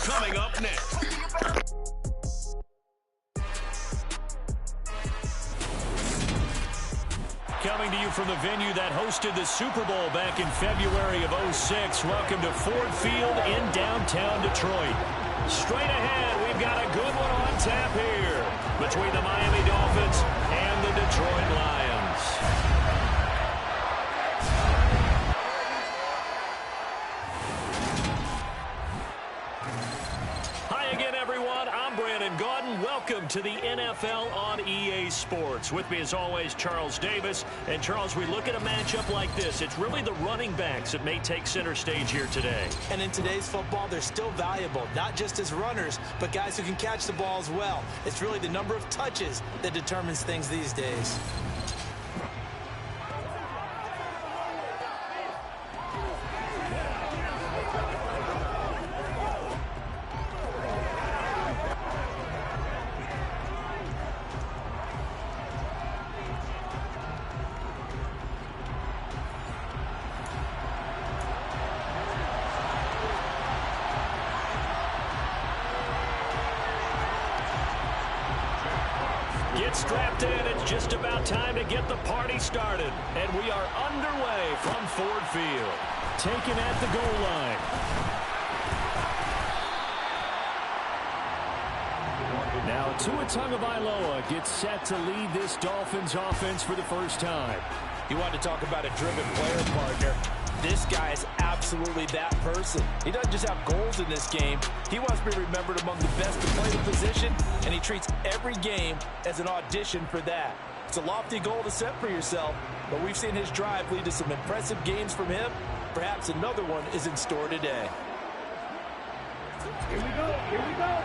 Coming up next. Coming to you from the venue that hosted the Super Bowl back in February of '06. Welcome to Ford Field in downtown Detroit. Straight ahead, we've got a good one on tap here between the Miami Dolphins and the Detroit Lions. Welcome to the NFL on EA Sports. With me as always, Charles Davis. And Charles, we look at a matchup like this. It's really the running backs that may take center stage here today. And in today's football, they're still valuable, not just as runners, but guys who can catch the ball as well. It's really the number of touches that determines things these days. Get strapped in. It's just about time to get the party started. And we are underway from Ford Field. Taken at the goal line. Now Tua Tagovailoa gets set to lead this Dolphins offense for the first time. You want to talk about a driven player, partner. This guy is absolutely that person. He doesn't just have goals in this game. He wants to be remembered among the best to play the position, and he treats every game as an audition for that. It's a lofty goal to set for yourself, but we've seen his drive lead to some impressive games from him. Perhaps another one is in store today. Here we go. Here we go.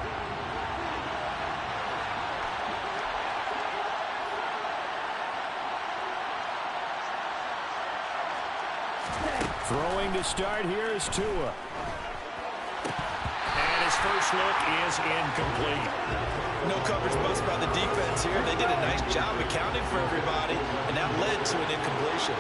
Throwing to start here is Tua. And his first look is incomplete. No coverage bust by the defense here. They did a nice job accounting for everybody, and that led to an incompletion.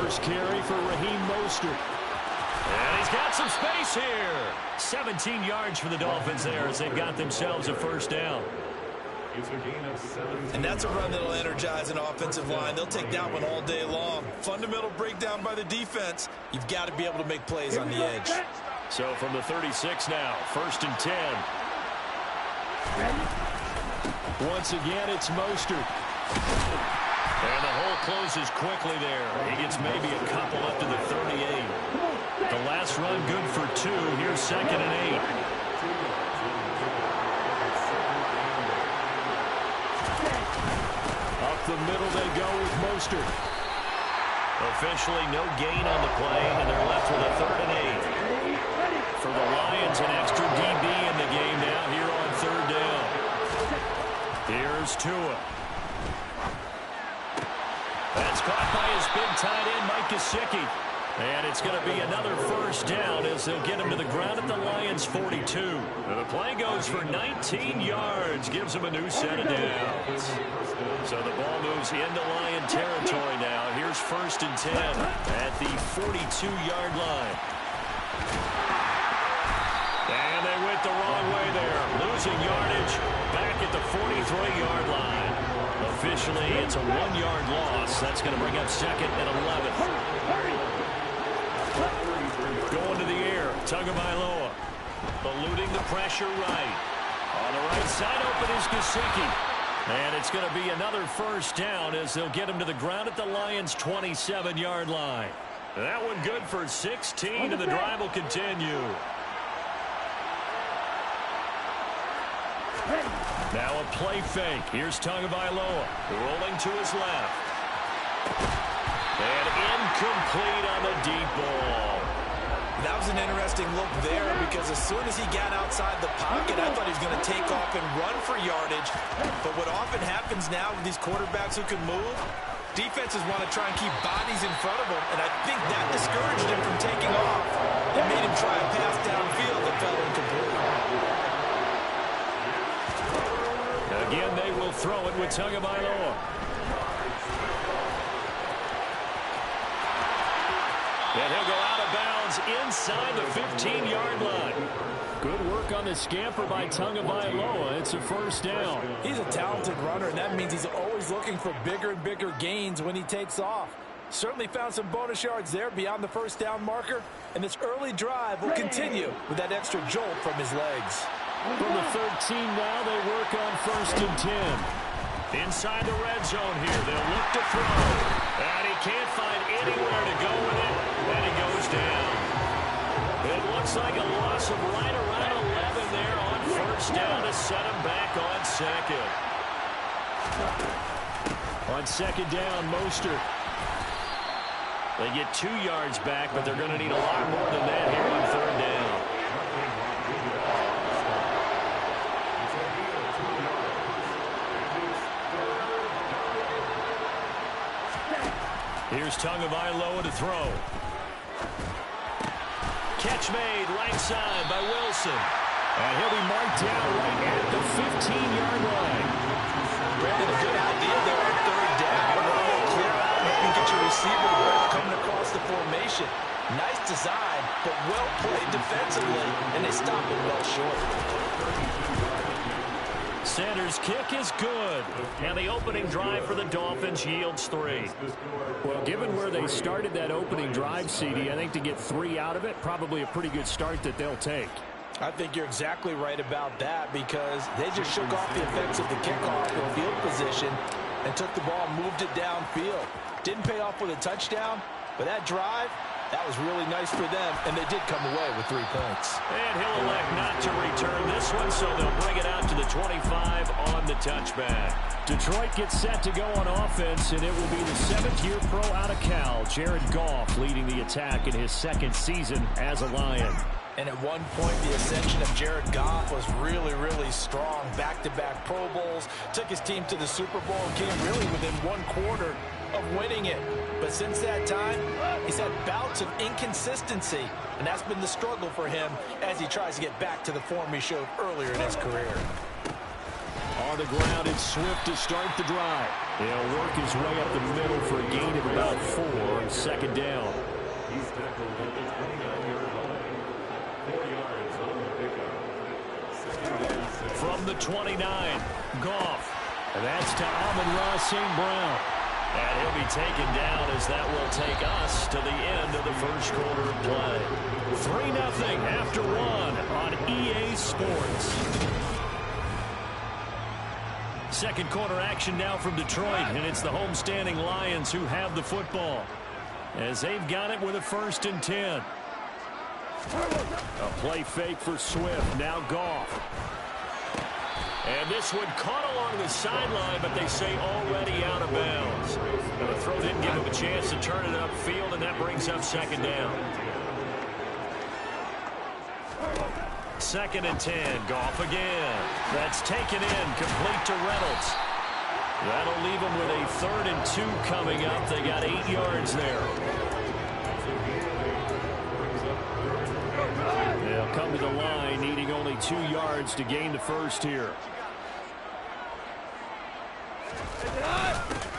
First carry for Raheem Mostert. And he's got some space here. 17 yards for the Dolphins there as they've got themselves a first down. And that's a run that'll energize an offensive line. They'll take that one all day long. Fundamental breakdown by the defense. You've got to be able to make plays on the edge. So from the 36 now, 1st and 10. Once again, it's Mostert. And the hole closes quickly there. He gets maybe a couple up to the 38. The last run good for 2. Here's 2nd and 8. The middle they go with Mostert. Officially no gain on the play, and they're left with a 3rd and 8. For the Lions, an extra DB in the game now here on 3rd down. Here's Tua. That's caught by his big tight end, Mike Gesicki. And it's going to be another first down as they'll get him to the ground at the Lions' 42. The play goes for 19 yards, gives him a new set of downs. So the ball moves into Lion territory now. Here's 1st and 10 at the 42-yard line. And they went the wrong way there. Losing yardage back at the 43-yard line. Officially, it's a 1-yard loss. That's going to bring up 2nd and 11. Going to the air, Tagovailoa. Eluding the pressure right. On the right side open is Gesicki. And it's going to be another first down as they'll get him to the ground at the Lions' 27-yard line. That one good for 16, and the drive will continue. Now a play fake. Here's Tagovailoa rolling to his left. And incomplete on the deep ball. That was an interesting look there because as soon as he got outside the pocket, I thought he was going to take off and run for yardage. But what often happens now with these quarterbacks who can move, defenses want to try and keep bodies in front of them, and I think that discouraged him from taking off. It made him try a pass downfield that fell incomplete. Again, they will throw it with Tagovailoa. And he'll go out of bounds inside the 15-yard line. Good work on the scamper by Tagovailoa. It's a first down. He's a talented runner, and that means he's always looking for bigger and bigger gains when he takes off. Certainly found some bonus yards there beyond the first down marker, and this early drive will continue with that extra jolt from his legs. From the 13 now, they work on 1st and 10. Inside the red zone here, they'll look to throw. And he can't find anywhere to go with it, and he goes down. It looks like a loss of right around 11 there on first down to set him back on second. On second down, Mostert. They get 2 yards back, but they're going to need a lot more than that here on third down. Here's Tagovailoa to throw. Catch made right side by Wilson. And he'll be marked down right at the 15-yard line. Brandon, a good idea there on third down. Clear out and you can get your receiver the ball coming across the formation. Nice design, but well played defensively, and they stop it well short. Sanders' kick is good, and the opening drive for the Dolphins yields 3. Well, given where they started that opening drive, CD, I think to get 3 out of it, probably a pretty good start that they'll take. I think you're exactly right about that because they just shook off the effects of the kickoff or field position and took the ball and moved it downfield. Didn't pay off with a touchdown, but that drive, that was really nice for them, and they did come away with 3 points. And he'll elect not to return this one, so they'll bring it out to the 25 on the touchback. Detroit gets set to go on offense, and it will be the 7th-year pro out of Cal, Jared Goff, leading the attack in his 2nd season as a Lion. And at one point, the ascension of Jared Goff was really, really strong. Back-to-back Pro Bowls, took his team to the Super Bowl, and came really within 1 quarter of winning it. But since that time, he's had bouts of inconsistency, and that's been the struggle for him as he tries to get back to the form he showed earlier in his career. On the ground, it's Swift to start the drive. He'll work his way up the middle for a gain of about 4 on 2nd down. From the 29, Goff. And that's to Amon-Ra St. Brown. And he'll be taken down as that will take us to the end of the first quarter of play. 3-0 after 1 on EA Sports. Second quarter action now from Detroit, and it's the homestanding Lions who have the football as they've got it with a 1st and 10. A play fake for Swift. Now Goff. And this one caught along the sideline, but they say already out of bounds. Now the throw didn't give him a chance to turn it upfield, and that brings up 2nd down. 2nd and 10. Goff again. That's taken in, complete to Reynolds. That'll leave them with a 3rd and 2 coming up. They got 8 yards there. They'll come to the line, needing only 2 yards to gain the first here.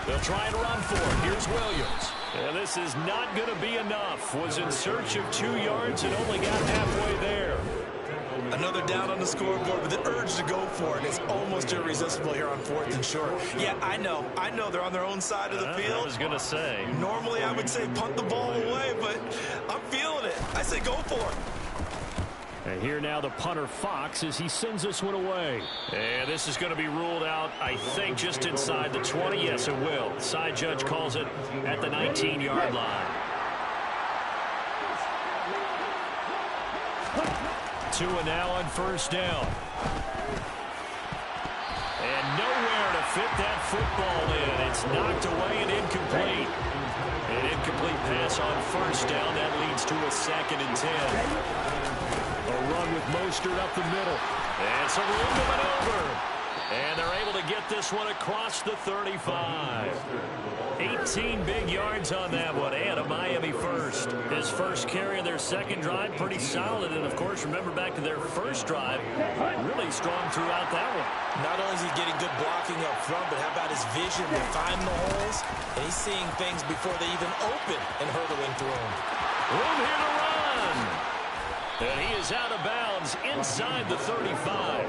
They'll try and run for it. Here's Williams. And this is not going to be enough. Was in search of 2 yards and only got halfway there. Another down on the scoreboard with the urge to go for it. It's almost irresistible here on 4th and short. Yeah, I know they're on their own side of the field. I was going to say. Normally I would say punt the ball away, but I'm feeling it. I say go for it. And here now the punter Fox as he sends this one away. And this is going to be ruled out, I think, just inside the 20. Yes, it will. Side judge calls it at the 19-yard line. 2 and now on 1st down. And nowhere to fit that football in. It's knocked away and incomplete. An incomplete pass on 1st down. That leads to a 2nd and 10. A run with Mostert up the middle. And some room to maneuver. And they're able to get this one across the 35. 18 big yards on that one, and a Miami first. His first carry of their 2nd drive, pretty solid. And, of course, remember back to their 1st drive, really strong throughout that one. Not only is he getting good blocking up front, but how about his vision to find the holes? And he's seeing things before they even open and hurdling through them. Room here to run. And he is out of bounds inside the 35.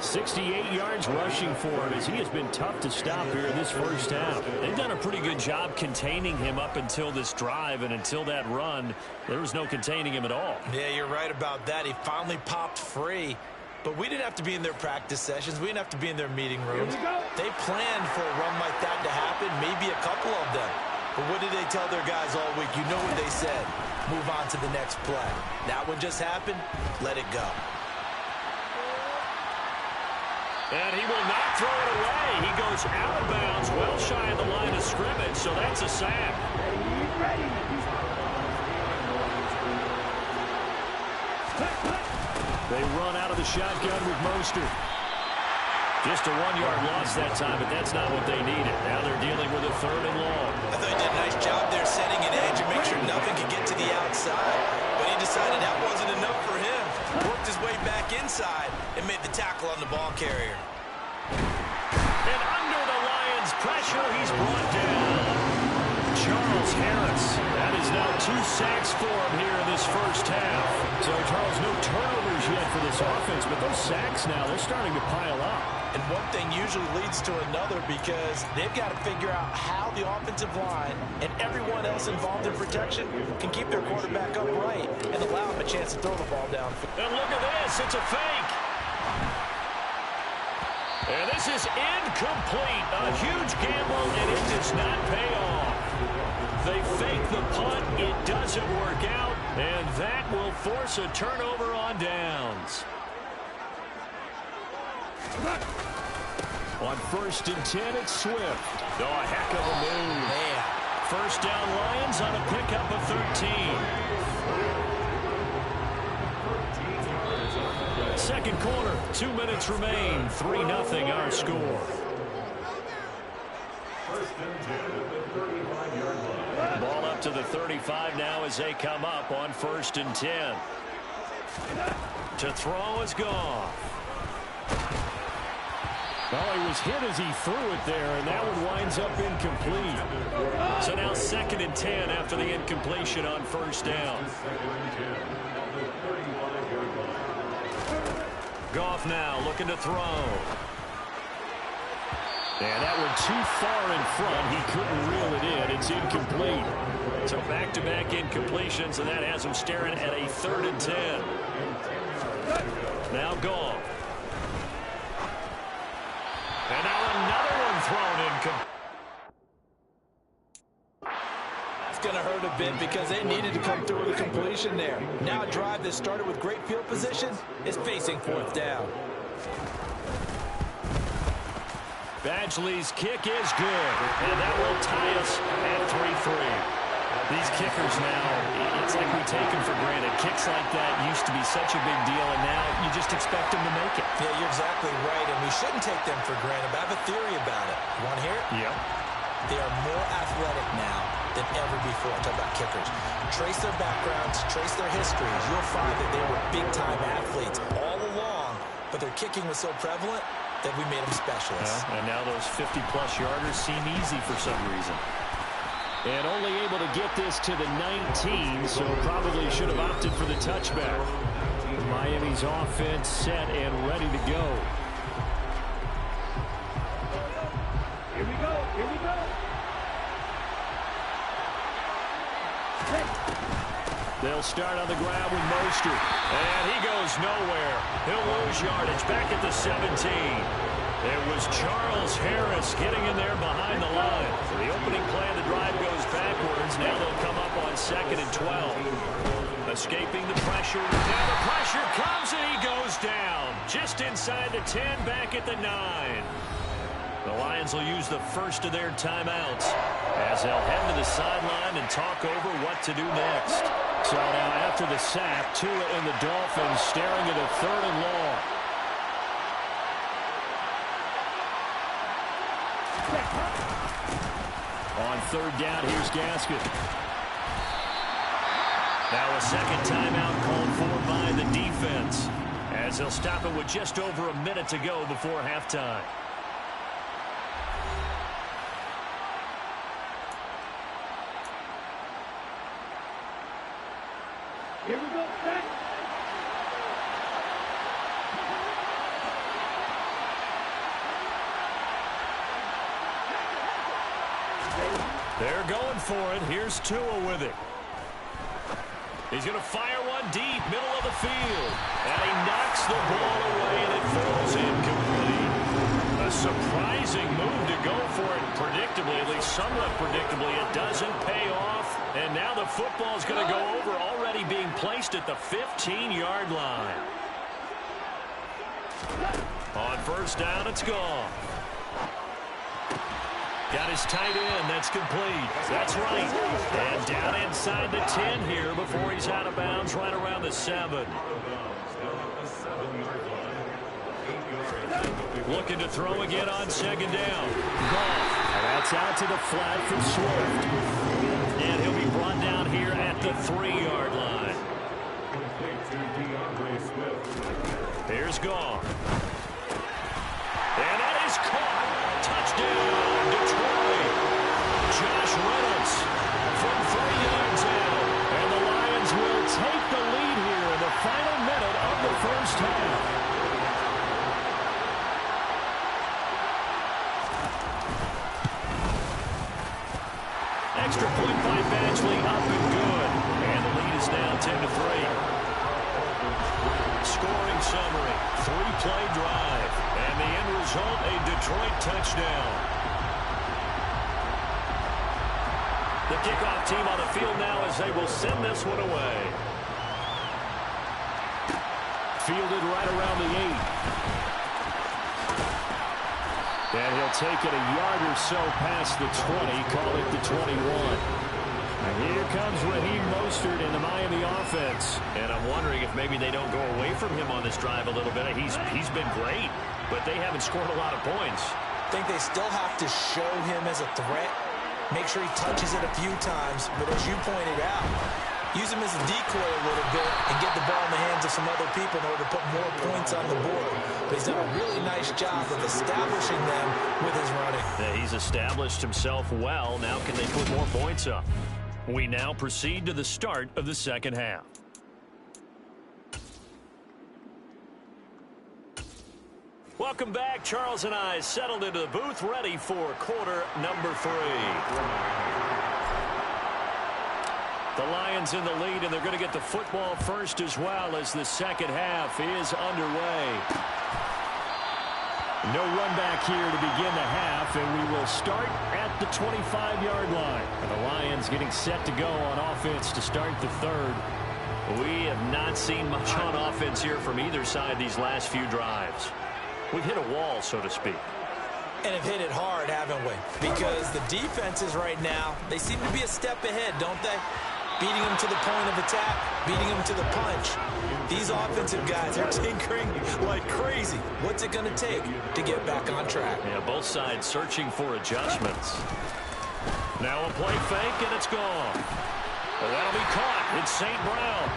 68 yards rushing for him as he has been tough to stop here in this first half. They've done a pretty good job containing him up until this drive, and until that run, there was no containing him at all. Yeah, you're right about that. He finally popped free. But we didn't have to be in their practice sessions. We didn't have to be in their meeting rooms. They planned for a run like that to happen, maybe a couple of them. But what did they tell their guys all week? You know what they said. Move on to the next play. That one just happened. Let it go. And he will not throw it away. He goes out of bounds, well shy of the line of scrimmage, so that's a sack. They run out of the shotgun with Mostert. Just a 1-yard loss that time, but that's not what they needed. Now they're dealing with a 3rd and long. I thought he did a nice job there setting an edge and make sure nothing could get to the outside. But he decided that wasn't enough for him. Worked his way back inside and made the tackle on the ball carrier. And under the Lions' pressure, he's brought down. Charles Harris. That is now 2 sacks for him here in this first half. So, Charles, no turnovers yet for this offense, but those sacks now, they're starting to pile up. And one thing usually leads to another because they've got to figure out how the offensive line and everyone else involved in protection can keep their quarterback upright and allow him a chance to throw the ball down. And look at this. It's a fake. And this is incomplete. A huge gamble, and it does not pay off. They fake the punt. It doesn't work out, and that will force a turnover on downs. On 1st and 10, it's Swift. Oh, a heck of a move. Man. First down Lions on a pickup of 13. Second quarter, 2 minutes remain. 3-0 our score. Ball up to the 35 now as they come up on 1st and 10. To throw is Goff. Well, he was hit as he threw it there, and that one winds up incomplete. So now 2nd and 10 after the incompletion on 1st down. Goff now looking to throw. And that one too far in front. He couldn't reel it in. It's incomplete. So back-to-back incompletions, and that has him staring at a 3rd and 10. Now Goff. And now another one thrown incomplete. It's going to hurt a bit because they needed to come through with a completion there. Now a drive that started with great field position is facing 4th down. Badgley's kick is good, and that will tie us at 3-3. These kickers now, it's like we take them for granted. Kicks like that used to be such a big deal, and now you just expect them to make it. Yeah, you're exactly right, and we shouldn't take them for granted, but I have a theory about it. You want to hear it? Yep. They are more athletic now than ever before. Talk about kickers. Trace their backgrounds, trace their histories. You'll find that they were big-time athletes all along, but their kicking was so prevalent that we made them specialists. Yeah, and now those 50-plus yarders seem easy for some reason. And only able to get this to the 19, so probably should have opted for the touchback. Miami's offense set and ready to go. Here we go. Here we go. They'll start on the ground with Mostert. And he goes nowhere. He'll lose yardage back at the 17. It was Charles Harris getting in there behind the line. For the opening play, the drive goes backwards. Now they'll come up on 2nd and 12. Escaping the pressure. Now the pressure comes and he goes down. Just inside the 10, back at the 9. The Lions will use the first of their timeouts as they'll head to the sideline and talk over what to do next. So now after the sack, Tua and the Dolphins staring at a 3rd and long. On 3rd down, here's Gaskin. Now a second timeout called for by the defense as they'll stop it with just over a minute to go before halftime. Here we go. They're going for it. Here's Tua with it. He's going to fire one deep, middle of the field. And he knocks the ball away, and it falls incomplete. A surprising move to go for it predictably, at least somewhat predictably. It doesn't pay off. And now the football is going to go over, already being placed at the 15-yard line. On first down, it's gone. Got his tight end. That's complete. That's right. And down inside the 10 here before he's out of bounds right around the 7. Looking to throw again on second down. That's out to the flat for Swift. And he'll be brought down here at the 3-yard line. Here's Goff. And that is caught. Touchdown, Detroit. Josh Reynolds from 3 yards out. And the Lions will take the lead here in the final minute of the first half. Extra point by Badgley, up and good. And the lead is now 10-3. Scoring summary, 3-play drive. And the end result, a Detroit touchdown. The kickoff team on the field now as they will send this one away. Fielded right around the 8. And he'll take it a yard or so past the 20, call it the 21. And here comes Raheem Mostert in the Miami offense. And I'm wondering if maybe they don't go away from him on this drive a little bit. He's been great, but they haven't scored a lot of points. I think they still have to show him as a threat. Make sure he touches it a few times. But as you pointed out, use him as a decoy a little bit and get the ball in the hands of some other people in order to put more points on the board. But he's done a really nice job of establishing them with his running. Yeah, he's established himself well. Now can they put more points up? We now proceed to the start of the second half. Welcome back. Charles and I settled into the booth, ready for quarter number 3. The Lions in the lead, and they're going to get the football first as well as the second half is underway. No run back here to begin the half, and we will start at the 25-yard line. And the Lions getting set to go on offense to start the third. We have not seen much on offense here from either side these last few drives. We've hit a wall, so to speak. And have hit it hard, haven't we? Because the defenses right now, they seem to be a step ahead, don't they? Beating them to the point of attack, beating them to the punch. These offensive guys are tinkering like crazy. What's it going to take to get back on track? Yeah, both sides searching for adjustments. Now a play fake, and it's gone. Well, that'll be caught. It's St. Brown.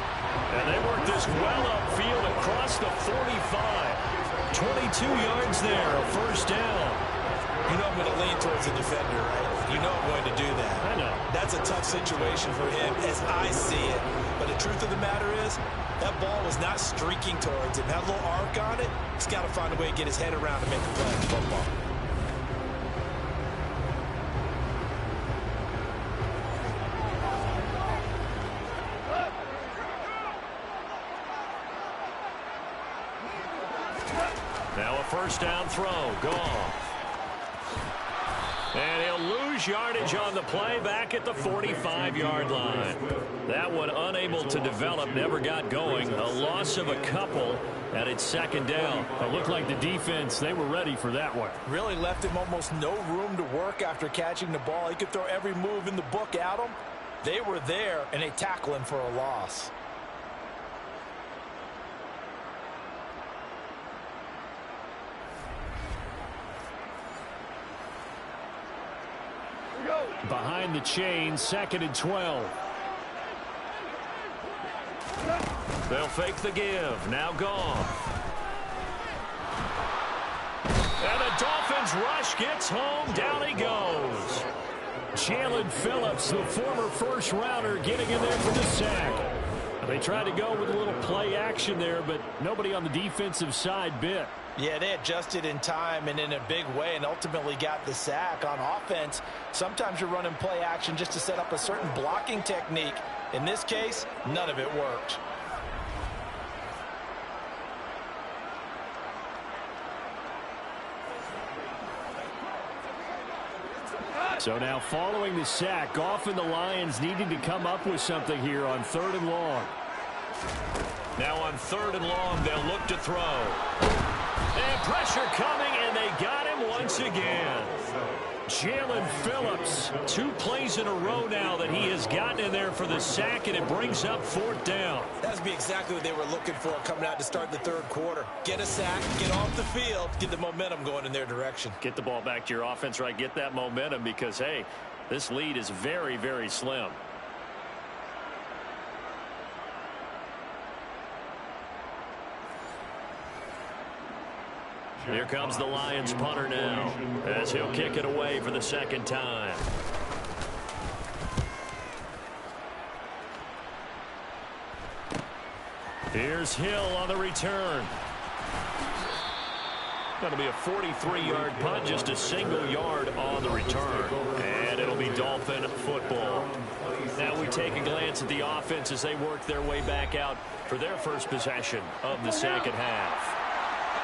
And they work this well upfield across the 45. 22 yards there, a first down. You know I'm going to lean towards the defender, right? You know I'm going to do that. I know. That's a tough situation for him as I see it. But the truth of the matter is, that ball was not streaking towards him. That little arc on it, he's got to find a way to get his head around to make the play in football. Now a first down throw. Gone. And he'll lose yardage on the play back at the 45-yard line. That one unable to develop, never got going. A loss of a couple, and it's second down. It looked like the defense, they were ready for that one. Really left him almost no room to work after catching the ball. He could throw every move in the book at him. They were there, and they tackle him for a loss. Behind the chain, 2nd and 12. They'll fake the give. Now gone. And the Dolphins rush gets home. Down he goes. Jalen Phillips, the former first-rounder, getting in there for the sack. They tried to go with a little play action there, but nobody on the defensive side bit. Yeah, they adjusted in time and in a big way and ultimately got the sack. On offense, sometimes you're running play action just to set up a certain blocking technique. In this case, none of it worked. So now following the sack, often the Lions needing to come up with something here on 3rd and long. Now on 3rd and long, they'll look to throw. And pressure coming, and they got him once again. Jalen Phillips, 2 plays in a row now that he has gotten in there for the sack, and it brings up 4th down. That would be exactly what they were looking for coming out to start the 3rd quarter. Get a sack, get off the field, get the momentum going in their direction. Get the ball back to your offense, right? Get that momentum because, hey, this lead is very, very slim. Here comes the Lions punter now as he'll kick it away for the 2nd time. Here's Hill on the return. Going to be a 43-yard punt, just a single yard on the return. And it'll be Dolphin football. Now we take a glance at the offense as they work their way back out for their first possession of the 2nd half.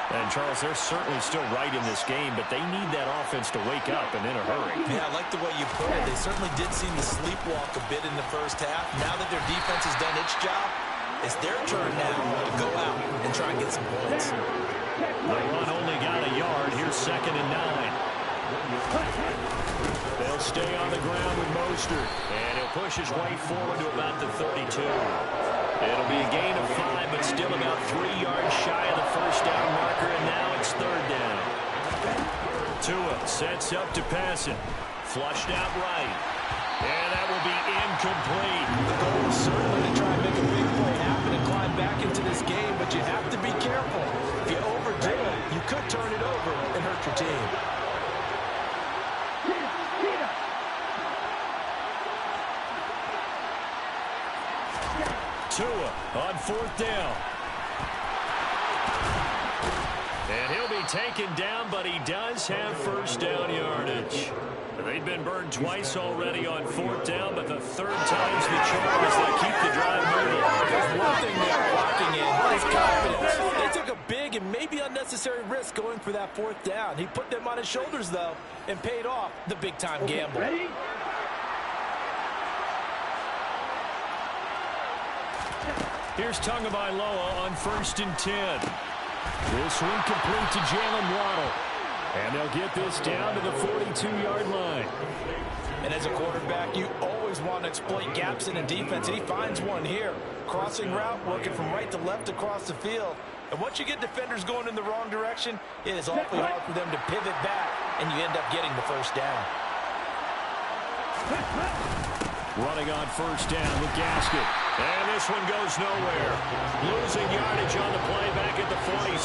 And, Charles, they're certainly still right in this game, but they need that offense to wake up and in a hurry. Yeah, I like the way you put it. They certainly did seem to sleepwalk a bit in the 1st half. Now that their defense has done its job, it's their turn now to go out and try and get some points. The run only got a yard. Here's 2nd and 9. They'll stay on the ground with Mostert. And he'll push his way forward to about the 32. It'll be a gain of 5, but still about 3 yards shy of the 1st down marker, and now it's 3rd down. Tua sets up to pass it. Flushed out right. And that will be incomplete. The goal is certainly to try and make a big play happen and climb back into this game, but you have to be careful. If you overdo it, you could turn it over and hurt your team. Tua on 4th down. And he'll be taken down, but he does have 1st down yardage. They've been burned twice already on 4th down, but the 3rd time's the charm as they keep the drive moving. There's one thing they're locking in is confidence. They took a big and maybe unnecessary risk going for that 4th down. He put them on his shoulders, though, and paid off the big-time gamble. Ready? Here's Tagovailoa on 1st and 10. This one complete to Jalen Waddle. And they'll get this down to the 42-yard line. And as a quarterback, you always want to exploit gaps in the defense, and he finds one here. Crossing route, working from right to left across the field. And once you get defenders going in the wrong direction, it is awfully hard for them to pivot back, and you end up getting the 1st down. Running on 1st down with Gasket. And this one goes nowhere. Losing yardage on the play back at the 46.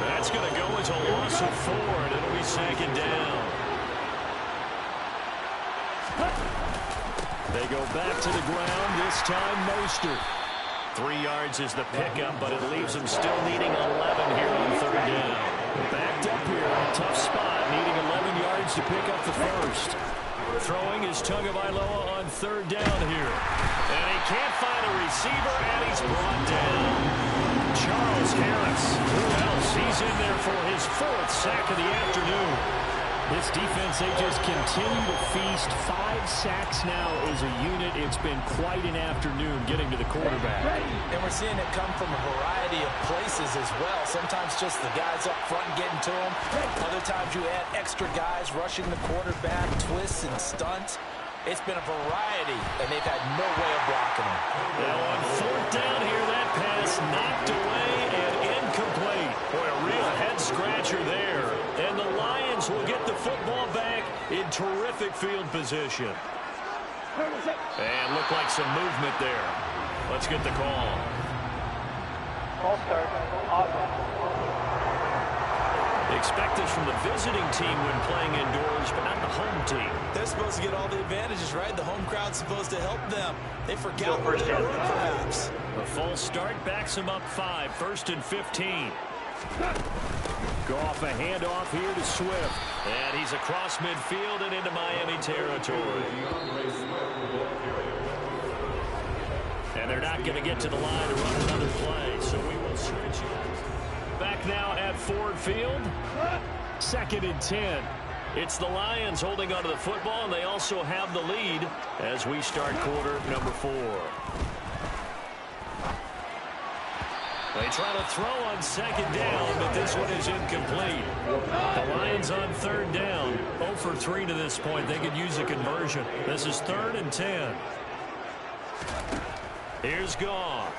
That's going to go as a loss of 4, and it'll be 2nd down. They go back to the ground, this time Mostert. 3 yards is the pickup, but it leaves them still needing 11 here on 3rd down. Backed up here, a tough spot, needing 11 yards to pick up the 1st. Throwing is Tagovailoa on 3rd down here. And he can't find a receiver, and he's brought down. Charles Harris. Who else? He's in there for his 4th sack of the afternoon. This defense, they just continue to feast. 5 sacks now as a unit. It's been quite an afternoon getting to the quarterback. And we're seeing it come from a variety of places as well. Sometimes just the guys up front getting to him. Other times you add extra guys rushing the quarterback, twists and stunts. It's been a variety, and they've had no way of blocking him. Now on 4th down here, that pass knocked away and incomplete. Boy, a real head-scratcher there. And the Lions will get the football back in terrific field position. And look like some movement there. Let's get the call. Ball start. Offense. Expect this from the visiting team when playing indoors, but not the home team. They're supposed to get all the advantages, right? The home crowd's supposed to help them. They forgot where they were, perhaps. A false start backs them up 5, 1st and 15. Goff a handoff here to Swift. And he's across midfield and into Miami territory. And they're not going to get to the line to run another play, so we will switch it. Back now at Ford Field. 2nd and 10. It's the Lions holding onto the football, and they also have the lead as we start quarter number 4. They try to throw on 2nd down, but this one is incomplete. The Lions on 3rd down. 0 for 3 to this point. They could use a conversion. This is 3rd and 10. Here's Goff.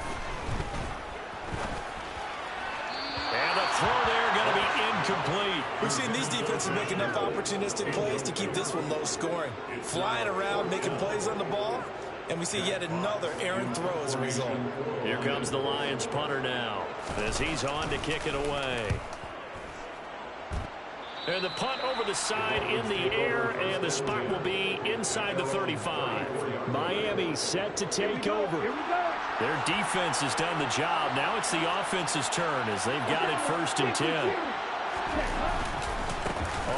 And the throw there going to be incomplete. We've seen these defenses make enough opportunistic plays to keep this one low scoring. Flying around, making plays on the ball. And we see yet another errant throw as a result. Here comes the Lions punter now as he's on to kick it away. And the punt over the side in the air, and the spot will be inside the 35. Miami set to take over. Their defense has done the job. Now it's the offense's turn as they've got it 1st and 10.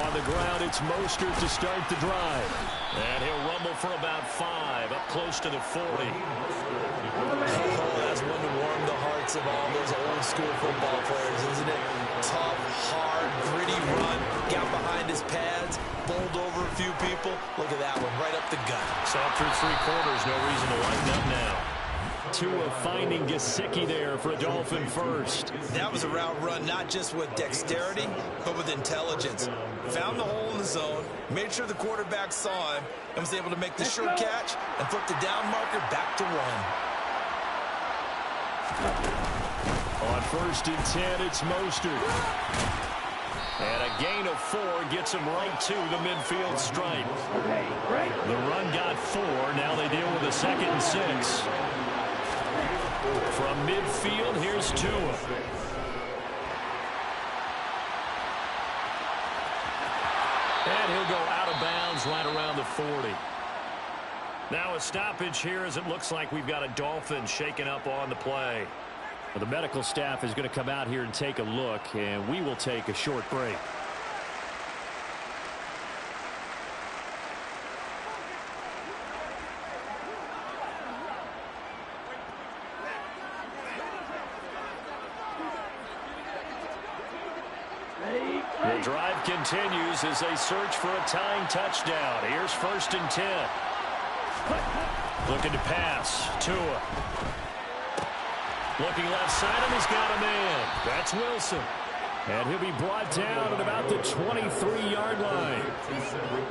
On the ground, it's Mostert to start the drive. And he'll rumble for about 5, up close to the 40. That's one to warm the hearts of all those old school football players, isn't it? Tough, hard, gritty run, got behind his pads, bowled over a few people. Look at that one, right up the gut. Saw through 3 quarters, no reason to lighten up now. Tua finding Gesicki there for a Dolphin first. That was a route run not just with dexterity, but with intelligence. Found the hole in the zone, made sure the quarterback saw him, and was able to make the sure catch and flip the down marker back to 1. On 1st and 10, it's Mostert. And a gain of 4 gets him right to the midfield stripe. The run got 4. Now they deal with a 2nd and 6. From midfield, here's Tua. And he'll go out of bounds right around the 40. Now a stoppage here as it looks like we've got a Dolphin shaking up on the play. Well, the medical staff is going to come out here and take a look, and we will take a short break. The drive continues as they search for a tying touchdown. Here's 1st and 10. Looking to pass. Tua. Looking left side, and he's got a man. That's Wilson. And he'll be brought down at about the 23-yard line.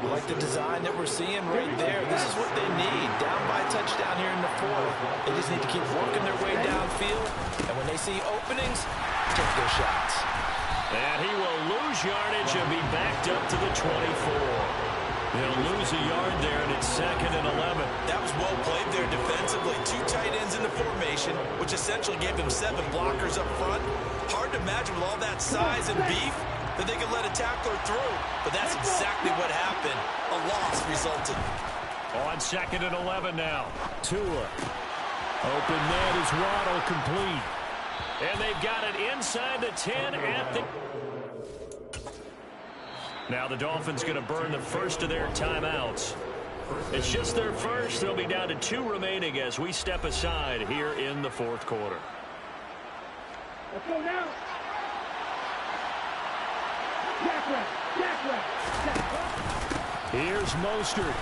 Like the design that we're seeing right there. This is what they need. Down by touchdown here in the 4th. They just need to keep working their way downfield. And when they see openings, take their shots. And he will lose yardage and be backed up to the 24. They'll lose a yard there, and it's 2nd and 11. That was well played there defensively. 2 tight ends in the formation, which essentially gave them 7 blockers up front. Hard to imagine with all that size and beef that they could let a tackler through. But that's exactly what happened. A loss resulted. On 2nd and 11 now. Tua. Open net is Waddle complete. And they've got it inside the 10 at the... Now the Dolphins going to burn the first of their timeouts. It's just their first. They'll be down to 2 remaining as we step aside here in the 4th quarter. Let's go now. Here's Mostert.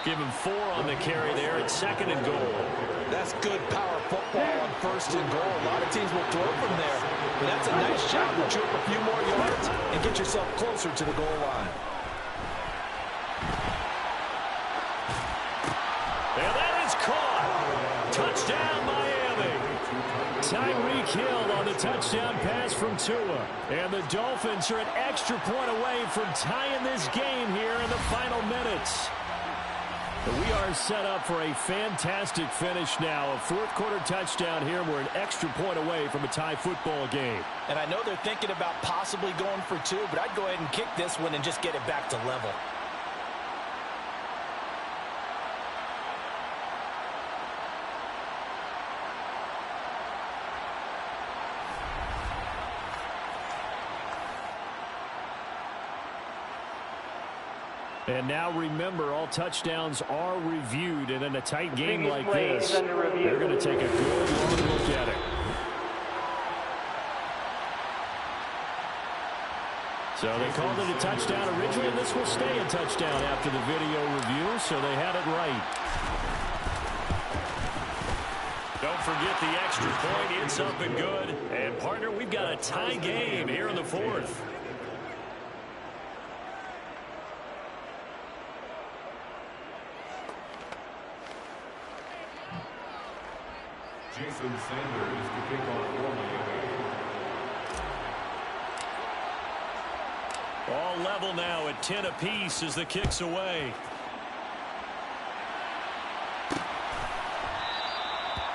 Give him 4 on the carry there. It's 2nd and goal. That's good power football on 1st and goal. A lot of teams will throw from there. But that's a nice job to chew up a few more yards and get yourself closer to the goal line. And that is caught. Touchdown, Miami. Tyreek Hill on the touchdown pass from Tua. And the Dolphins are an extra point away from tying this game here in the final minutes. We are set up for a fantastic finish now. A fourth-quarter touchdown here. We're an extra point away from a tie football game. And I know they're thinking about possibly going for two, but I'd go ahead and kick this one and just get it back to level. And now remember, all touchdowns are reviewed, and in a tight game like this, they're going to take a good long look at it. So they called it a touchdown originally, and this will stay a touchdown after the video review, so they had it right. Don't forget the extra point. It's up and good. And, partner, we've got a tie game here in the fourth. Jason Sanders to kick off for Miami. All level now at 10 apiece as the kick's away.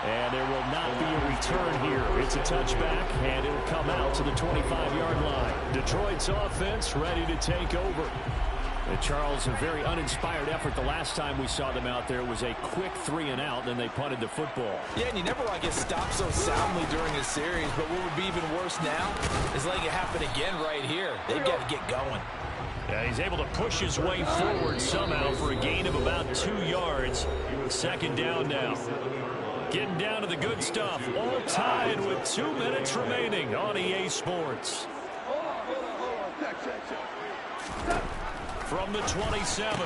And there will not be a return here. It's a touchback, and it'll come out to the 25-yard line. Detroit's offense ready to take over. And Charles, a very uninspired effort the last time we saw them out there was a quick 3-and-out, and then they punted the football. Yeah, and you never want to get stopped so soundly during a series, but what would be even worse now is letting it happen again right here. They've got to get going. Yeah, he's able to push his way forward somehow for a gain of about 2 yards. Second down now. Getting down to the good stuff. All tied with 2 minutes remaining on EA Sports. From the 27,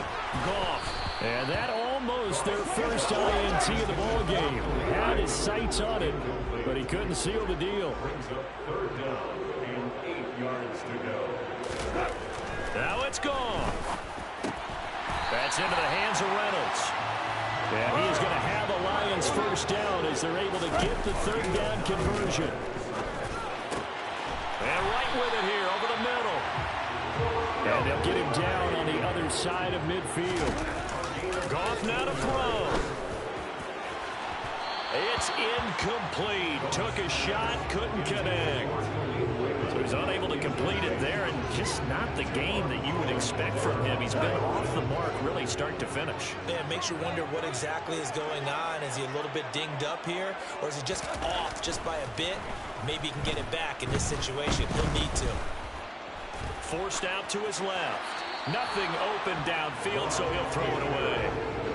Goff. And that almost their first INT of the ball game. Had his sights on it, but he couldn't seal the deal. Third down and 8 yards to go. Now it's gone. That's into the hands of Reynolds. And he is going to have a Lions first down as they're able to get the third down conversion. And right with it here over the middle. And they'll get him down on the other side of midfield. Goff now to throw. It's incomplete. Took a shot, couldn't connect. So he's unable to complete it there, and just not the game that you would expect from him. He's been off the mark really start to finish. Yeah, it makes you wonder what exactly is going on. Is he a little bit dinged up here, or is he just off just by a bit? Maybe he can get it back in this situation. He'll need to. Forced out to his left. Nothing open downfield, so he'll throw it away.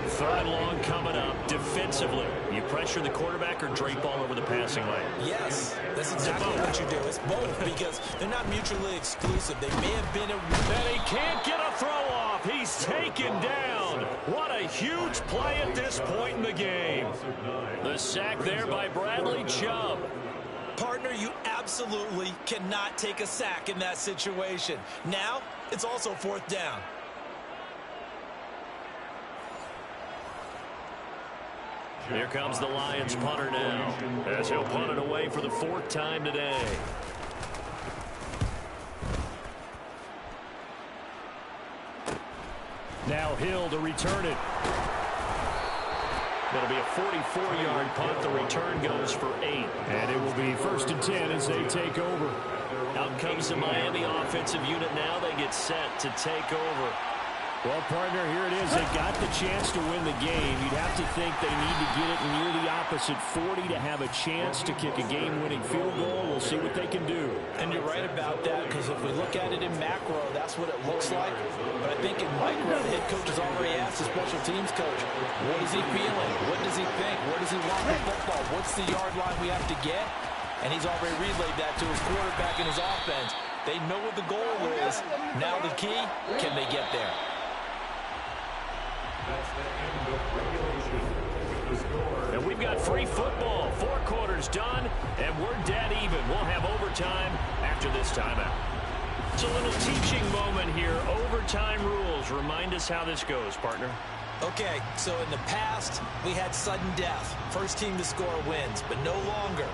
Third and long coming up. Defensively, you pressure the quarterback or drape all over the passing lane? Yes, that's exactly what you do. It's both because they're not mutually exclusive. They may have been and he can't get a throw off. He's taken down. What a huge play at this point in the game. The sack there by Bradley Chubb. Partner, you absolutely cannot take a sack in that situation. Now, it's also fourth down. Here comes the Lions punter now, as he'll punt it away for the fourth time today. Now Hill to return it. That'll be a 44-yard punt. The return goes for 8. And it will be 1st and 10 as they take over. Out comes the Miami offensive unit now. They get set to take over. Well, partner, here it is. They got the chance to win the game. You'd have to think they need to get it near the opposite 40 to have a chance to kick a game-winning field goal. We'll see what they can do. And you're right about that, because if we look at it in macro, that's what it looks like. But I think in micro, the head coach has already asked the special teams coach, what is he feeling? What does he think? Where does he want the football? What's the yard line we have to get? And he's already relayed that to his quarterback and his offense. They know what the goal is. Now the key, can they get there? And we've got free football. 4 quarters done, and we're dead even. We'll have overtime after this timeout. It's a little teaching moment here. Overtime rules. Remind us how this goes, partner. Okay, so in the past, we had sudden death. First team to score wins, but no longer.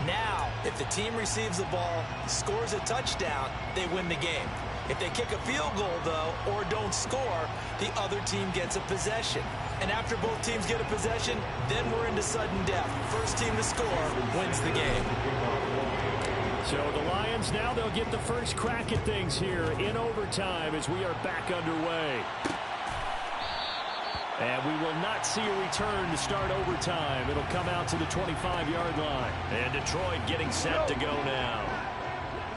Now, if the team receives the ball, scores a touchdown, they win the game. If they kick a field goal, though, or don't score, the other team gets a possession. And after both teams get a possession, then we're into sudden death. First team to score wins the game. So the Lions now, they'll get the first crack at things here in overtime as we are back underway. And we will not see a return to start overtime. It'll come out to the 25-yard line. And Detroit getting set to go now.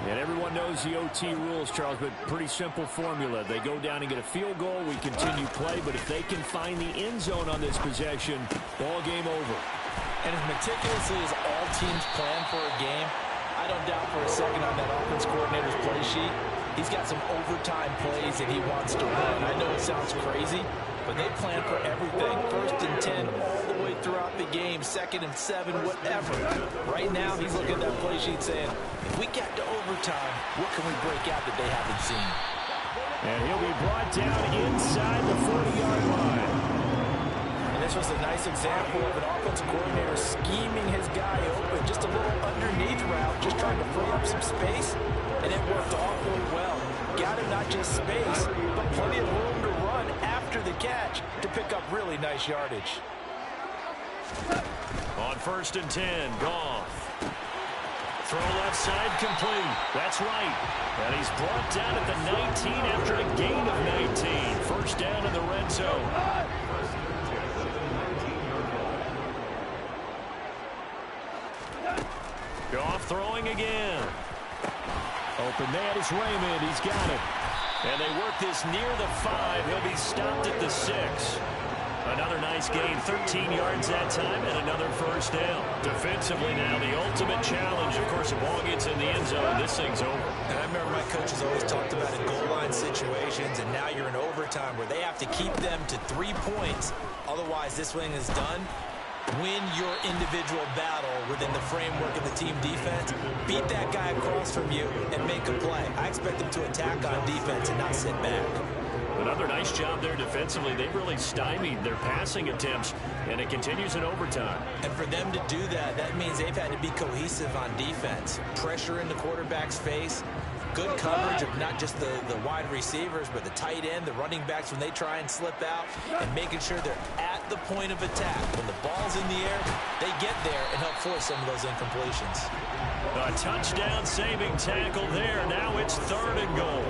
And everyone knows the OT rules, Charles, but pretty simple formula. They go down and get a field goal, we continue play, but if they can find the end zone on this possession, ball game over. And as meticulously as all teams plan for a game, I don't doubt for a second on that offense coordinator's play sheet, he's got some overtime plays that he wants to run. I know it sounds crazy, but they plan for everything. 1st and 10 all the way throughout the game, 2nd and 7, whatever. Right now, he's looking at that play sheet saying, if we get to overtime, what can we break out that they haven't seen? And he'll be brought down inside the 40-yard line. And this was a nice example of an offensive coordinator scheming his guy open. Just a little underneath route, just trying to free up some space, and it worked awfully well. Got him not just space, but plenty of room to run after the catch to pick up really nice yardage. On 1st and 10, Goff. Throw left side complete. That's right. And he's brought down at the 19 after a gain of 19. First down in the red zone. Goff throwing again. Open man is Raymond. He's got it. And they work this near the 5. He'll be stopped at the 6. Another nice gain, 13 yards that time, and another first down. Defensively now, the ultimate challenge. Of course, the ball gets in the end zone, this thing's over. And I remember my coaches always talked about in goal line situations, and now you're in overtime where they have to keep them to 3 points. Otherwise, this swing is done. Win your individual battle within the framework of the team defense. Beat that guy across from you and make a play. I expect them to attack on defense and not sit back. Another nice job there defensively. They've really stymied their passing attempts, and it continues in overtime. And for them to do that, that means they've had to be cohesive on defense. Pressure in the quarterback's face. Good coverage of not just the wide receivers, but the tight end, the running backs when they try and slip out, and making sure they're at the point of attack. When the ball's in the air, they get there and help force some of those incompletions. A touchdown saving tackle there. Now it's 3rd and goal.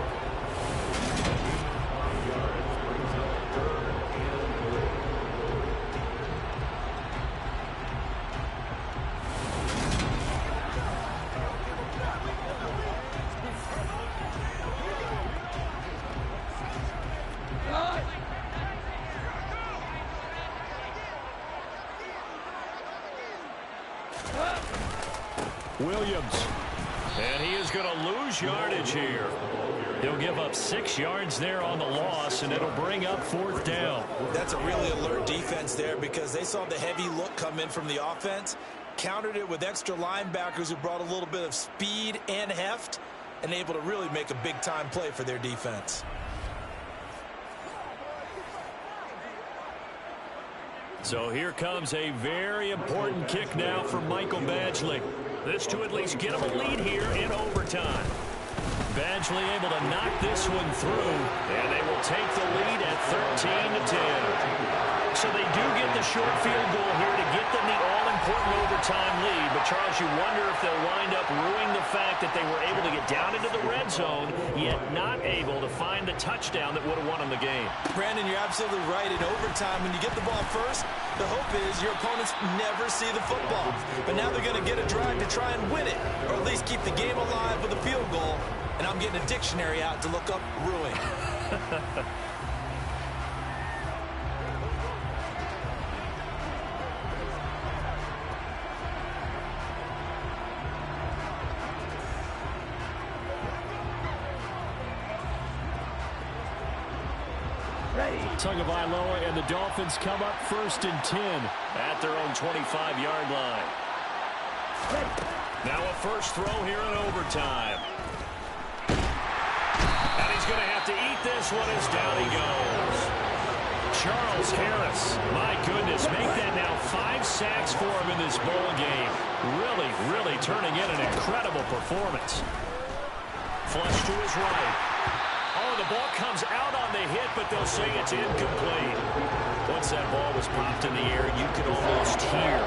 Williams. And he is going to lose yardage here. He'll give up 6 yards there on the loss, and it'll bring up 4th down. That's a really alert defense there because they saw the heavy look come in from the offense, countered it with extra linebackers who brought a little bit of speed and heft, and able to really make a big-time play for their defense. So here comes a very important kick now for Michael Badgley. This to at least get him a lead here in overtime. Badgley able to knock this one through, and they will take the lead at 13-10. So they do get the short field goal here to get them the all-important overtime lead. But, Charles, you wonder if they'll wind up ruining the fact that they were able to get down into the red zone, yet not able to find the touchdown that would have won them the game. Brandon, you're absolutely right. In overtime, when you get the ball first, the hope is your opponents never see the football. But now they're going to get a drive to try and win it, or at least keep the game alive with a field goal. And I'm getting a dictionary out to look up ruin. Tagovailoa and the Dolphins come up 1st and 10 at their own 25-yard line. Now a first throw here in overtime. And he's going to have to eat this one as down he goes. Charles Harris, my goodness, make that now 5 sacks for him in this ball game. Really turning in an incredible performance. Flush to his right. Oh, the ball comes out on the hit, but they'll say it's incomplete. Once that ball was popped in the air, you could almost hear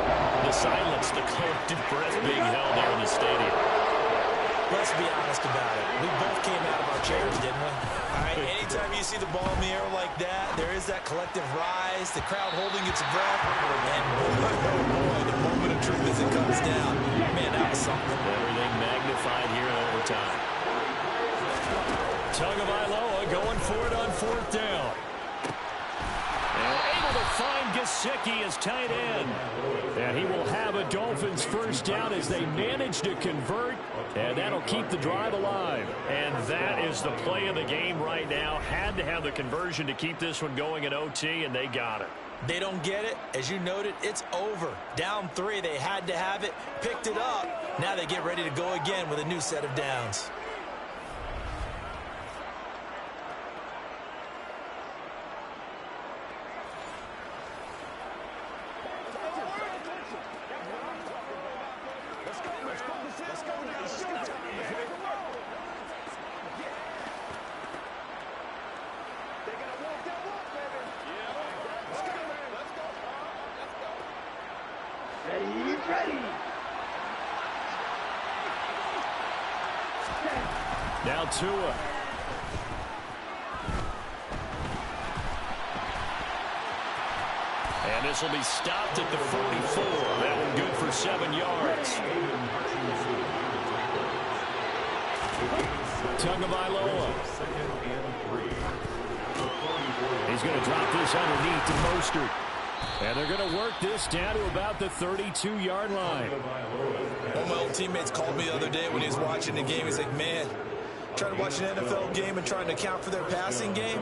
the silence, the collective breath being held here in the stadium. Let's be honest about it. We both came out of our chairs, didn't we? All right, anytime you see the ball in the air like that, there is that collective rise, the crowd holding its breath, and boy, oh boy, the moment of truth as it comes down. Man, that was something. Everything magnified here in overtime. Tagovailoa going for it on 4th down. And able to find Gesicki as tight end. And he will have a Dolphins first down as they manage to convert. And that'll keep the drive alive. And that is the play of the game right now. Had to have the conversion to keep this one going in OT, and they got it. They don't get it. As you noted, it's over. Down 3, they had to have it, picked it up. Now they get ready to go again with a new set of downs. Now Tua. And this will be stopped at the 44. That one good for 7 yards. Tagovailoa. He's going to drop this underneath to Mostert. And they're going to work this down to about the 32-yard line. One of my old teammates called me the other day when he was watching the game. He's like, man, trying to watch an NFL game and trying to account for their passing game,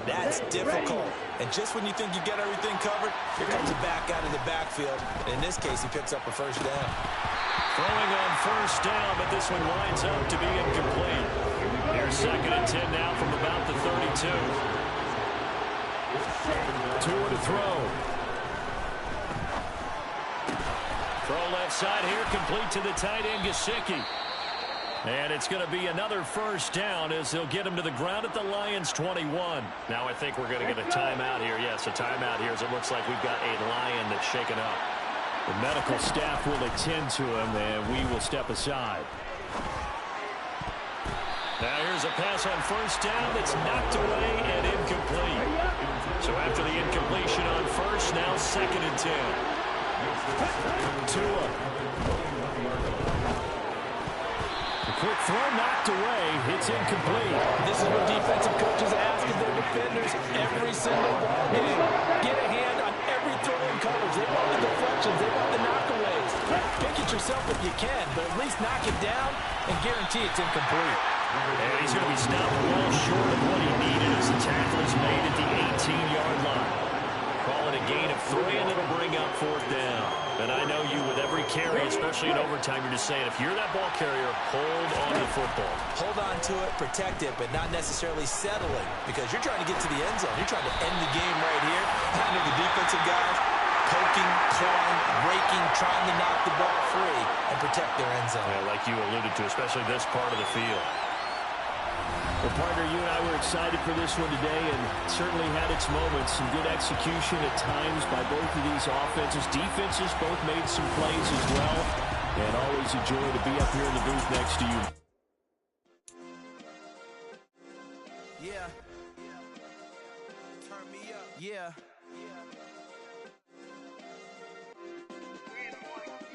that's difficult. And just when you think you get everything covered, here comes a back out of the backfield. And in this case, he picks up a first down. Throwing on first down, but this one lines up to be incomplete. Here's 2nd and 10 now from about the 32. Tua to throw. Throw left side here, complete to the tight end, Gesicki. And it's going to be another first down as they'll get him to the ground at the Lions' 21. Now I think we're going to get a timeout here. Yes, a timeout here as it looks like we've got a Lion that's shaken up. The medical staff will attend to him, and we will step aside. Now here's a pass on first down that's knocked away and incomplete. So after the incompletion on first, now 2nd and 10. Tua. The quick throw knocked away. It's incomplete. This is what defensive coaches ask of their defenders every single ball game. Get a hand on every throw in coverage. They want the deflections. They want the knockaways. Pick it yourself if you can, but at least knock it down and guarantee it's incomplete. And he's going to be stopped well short of what he needed as the tackle is made at the 18-yard line. Call it a gain of 3, and it'll bring up 4th down. And I know you, with every carry, especially in overtime, you're just saying, if you're that ball carrier, hold on to the football. Hold on to it, protect it, but not necessarily settling, because you're trying to get to the end zone. You're trying to end the game right here. I know the defensive guys poking, clawing, raking, trying to knock the ball free and protect their end zone. Yeah, like you alluded to, especially this part of the field. Well, partner, you and I were excited for this one today, and certainly had its moments. Some good execution at times by both of these offenses. Defenses both made some plays as well, and always a joy to be up here in the booth next to you. Yeah. Turn me up. Yeah.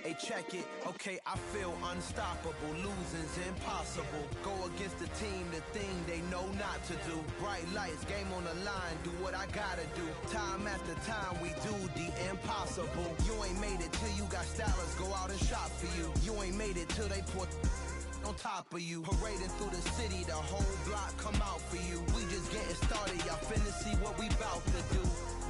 Hey, check it. Okay, I feel unstoppable. Losing's impossible. Go against the team, the thing they know not to do. Bright lights, game on the line. Do what I gotta do. Time after time, we do the impossible. You ain't made it till you got stylists go out and shop for you. You ain't made it till they put on top of you. Parading through the city, the whole block come out for you. We just getting started. Y'all finna see what we bout to do.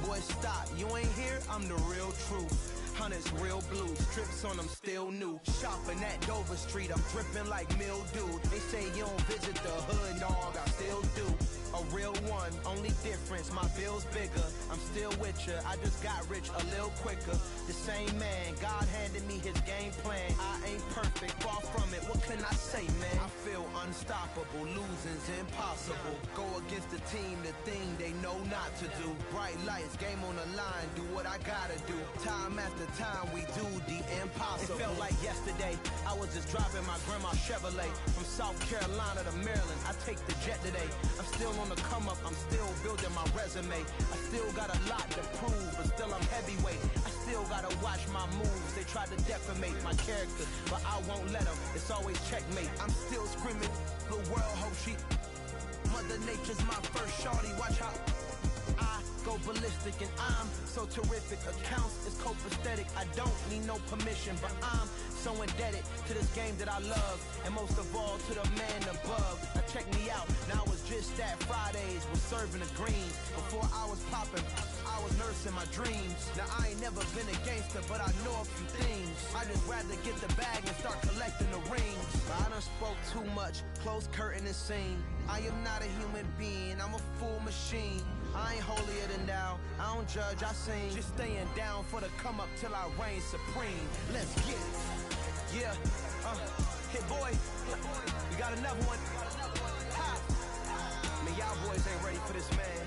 Boy, stop. You ain't here? I'm the real truth. Hunters real blue, strips on them still new. Shopping at Dover Street, I'm dripping like mildew. They say you don't visit the hood, dog, I still do. A real one, only difference, my bill's bigger. I'm still with ya, I just got rich a little quicker. The same man, God handed me his game plan. I ain't perfect, far from it, what can I say, man? I feel unstoppable, losing's impossible. Go against the team, the thing they know not to do. Bright lights, game on the line, do what I gotta do. Time after time, we do the impossible. It felt like yesterday, I was just driving my grandma's Chevrolet from South Carolina to Maryland. I take the jet today. I'm still on the come up, I'm still building my resume. I still got a lot to prove, but still I'm heavyweight. I still gotta watch my moves. They try to defamate my character, but I won't let them. It's always checkmate. I'm still screaming, the world hope she. Mother Nature's my first shorty. Watch how I go ballistic, and I'm so terrific. Accounts is copacetic. I don't need no permission, but I'm so indebted to this game that I love, and most of all to the man above. Now check me out. Now it's just that Fridays was serving the greens. Before I was popping, I was nursing my dreams. Now I ain't never been a gangster, but I know a few things. I just rather get the bag and start collecting the rings. But I done spoke too much. Close curtain and scene. I am not a human being. I'm a full machine. I ain't holier than thou. I don't judge, I sing. Just staying down for the come up till I reign supreme. Let's get it. Yeah, hit boy. We got another one. Ha. Man, y'all boys ain't ready for this, man.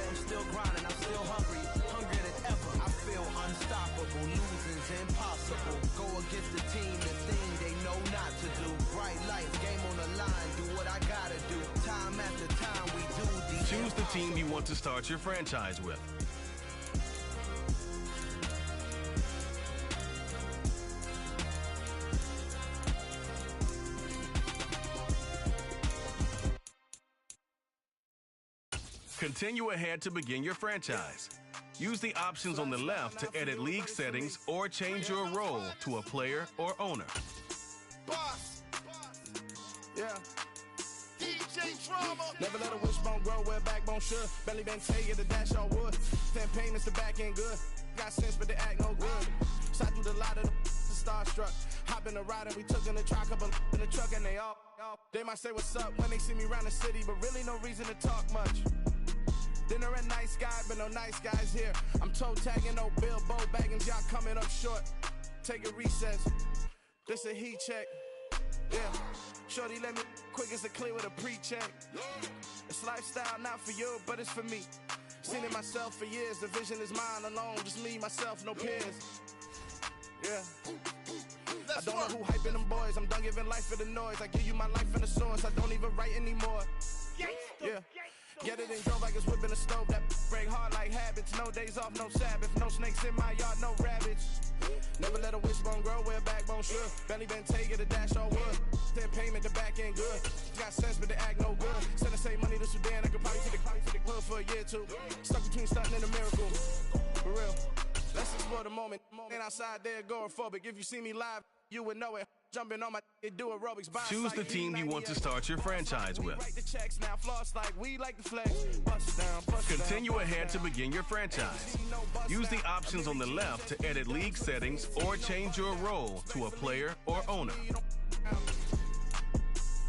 I'm still grinding, I'm still hungry. Hungrier than ever. I feel unstoppable. Losing's impossible. Go against the team, the thing they know not to do. Bright lights, game on the line. Do what I gotta do. Time after time, we do the Choose the team you want to start your franchise with. Continue ahead to begin your franchise. Use the options on the left to edit league settings or change your role to a player or owner. Boss. Yeah. DJ Drama. Never let a wishbone grow where a backbone should. Belly been taking the dash on wood. 10 payments to back end good. Got sense but they act no good. Shot through the lot of the starstruck. Hop in the ride and we took in the truck, couple in the truck and they all. They might say what's up when they see me around the city, but really no reason to talk much. Dinner and nice guy, but no nice guys here. I'm toe tagging, no Bilbo baggins, y'all coming up short. Take a recess. This a heat check. Yeah. Shorty let me quick as a clear with a pre-check. It's lifestyle, not for you, but it's for me. Seen it myself for years. The vision is mine alone. Just me, myself, no peers. Yeah. I don't know who hyping them boys. I'm done giving life for the noise. I give you my life in the source. I don't even write anymore. Yeah. Get it and drove like it's whipping a stove. That break hard like habits. No days off, no Sabbath. No snakes in my yard, no rabbits. Never let a wishbone grow where a backbone should. Belly been taking the dash on wood. 10 payment, the back end good. Got sense, but they act no good. Send the same money to Sudan. I could probably take the hood for a year or two. Stuck between stunting and a miracle. For real. Let's explore the moment. Ain't outside there agoraphobic. If you see me live, you would know it. Jumping on my do aerobics. Choose the team you want to start your franchise with. Continue ahead to begin your franchise. Use the options on the left to edit league settings or change your role to a player or owner.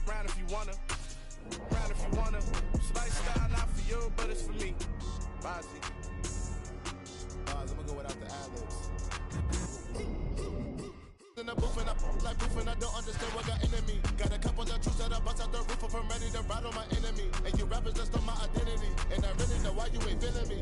Round if you wanna. Round if you wanna. It's lifestyle not for you, but it's for me. Bozzy. I'm gonna go without the ad-libs. In the booth and I like proof and I don't understand what got into me. Got a couple of troops that I bust out the roof of. I'm ready to ride on my enemy. And you rappers just on my identity. And I really know why you ain't feeling me.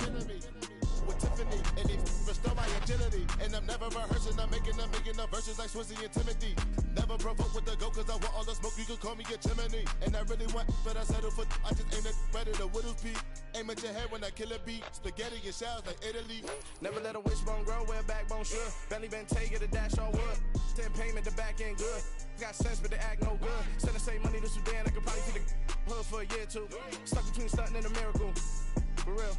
With Tiffany and they restore my agility. And I'm never rehearsing. I'm making the verses like Swizzy and Timothy. Never provoke with the go cause I want all the smoke. You can call me a chimney. And I really want, but I settle for. I just aim at better the Whittles P. Aim at your head when I kill a beat. Spaghetti and shells like Italy. Never let a wishbone grow where a backbone should. Belly been taking the dash on wood. 10 payment, the back end good. Got sense, but they act no good. Send the same money to Sudan. I could probably take the hood for a year or two. Stuck between stunting and a miracle. For real.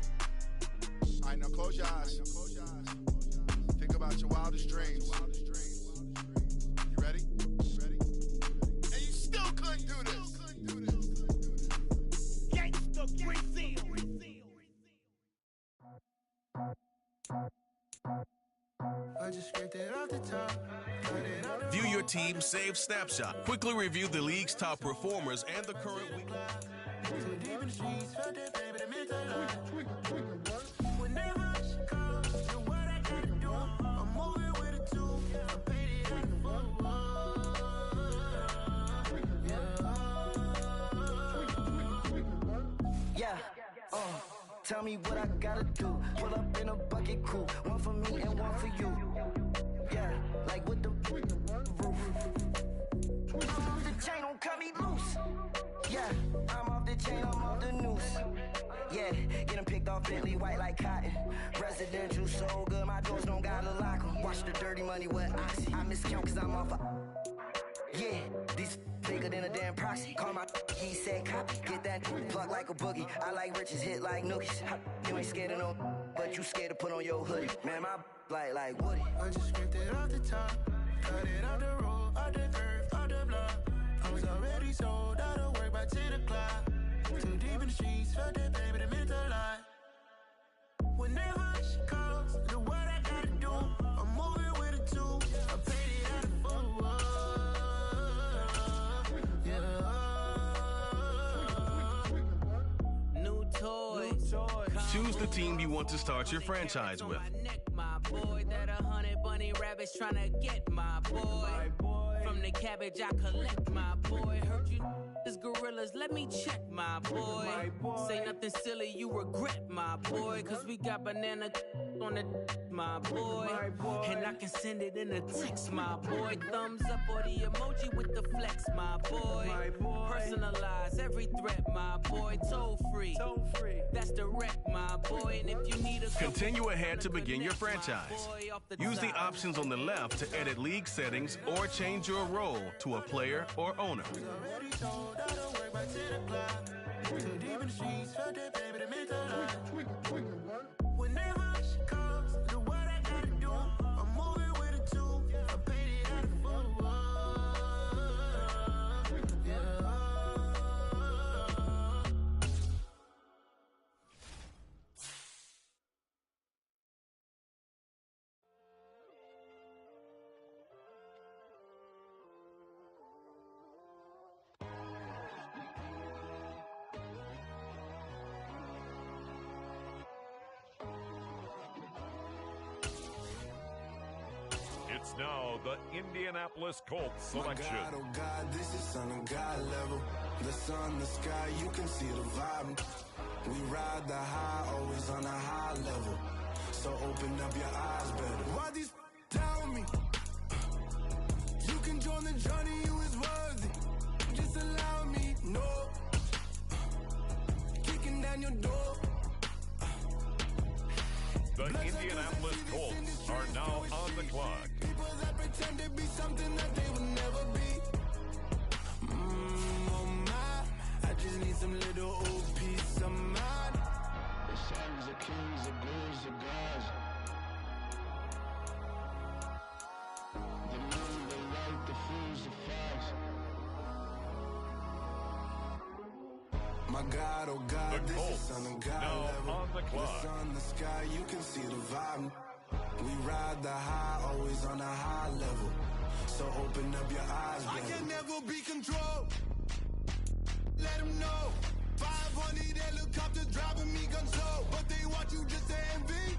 Alright, now close your eyes. Think about your wildest dreams. You ready? And you still couldn't do this. Gangsta Brazil. I just scraped it off the top. View your team's save snapshot. Quickly review the league's top performers and the current week. Tell me what I gotta do. Pull up in a bucket crew. One for me and one for you. Yeah, like with the roof. I'm off the chain, don't cut me loose. Yeah, I'm off the chain, I'm off the noose. Yeah, getting picked off Bentley white like cotton. Residential so good, my doors don't gotta lock 'em. Watch the dirty money with oxy. I miscount cause I'm off a... Yeah, these bigger than a damn proxy. Call my he said copy. Get that plug like a boogie. I like riches, hit like nookies. You ain't scared of no, but you scared to put on your hoodie. Man, my like Woody. I just scraped it off the top. Cut it off the road, off the curve, off the block. I was already sold out of work by 10 o'clock. Too deep in the streets, felt that baby, that meant a lot. Whenever she calls, do what I gotta do. I'm moving with a two. I paid it out of full. Yeah. New toys. Choose the team you want to start your franchise with. My boy, that 100 bunny rabbits tryna get my boy. From the cabbage I collect my boy. Heard you is gorillas, let me check my boy. Say nothing silly, you regret my boy. Cause we got banana on the my boy. And I can send it in a text, my boy. Thumbs up or the emoji with the flex, my boy. Personalize every threat, my boy. Toll free. That's direct, my boy. And if you need a Continue ahead to begin your franchise. Use the options on the left to edit league settings or change your role to a player or owner. Whenever she calls, do what I gotta do. I'm moving with a two. I paid it out of full. Yeah. It's now the Indianapolis Colts selection. My God, oh God, this is Son of God level. The sun, the sky, you can see the vibe. We ride the high, always on a high level. So open up your eyes better. Why these tell me? You can join the journey, you is worthy. Just allow me, no. Kicking down your door. The Indianapolis Colts are now on the clock. People that pretend to be something that they will never be. Oh my, I just need some little old peace of mind. The sons of kings, the ghouls, the gods. The moon, the light, the fools, the facts. My God, oh God, The this Colts is Son of God now level. on the clock. The sun, the sky, you can see the vibe. We ride the high, always on a high level. So open up your eyes, baby. I can never be controlled. Let them know. 500 helicopters driving me gunso. But they want you just to envy.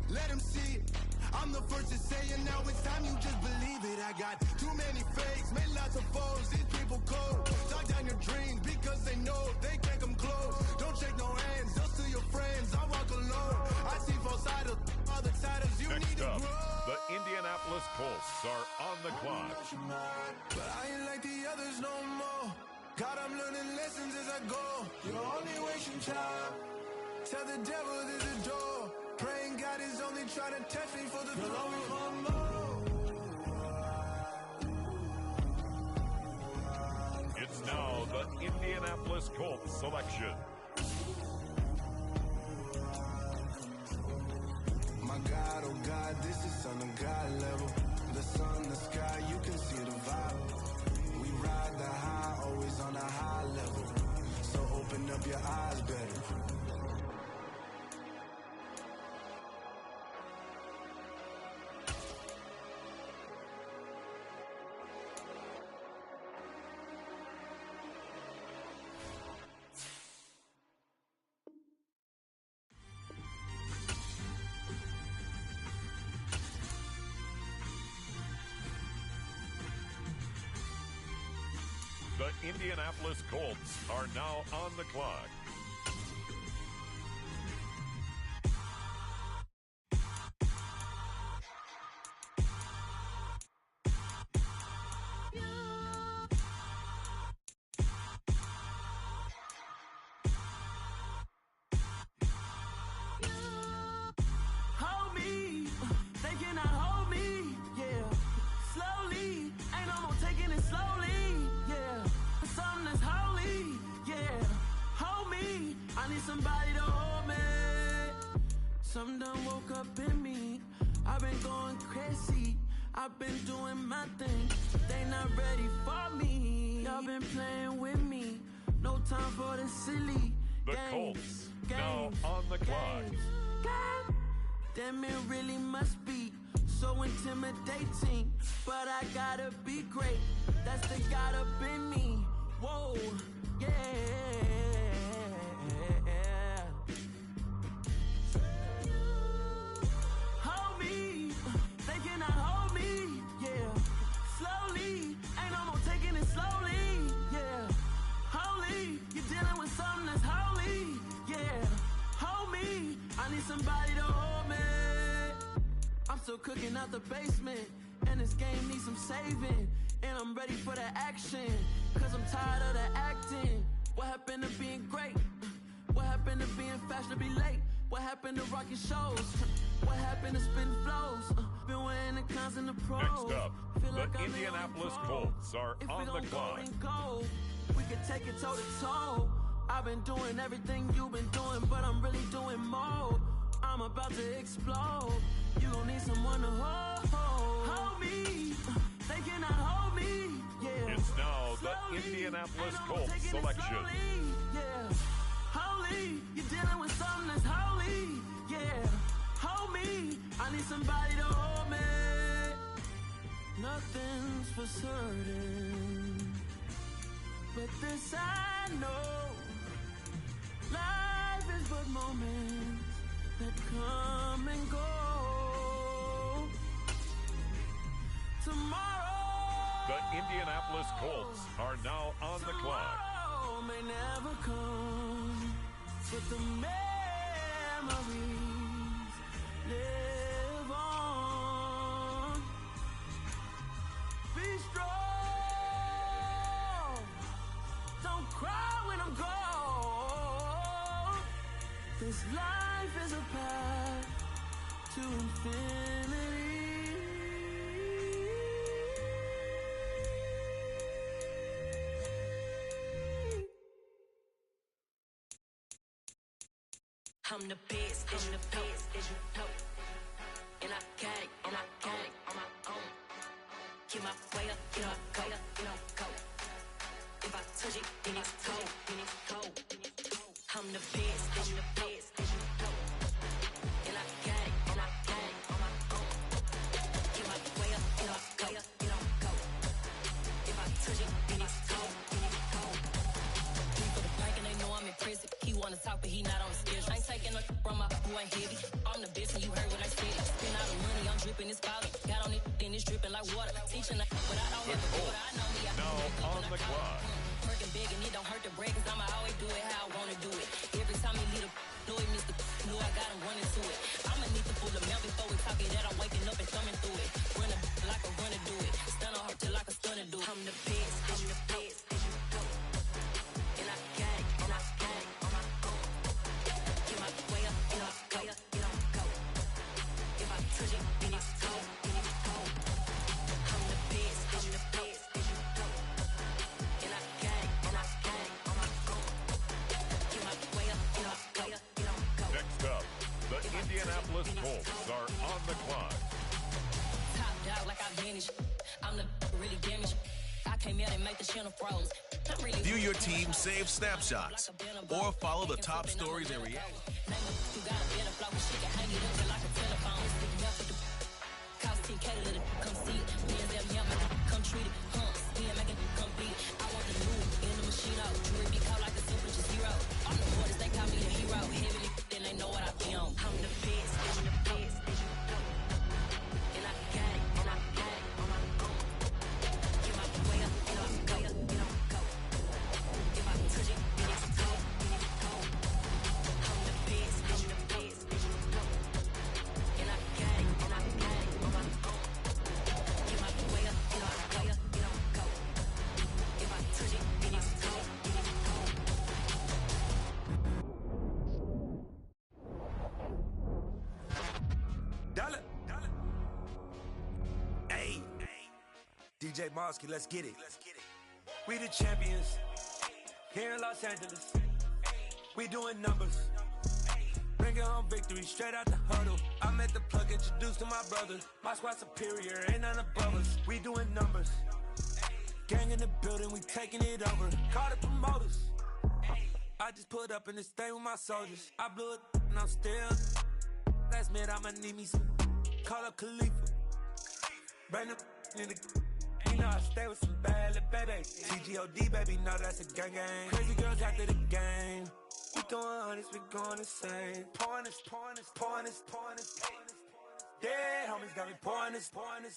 Let them see it. I'm the first to say it, now it's time you just believe it. I got too many fakes, made lots of foes. These people cold. Talk down your dreams because they know they can't come close. Don't shake no hands, just to your friends. I walk alone. I see false idols, other titles. You Next need to up, grow. the Indianapolis Colts are on the clock. But I ain't like the others no more. God, I'm learning lessons as I go. You're only wasting time. Tell the devil there's a door. Praying God is only trying to test me for the glory for more. It's now the Indianapolis Colts selection. My God, oh God, this is Son of God level. The sun, the sky, you can see the vibe. We ride the high, always on a high level. So open up your eyes better. The Indianapolis Colts are now on the clock. ain't no more taking it slowly, yeah. Something that's holy, yeah. Hold me, I need somebody to hold me. Something done woke up in me. I've been going crazy. I've been doing my thing. They not ready for me. Y'all been playing with me. No time for the silly The games. Colts now on the clock. Damn, it really must be so intimidating. But I gotta be great. That's the God up in me. Whoa, yeah. Hold me, they cannot hold me, yeah. Slowly, ain't no more taking it slowly, yeah. Holy, you're dealing with something that's holy, yeah. Hold me, I need somebody to hold me. I'm still cooking out the basement, and this game needs some saving. And I'm ready for the action, cause I'm tired of the acting. What happened to being great? What happened to being fashionably late? What happened to rocking shows? What happened to spitting flows? Been weighing the cons and the pros. Next up, Feel like the I'm Indianapolis the only pro. Colts are If on we the don't clock. go and go, we can take it toe to toe. I've been doing everything you've been doing, but I'm really doing more. I'm about to explode. You gon' need someone to hold me. They cannot hold me. Yeah. It's now the Slowly, Indianapolis ain't no Colts taking it selection. slowly, yeah. Holy, you're dealing with something that's holy, yeah. Hold me, I need somebody to hold me. Nothing's for certain, but this I know. Life is but moments that come and go. Tomorrow, The Indianapolis Colts are now on the clock. tomorrow may never come, but the memories live on. Be strong, don't cry when I'm gone. This life is a path to infinity. I'm the best, as you know. And I got it, on my own. Get my way up, get up, go. If I touch it, then it's cold. I'm the best, as you know. And I got it, on my own. Get my way up, get up, go. If I touch it, then it's cold. He for the bank and they know I'm impressive. He wanna talk, but he not on the schedule. I ain't taking no from my who ain't heavy. I'm the best and you heard what I said. Spend all the money, I'm dripping, it's falling. Got on it, then it's dripping like water. Teaching but I don't have to do it. I know me, I Now on the clock. Working big and it don't hurt the break, cause I'ma always do it how I wanna do it. Every time he lead a know he missed the know I got him running to it. I'ma need to pull him out before we talk it that I'm waking up and thumbing through it. Run a like a runner do it. Stun on her till like a stunner do it. I'm the best, I'm the best, and I got it, on my own. Get my way up, get up, go. If I touch it, then it's cold. I'm the best, and I got it, on my own. Get my way up, get up, go. Next up, the Indianapolis Colts are on the clock. Top dog like I vanished. I'm the really damaged. I came out and make the channel froze. Really View your team save snapshots or follow the top stories and react. You got a better flow, she can hang it up just like a telephone. Cost 10K to let it come see it. Me and them, yeah, come treat it. Me and Megan, come beat it. I want the new in the machine out. Jewelry be caught like a simple just zero. I'm the boys, they call me a hero. Heavily, then they know what I be on. I'm the best, and I got it, on my own. Get my way up, get up, go. If I touch it, then it's cold. I'm the best, and DJ Mosky, let's get it. We the champions here in Los Angeles. We doing numbers. Bringing home victory straight out the huddle. I'm at the plug, introduced to my brothers. My squad superior, ain't none above us. We doing numbers. Gang in the building, we taking it over. Call the promoters. I just put up in this thing with my soldiers. I blew it and I'm still. Last minute I'ma need me some. Call up Khalifa. Bring them in the. You know I stay with some bad little baby. TGOD baby, know that's a gang gang. Crazy girls after the game. We throwing hundreds, we going insane. Pouring this. Yeah, homies got me pouring this.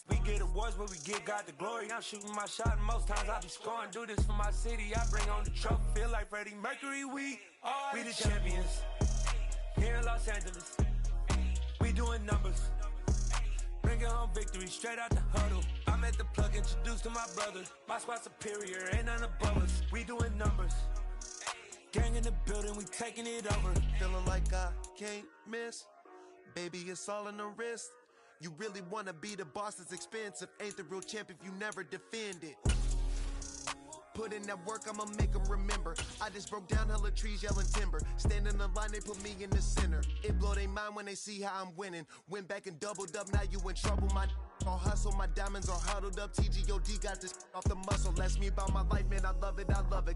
We get awards, but we give God the glory. I'm shooting my shot, and most times I be scoring. Do this for my city, I bring on the trophy. Feel like Freddie Mercury, we the champions. Here in Los Angeles, we doing numbers. Bringing home victory straight out the huddle. I'm at the plug, introduced to my brothers. My squad superior, ain't none above us. We doing numbers. Gang in the building, we taking it over. Feeling like I can't miss. Baby, it's all in the wrist. You really wanna be the boss, it's expensive. Ain't the real champ if you never defend it. Put in that work, I'ma make them remember. I just broke down hella trees, yelling timber. Stand in the line, they put me in the center. It blow their mind when they see how I'm winning. Went back and doubled up, now you in trouble. My all hustle, my diamonds are huddled up. TGOD got this off the muscle. Ask me about my life, man, I love it.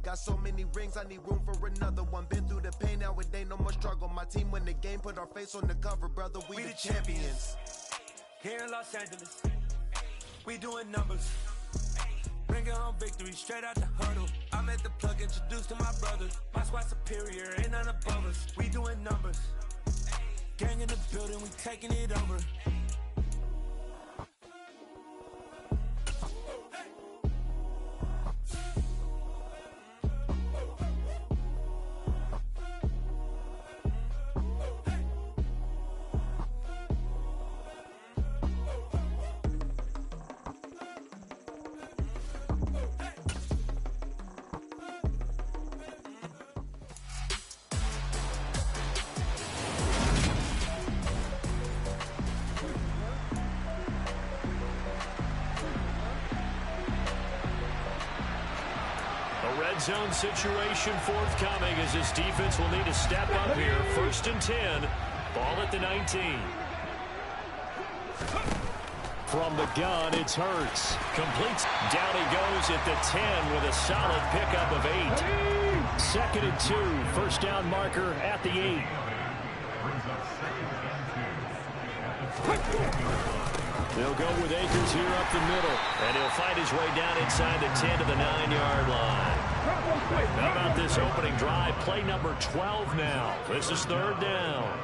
Got so many rings, I need room for another one. Been through the pain, now it ain't no more struggle. My team win the game, put our face on the cover, brother. We the champions. Here in Los Angeles, we doing numbers. Bringing home victory straight out the huddle. I'm at the plug, introduced to my brothers. My squad superior, ain't none above us. We doing numbers. Gang in the building, we taking it over. Red zone situation forthcoming as this defense will need to step up here. 1st and 10. Ball at the 19. From the gun, it's Hurts. Completes. Down he goes at the 10 with a solid pickup of 8. 2nd and 2. 1st down marker at the 8. They'll go with Akers here up the middle. And he'll fight his way down inside the 10 to the 9-yard line. How about this opening drive? Play number 12 now. This is 3rd down.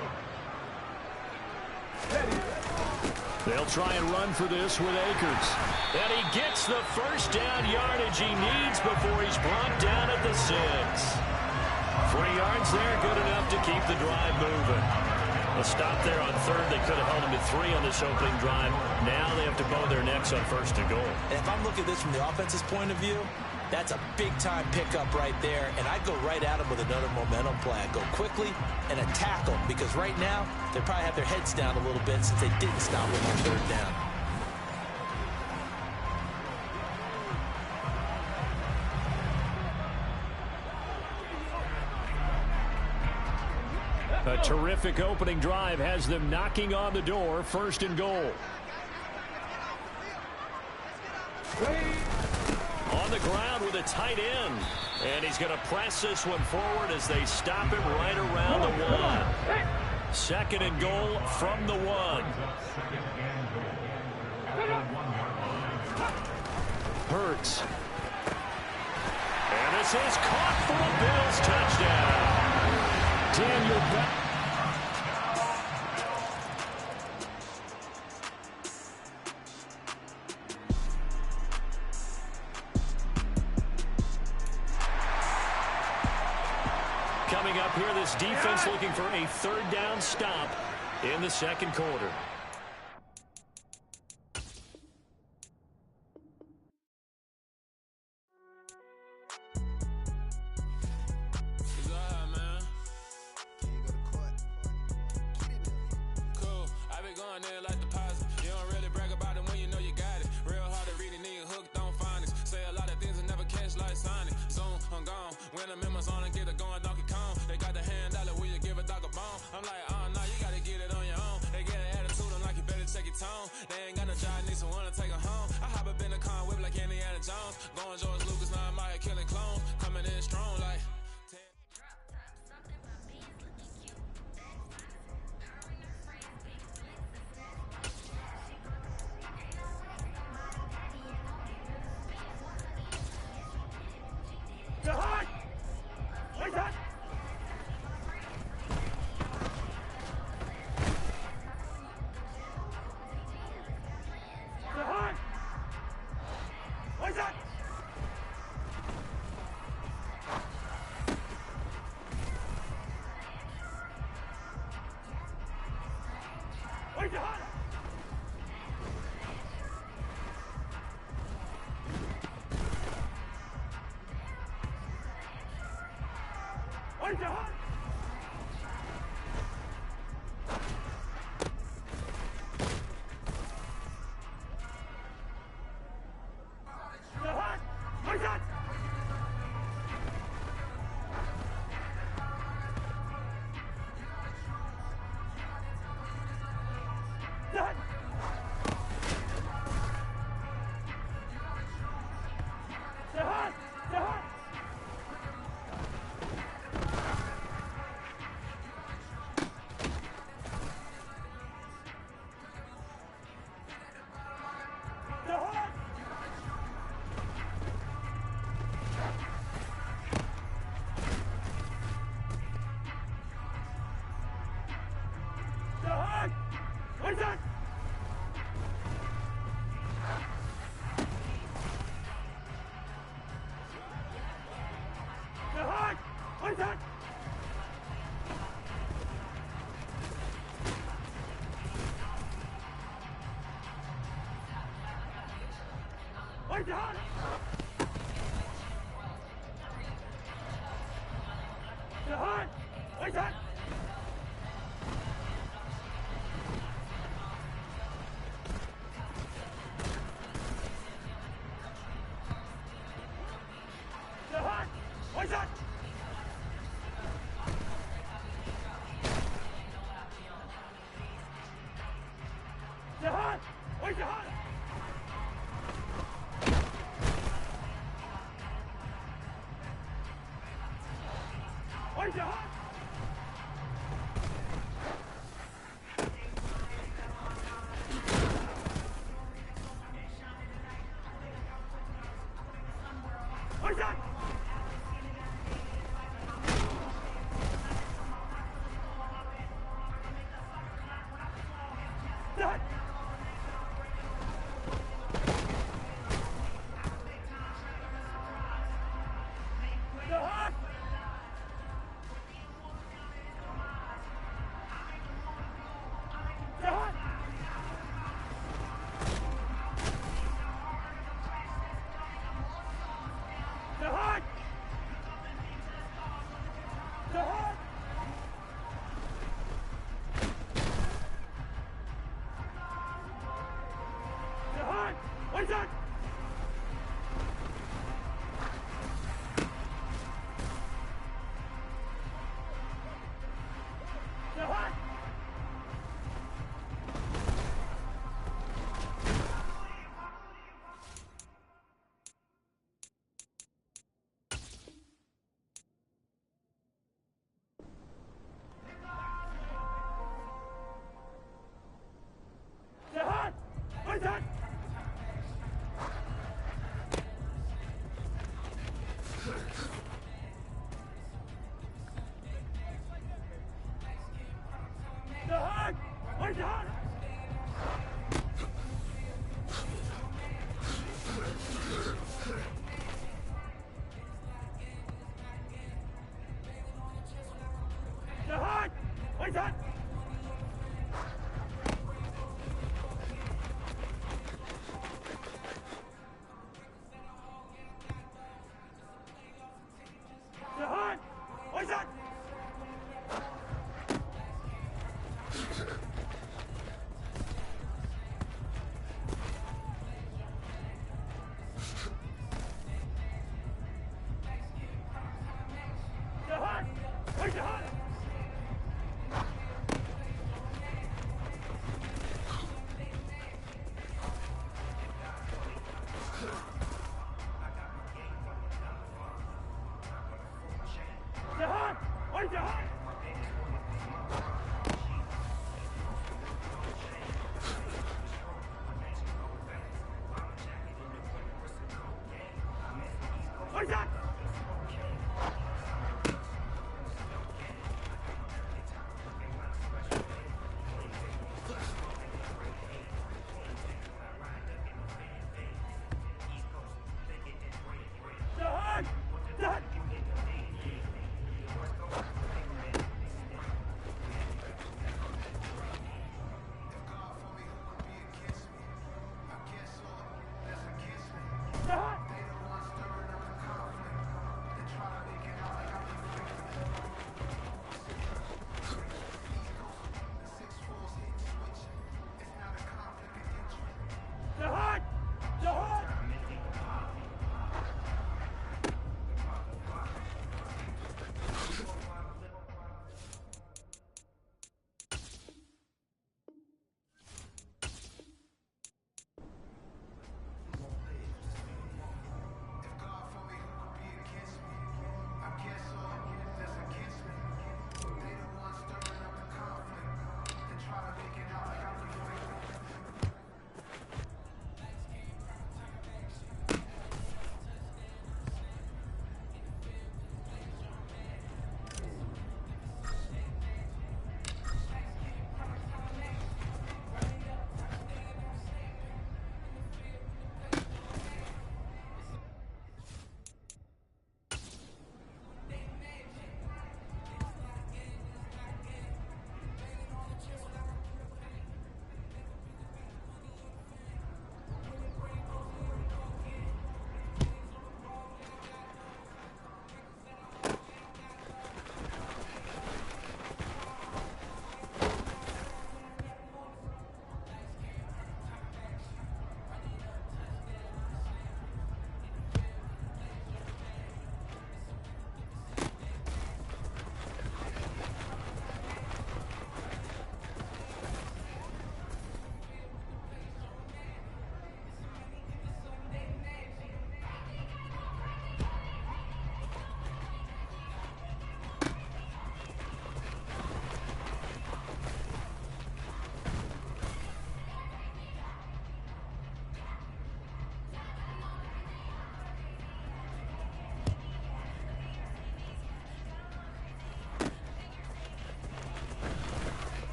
They'll try and run for this with Akers. And he gets the 1st down yardage he needs before he's brought down at the 6. 3 yards there, good enough to keep the drive moving. A stop there on 3rd. They could have held him to 3 on this opening drive. Now they have to bow their necks on 1st and goal. If I'm looking at this from the offense's point of view, that's a big-time pickup right there, and I'd go right at him with another momentum play. I'd go quickly and attack them, because right now they probably have their heads down a little bit since they didn't stop him on 3rd down. A terrific opening drive has them knocking on the door. 1st and goal. On the ground with a tight end. And he's going to press this one forward as they stop him right around the 1. 2nd and goal from the 1. Hurts. And this is caught for a Bills touchdown. Daniel Beck. Coming up here, this defense looking for a 3rd down stop in the 2nd quarter. Like deposit. You don't really brag about it when you know you got it. Real hard to read a nigga hooked on Jones. Going George Lucas, now I'm out here killing clones. Coming in strong like. The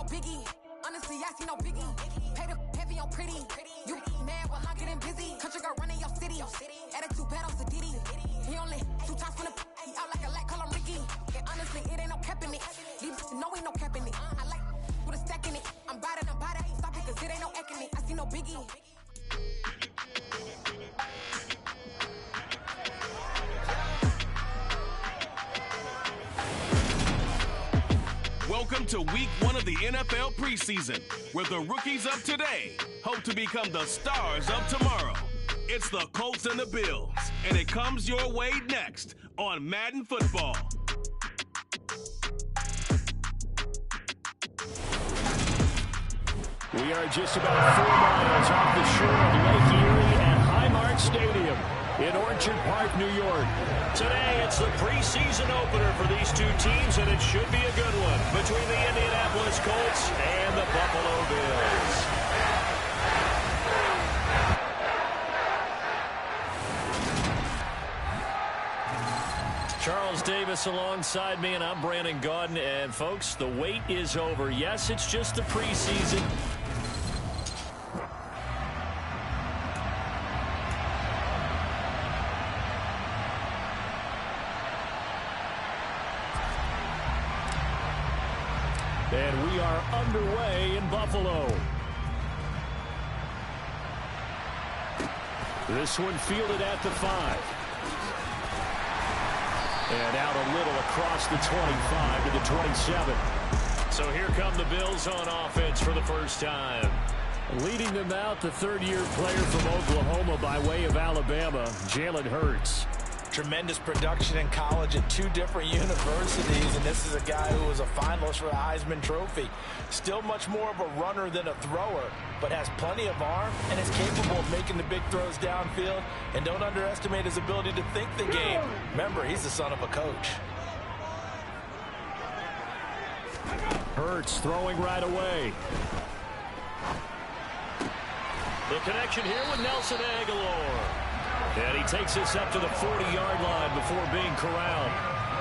biggie. Honestly, I see no biggie. Pay the heavy on pretty. You mad while I'm getting busy. Country girl running your city. Attitude bad on Sadiddy. He only 2 times from the he out like a light, call him Ricky. And honestly, it ain't no cap in it. Leave no ain't no cap in it. I like with a stack in it. I'm bad, I ain't stop it, cause it ain't no acting it. I see no biggie. Welcome to week 1 of the NFL preseason, where the rookies of today hope to become the stars of tomorrow. It's the Colts and the Bills, and it comes your way next on Madden Football. We are just about 4 miles off the shore of Lake Erie at Highmark Stadium in Orchard Park, New York. Today, it's the preseason opener for these two teams, and it should be a good one between the Indianapolis Colts and the Buffalo Bills. Charles Davis alongside me, and I'm Brandon Gaudin. And, folks, the wait is over. Yes, it's just the preseason. And we are underway in Buffalo. This one fielded at the 5. And out a little across the 25 to the 27. So here come the Bills on offense for the first time. Leading them out, the third-year player from Oklahoma by way of Alabama, Jalen Hurts. Tremendous production in college at 2 different universities, and this is a guy who was a finalist for the Heisman Trophy. Still much more of a runner than a thrower, but has plenty of arm and is capable of making the big throws downfield. And don't underestimate his ability to think the game. Remember, he's the son of a coach. Hurts throwing right away. The connection here with Nelson Aguilar. And he takes us up to the 40-yard line before being corralled.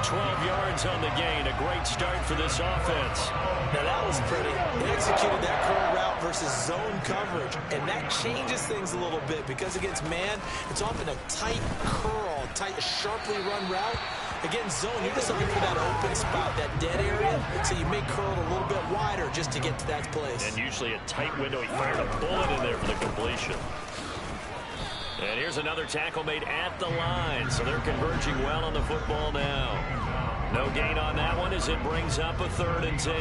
12 yards on the gain. A great start for this offense. Now that was pretty. They executed that curl route versus zone coverage, and that changes things a little bit because against man, it's often a tight curl, tight, sharply run route. Against zone, you're just looking for that open spot, that dead area, so you may curl it a little bit wider just to get to that place. And usually a tight window. He fired a bullet in there for the completion. And here's another tackle made at the line, so they're converging well on the football now. No gain on that one as it brings up a 3rd and 10.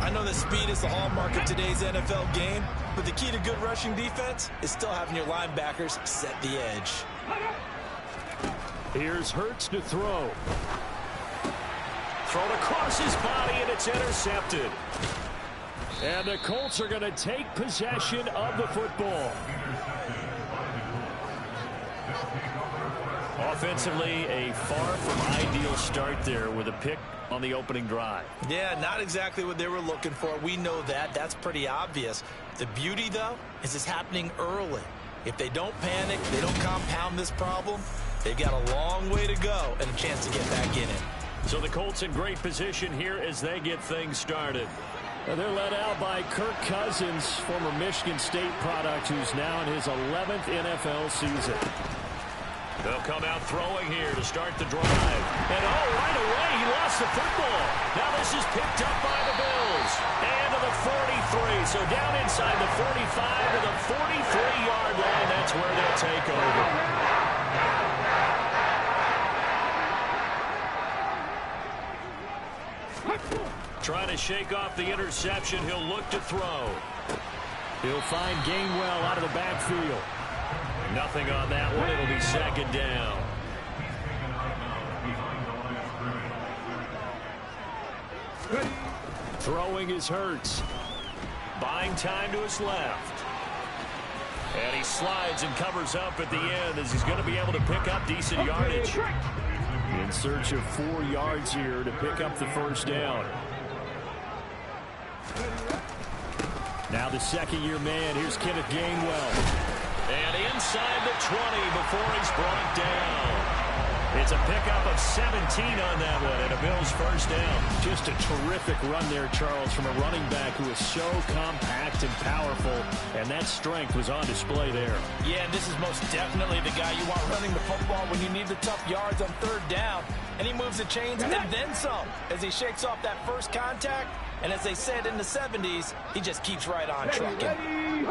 I know that speed is the hallmark of today's NFL game, but the key to good rushing defense is still having your linebackers set the edge. Here's Hurts to throw. Thrown across his body, and it's intercepted. And the Colts are going to take possession of the football. Offensively, a far from ideal start there with a pick on the opening drive. Yeah, not exactly what they were looking for. We know that. That's pretty obvious. The beauty, though, is it's happening early. If they don't panic, they don't compound this problem, they've got a long way to go and a chance to get back in it. So the Colts in great position here as they get things started. They're led out by Kirk Cousins, former Michigan State product, who's now in his 11th NFL season. They'll come out throwing here to start the drive. And right away, he lost the football. Now this is picked up by the Bills. And to the 43. So down inside the 45 to the 43-yard line. That's where they'll take over. Trying to shake off the interception. He'll look to throw. He'll find Gainwell out of the backfield. Nothing on that one. It'll be 2nd down. Throwing is Hurts. Buying time to his left. And he slides and covers up at the end as he's going to be able to pick up decent yardage. In search of 4 yards here to pick up the 1st down. Now the 2nd-year man. Here's Kenneth Gainwell. And inside the 20 before he's brought down. It's a pickup of 17 on that one, and a Bills first down. Just a terrific run there, Charles, from a running back who is so compact and powerful, and that strength was on display there. Yeah, and this is most definitely the guy you want running the football when you need the tough yards on third down. And he moves the chains and then some as he shakes off that first contact. And as they said in the 70s, he just keeps right on trucking.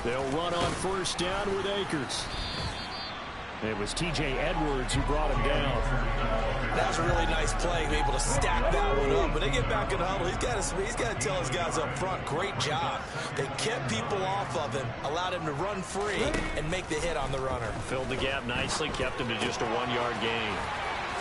They'll run on first down with Akers. It was T.J. Edwards who brought him down. That was a really nice play, able to stack that one up. But they get back in the huddle. He's got to tell his guys up front, great job. They kept people off of him, allowed him to run free, and make the hit on the runner. Filled the gap nicely, kept him to just a 1-yard gain.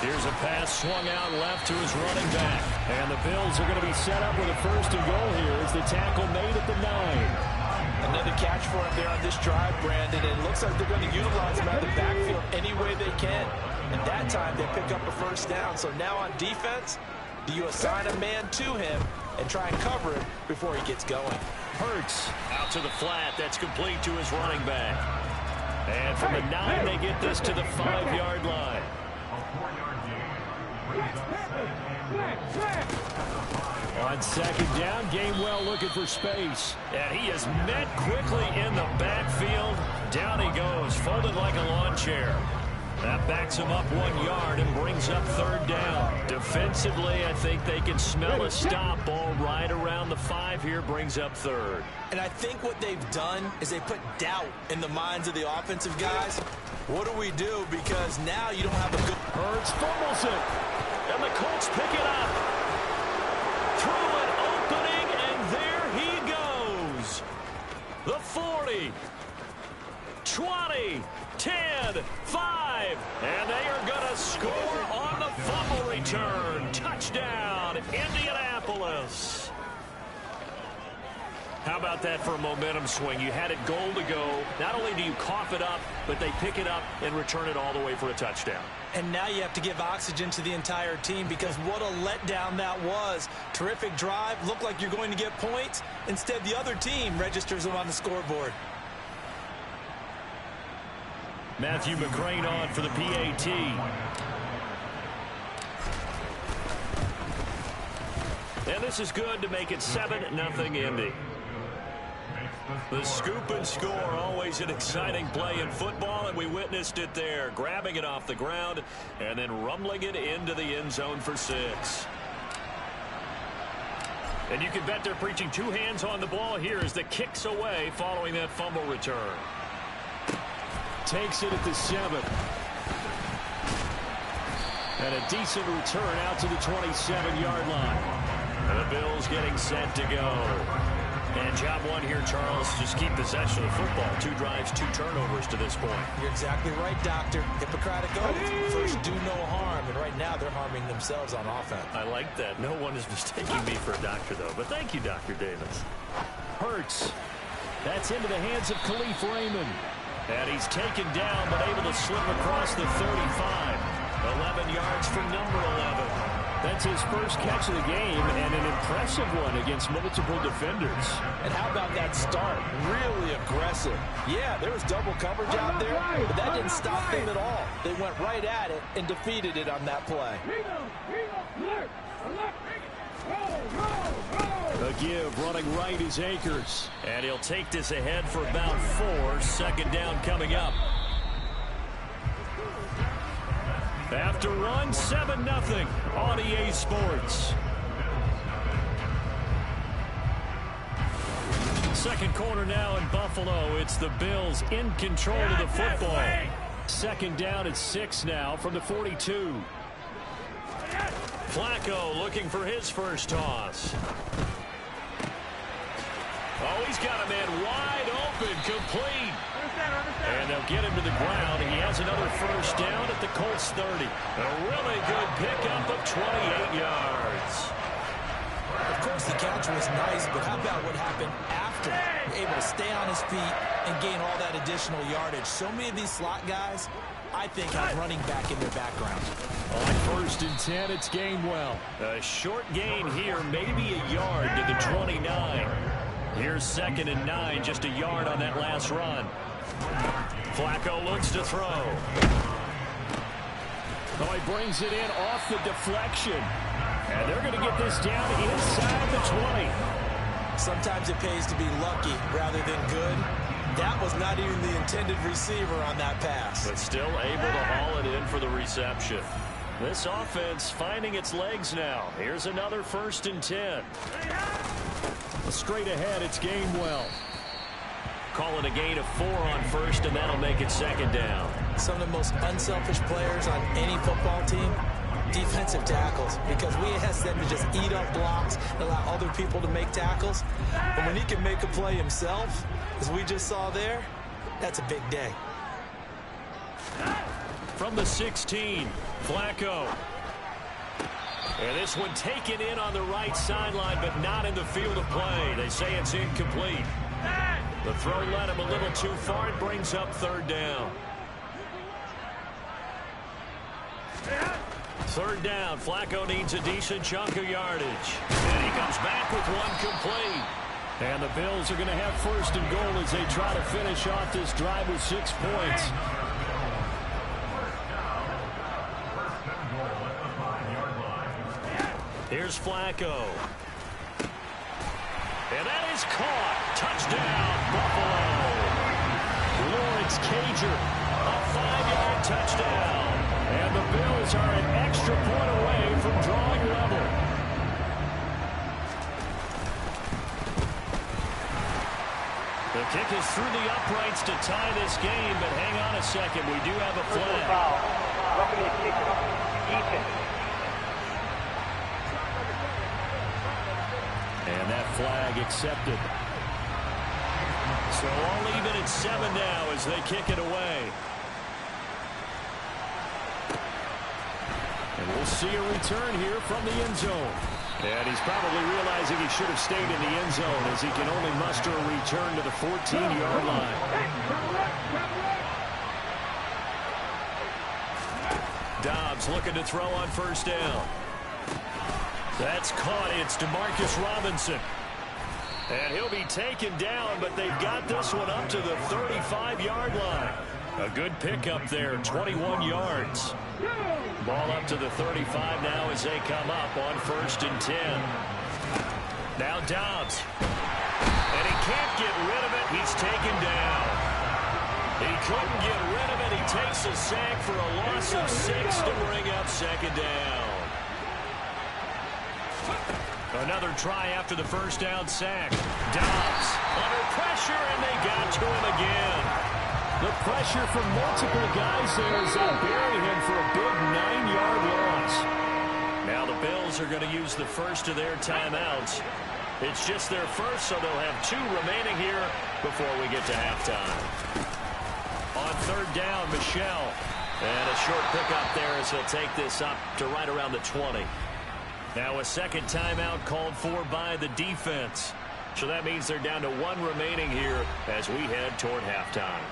Here's a pass swung out left to his running back. And the Bills are going to be set up with a first and goal here as the tackle made at the 9. Another catch for him there on this drive, Brandon. And it looks like they're going to utilize him out of the backfield any way they can. And that time they pick up a first down. So now on defense, do you assign a man to him and try and cover him before he gets going? Hurts out to the flat. That's complete to his running back. And from the 9, they get this to the 5-yard line. On second down, Gainwell looking for space. And he is met quickly in the backfield. Down he goes, folded like a lawn chair. That backs him up 1 yard and brings up third down. Defensively, I think they can smell a stop. Ball right around the 5 here, brings up third. And I think what they've done is they put doubt in the minds of the offensive guys. What do we do? Because now you don't have a good... Hurts fumbles it. And the Colts pick it up. Through an opening, and there he goes. The 40, 20, 10, 5. And they are going to score on the fumble return. Touchdown, Indianapolis. How about that for a momentum swing? You had it goal to go. Not only do you cough it up, but they pick it up and return it all the way for a touchdown. And now you have to give oxygen to the entire team because what a letdown that was. Terrific drive. Looked like you're going to get points. Instead, the other team registers them on the scoreboard. Matthew McCrane on for the PAT. And this is good to make it 7-0 Indy. The scoop and score, always an exciting play in football, and we witnessed it there. Grabbing it off the ground and then rumbling it into the end zone for 6. And you can bet they're preaching 2 hands on the ball here as the kick's away following that fumble return. Takes it at the 7. And a decent return out to the 27-yard line. And the Bills getting set to go. And job 1 here, Charles, just keep possession of the football. 2 drives, 2 turnovers to this point. You're exactly right, Doctor. Hippocratic oath. First, do no harm. And right now, they're harming themselves on offense. I like that. No one is mistaking me for a doctor, though. But thank you, Dr. Davis. Hurts. That's into the hands of Khalif Raymond. And he's taken down, but able to slip across the 35. 11 yards for number 11. That's his first catch of the game, and an impressive one against multiple defenders. And how about that start? Really aggressive. Yeah, there was double coverage out there, but that didn't stop them at all. They went right at it and defeated it on that play. A give, running right is Akers. And he'll take this ahead for about 4. Second down coming up. After run, 7-0 on EA Sports. Second quarter now in Buffalo. It's the Bills in control of the football. Second down at 6 now from the 42. Flacco looking for his first toss. Oh, he's got a man wide open, complete. And they'll get him to the ground. He has another first down at the Colts 30. A really good pickup of 28 yards. Of course, the catch was nice, but how about what happened after? Able to stay on his feet and gain all that additional yardage. So many of these slot guys, I think, have running back in their background. On first and 10, it's Gainwell. A short gain here, maybe a yard to the 29. Here's 2nd and 9, just a yard on that last run. Flacco looks to throw. Oh, he brings it in off the deflection. And they're going to get this down inside the 20. Sometimes it pays to be lucky rather than good. That was not even the intended receiver on that pass. But still able to haul it in for the reception. This offense finding its legs now. Here's another 1st and 10. Straight ahead, it's Gainwell. Calling a gain of 4 on 1st, and that'll make it 2nd down. Some of the most unselfish players on any football team, defensive tackles, because we ask them to just eat up blocks and allow other people to make tackles. But when he can make a play himself, as we just saw there, that's a big day. From the 16, Flacco. And this one taken in on the right sideline, but not in the field of play. They say it's incomplete. The throw led him a little too far. It brings up 3rd down. 3rd down. Flacco needs a decent chunk of yardage. And he comes back with one complete. And the Bills are going to have 1st and goal as they try to finish off this drive with 6 points. Here's Flacco. And that is caught. Touchdown, Buffalo. Lawrence Cager, a 5-yard touchdown. And the Bills are an extra point away from drawing level. The kick is through the uprights to tie this game, but hang on a second. We do have a flag. And that flag accepted. So all even at 7 now as they kick it away. And we'll see a return here from the end zone. And he's probably realizing he should have stayed in the end zone as he can only muster a return to the 14-yard line. Dobbs looking to throw on 1st down. That's caught. It's Demarcus Robinson. And he'll be taken down, but they've got this one up to the 35-yard line. A good pickup there, 21 yards. Ball up to the 35 now as they come up on 1st and 10. Now Dobbs. And he can't get rid of it. He's taken down. He couldn't get rid of it. He takes a sack for a loss of 6 to bring up 2nd down. Another try after the 1st down sack. Dobbs under pressure, and they got to him again. The pressure from multiple guys there as they bury him for a big 9-yard loss. Now the Bills are going to use the first of their timeouts. It's just their first, so they'll have 2 remaining here before we get to halftime. On 3rd down, Michel. And a short pickup there as he'll take this up to right around the 20. Now a 2nd timeout called for by the defense. So that means they're down to 1 remaining here as we head toward halftime.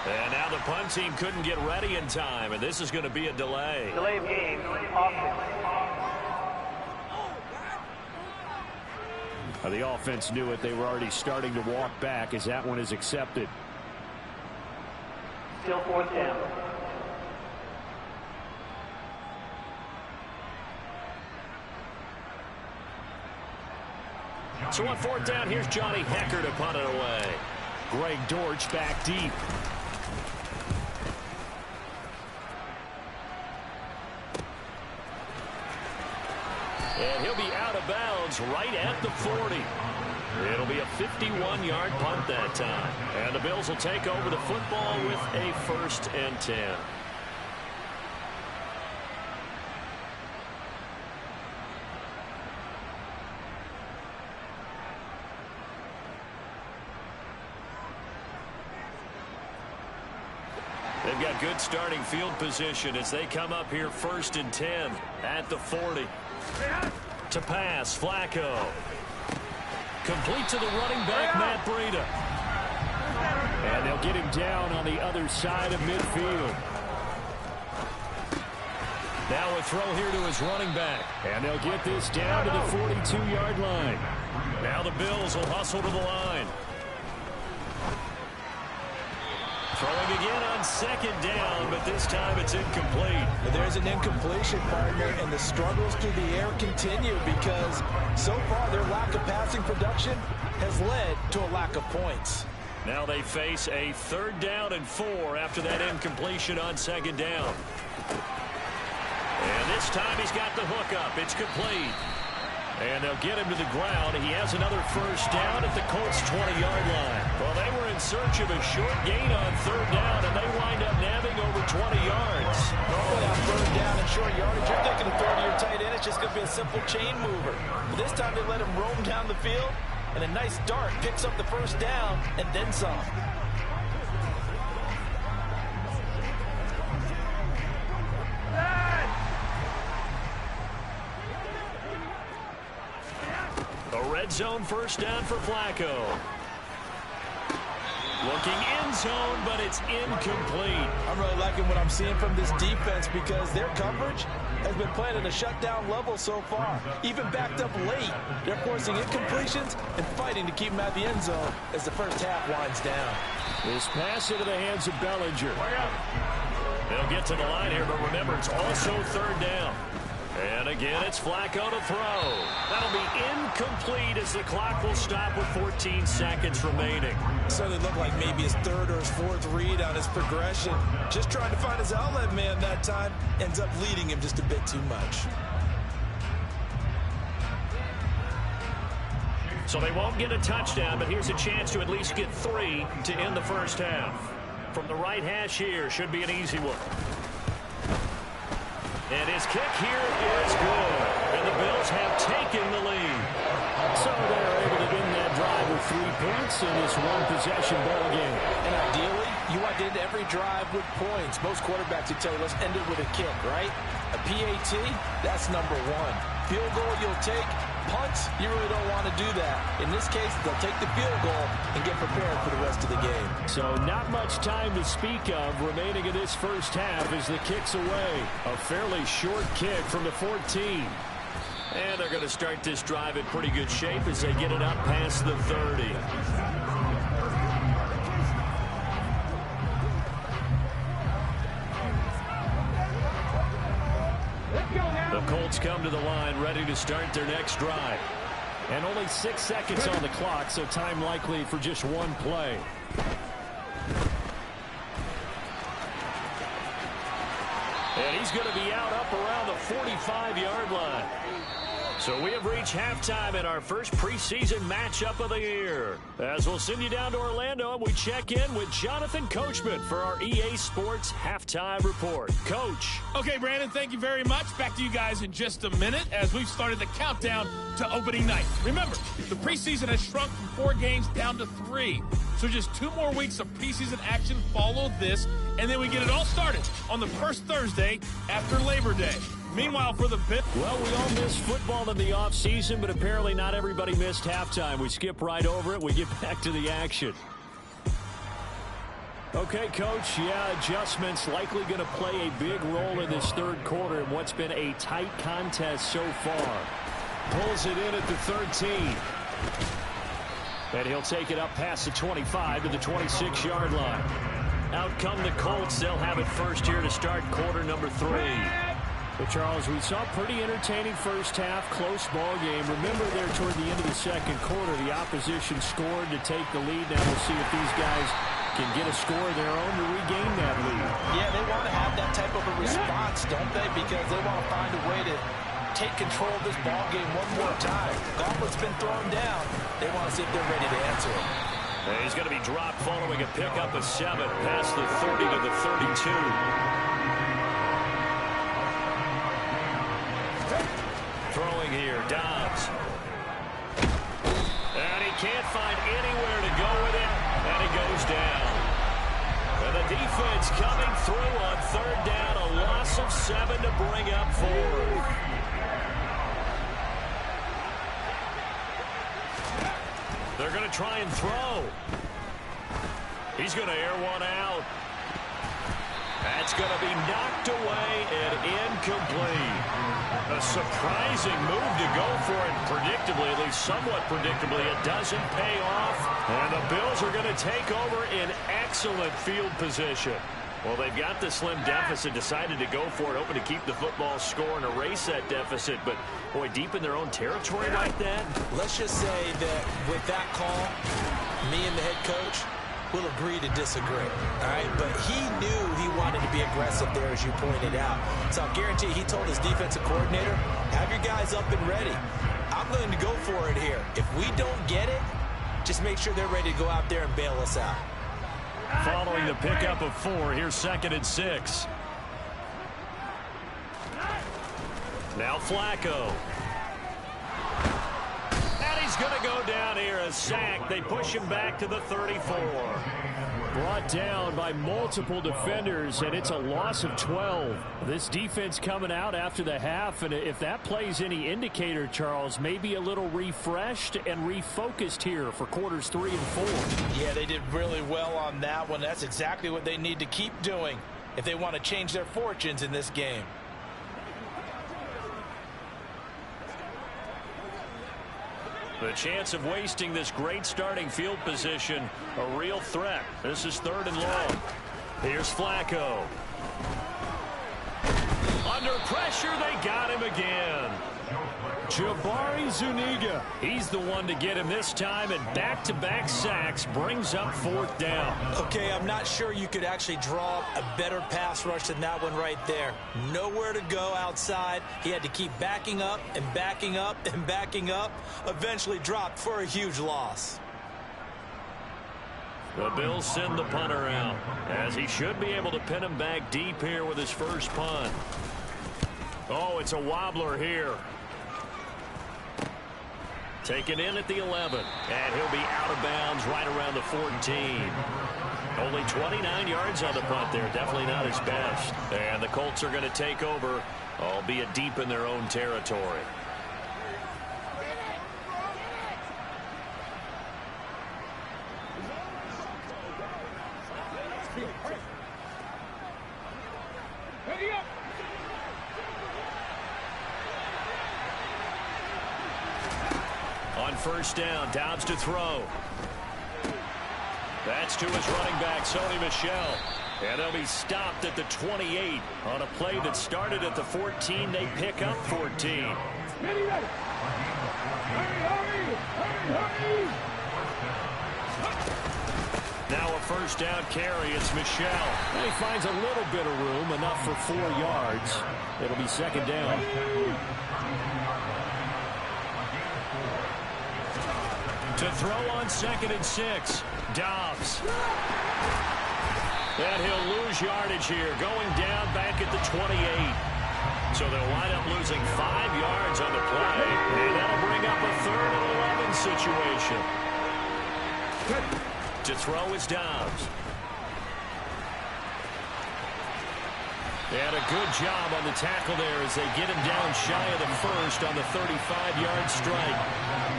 And now the punt team couldn't get ready in time, and this is going to be a delay. Delay of game. The offense knew it. They were already starting to walk back as that one is accepted. Still 4th down. So on 4th down, here's Johnny Hecker to punt it away. Greg Dortch back deep. And he'll be out of bounds right at the 40. It'll be a 51-yard punt that time. And the Bills will take over the football with a 1st and 10. They've got good starting field position as they come up here 1st and 10 at the 40. To pass, Flacco. Complete to the running back, Matt Breida. And they'll get him down on the other side of midfield. Now a throw here to his running back. And they'll get this down to the 42-yard line. Now the Bills will hustle to the line. Throwing again on 2nd down, but this time it's incomplete. There's an incompletion, partner, and the struggles through the air continue because so far their lack of passing production has led to a lack of points. Now they face a 3rd down and 4 after that incompletion on 2nd down. And this time he's got the hook up. It's complete. And they'll get him to the ground. He has another 1st down at the Colts' 20-yard line. Well, they were in search of a short gain on 3rd down, and they wind up nabbing over 20 yards. Normally on 3rd down and short yardage, you're thinking of throwing to your tight end. It's just going to be a simple chain mover. But this time they let him roam down the field, and a nice dart picks up the 1st down and then some. Red zone 1st down for Flacco. Looking end zone, but it's incomplete. I'm really liking what I'm seeing from this defense because their coverage has been playing at a shutdown level so far. Even backed up late, they're forcing incompletions and fighting to keep them at the end zone as the 1st half winds down. This pass into the hands of Bellinger. They'll get to the line here, but remember, it's also 3rd down. And again, it's Flacco to throw. That'll be incomplete as the clock will stop with 14 seconds remaining. So they look like maybe his 3rd or his 4th read on his progression. Just trying to find his outlet man that time. Ends up leading him just a bit too much. So they won't get a touchdown, but here's a chance to at least get 3 to end the 1st half. From the right hash here, should be an easy one. And his kick here is good. And the Bills have taken the lead. So they're able to end that drive with 3 points in this one-possession ball game. And ideally, you want to end every drive with points. Most quarterbacks would tell you, let's end it with a kick, right? A PAT, that's number 1. Field goal you'll take. Punts, you really don't want to do that. In this case, they'll take the field goal and get prepared for the rest of the game. So not much time to speak of remaining in this 1st half as the kick's away. A fairly short kick from the 14. And they're going to start this drive in pretty good shape as they get it up past the 30. The Colts come to the line ready to start their next drive. And only 6 seconds on the clock, so time likely for just one play. And he's going to be out up around the 45-yard line. So we have reached halftime in our first preseason matchup of the year. As we'll send you down to Orlando, and we check in with Jonathan Coachman for our EA Sports Halftime Report. Coach. Okay, Brandon, thank you very much. Back to you guys in just a minute as we've started the countdown to opening night. Remember, the preseason has shrunk from 4 games down to 3. So just 2 more weeks of preseason action follow this, and then we get it all started on the first Thursday after Labor Day. Meanwhile, for the Bills. Well, we all missed football in the offseason, but apparently not everybody missed halftime. We skip right over it. We get back to the action. Okay, Coach, adjustments likely going to play a big role in this 3rd quarter in what's been a tight contest so far. Pulls it in at the 13. And he'll take it up past the 25 to the 26-yard line. Out come the Colts. They'll have it first here to start quarter number 3. But, Charles, we saw a pretty entertaining first half, close ball game. Remember there toward the end of the 2nd quarter, the opposition scored to take the lead. Now we'll see if these guys can get a score of their own to regain that lead. Yeah, they want to have that type of a response, don't they? Because they want to find a way to take control of this ball game one more time. Gauntlet's been thrown down. They want to see if they're ready to answer it. And he's going to be dropped following a pickup of 7 past the 30 to the 32. Throwing here, Dobbs. And he can't find anywhere to go with it, and he goes down. And the defense coming through on third down. A loss of 7 to bring up 4. They're going to try and throw. He's going to air one out. That's going to be knocked away and incomplete. A surprising move to go for it predictably, at least somewhat predictably. It doesn't pay off, and the Bills are going to take over in excellent field position. Well, they've got the slim deficit, decided to go for it, hoping to keep the football score and erase that deficit. But, boy, deep in their own territory like that. Let's just say that with that call, me and the head coach will agree to disagree, all right? But he knew he wanted to be aggressive there, as you pointed out. So I'll guarantee he told his defensive coordinator, have your guys up and ready. I'm going to go for it here. If we don't get it, just make sure they're ready to go out there and bail us out. Following the pickup of 4, here's 2nd and 6. Now Flacco. And he's going to go down here, a sack. They push him back to the 34. Brought down by multiple defenders, and it's a loss of 12. This defense coming out after the half, and if that plays any indicator, Charles, maybe a little refreshed and refocused here for quarters 3 and 4. Yeah, they did really well on that one. That's exactly what they need to keep doing if they want to change their fortunes in this game. The chance of wasting this great starting field position, a real threat. This is 3rd and long. Here's Flacco. Under pressure, they got him again. Jabari Zuniga. He's the one to get him this time, and back-to-back sacks brings up 4th down. Okay, I'm not sure you could actually draw a better pass rush than that one right there. Nowhere to go outside. He had to keep backing up and backing up and backing up. Eventually dropped for a huge loss. The Bills send the punter out, as he should be able to pin him back deep here with his first punt. Oh, it's a wobbler here. Taken in at the 11, and he'll be out of bounds right around the 14. Only 29 yards on the punt there. Definitely not his best. And the Colts are going to take over, albeit deep in their own territory. On first down, Dobbs to throw. That's to his running back, Sony Michel. And they'll be stopped at the 28 on a play that started at the 14. They pick up 14. Now a first down carry. It's Michel. And he finds a little bit of room, enough for 4 yards. It'll be 2nd down. To throw on 2nd and 6. Dobbs. And he'll lose yardage here, going down back at the 28. So they'll wind up losing 5 yards on the play. And that'll bring up a 3rd and 11 situation. To throw is Dobbs. And a good job on the tackle there as they get him down shy of the first on the 35-yard strike.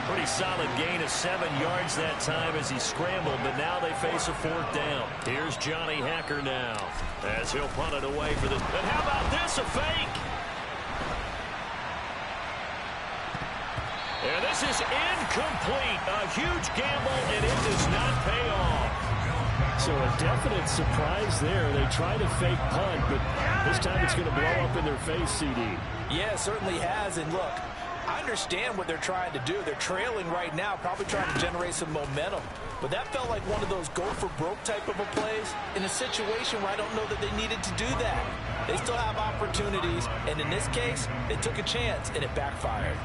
Pretty solid gain of 7 yards that time as he scrambled, but now they face a 4th down. Here's Johnny Hacker now as he'll punt it away for this. And how about this, a fake? And this is incomplete. A huge gamble, and it does not pay off. So a definite surprise there. They try to fake punt, but this time it's going to blow up in their face, CD. Yeah, it certainly has. And look, I understand what they're trying to do. They're trailing right now, probably trying to generate some momentum. But that felt like one of those go-for-broke type of a plays in a situation where I don't know that they needed to do that. They still have opportunities, and in this case, they took a chance, and it backfired.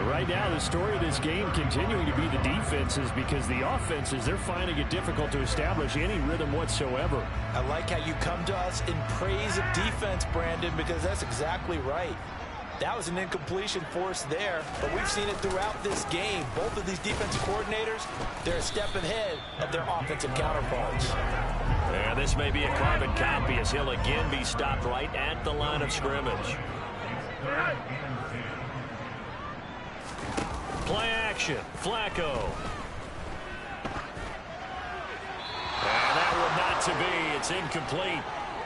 Right now, the story of this game continuing to be the defenses, because the offenses, they're finding it difficult to establish any rhythm whatsoever. I like how you come to us in praise of defense, Brandon, because that's exactly right. That was an incompletion forced there, but we've seen it throughout this game. Both of these defensive coordinators, they're a step ahead of their offensive counterparts. And this may be a carbon copy as he'll again be stopped right at the line of scrimmage. Play action. Flacco. And that one not to be. It's incomplete.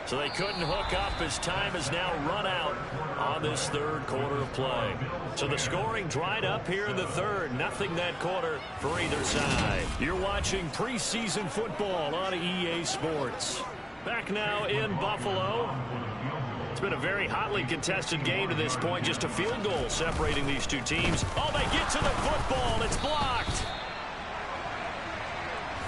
So they couldn't hook up as time has now run out on this third quarter of play. So the scoring dried up here in the third. Nothing that quarter for either side. You're watching preseason football on EA Sports. Back now in Buffalo. It's been a very hotly contested game to this point. Just a field goal separating these two teams. Oh, they get to the football. It's blocked.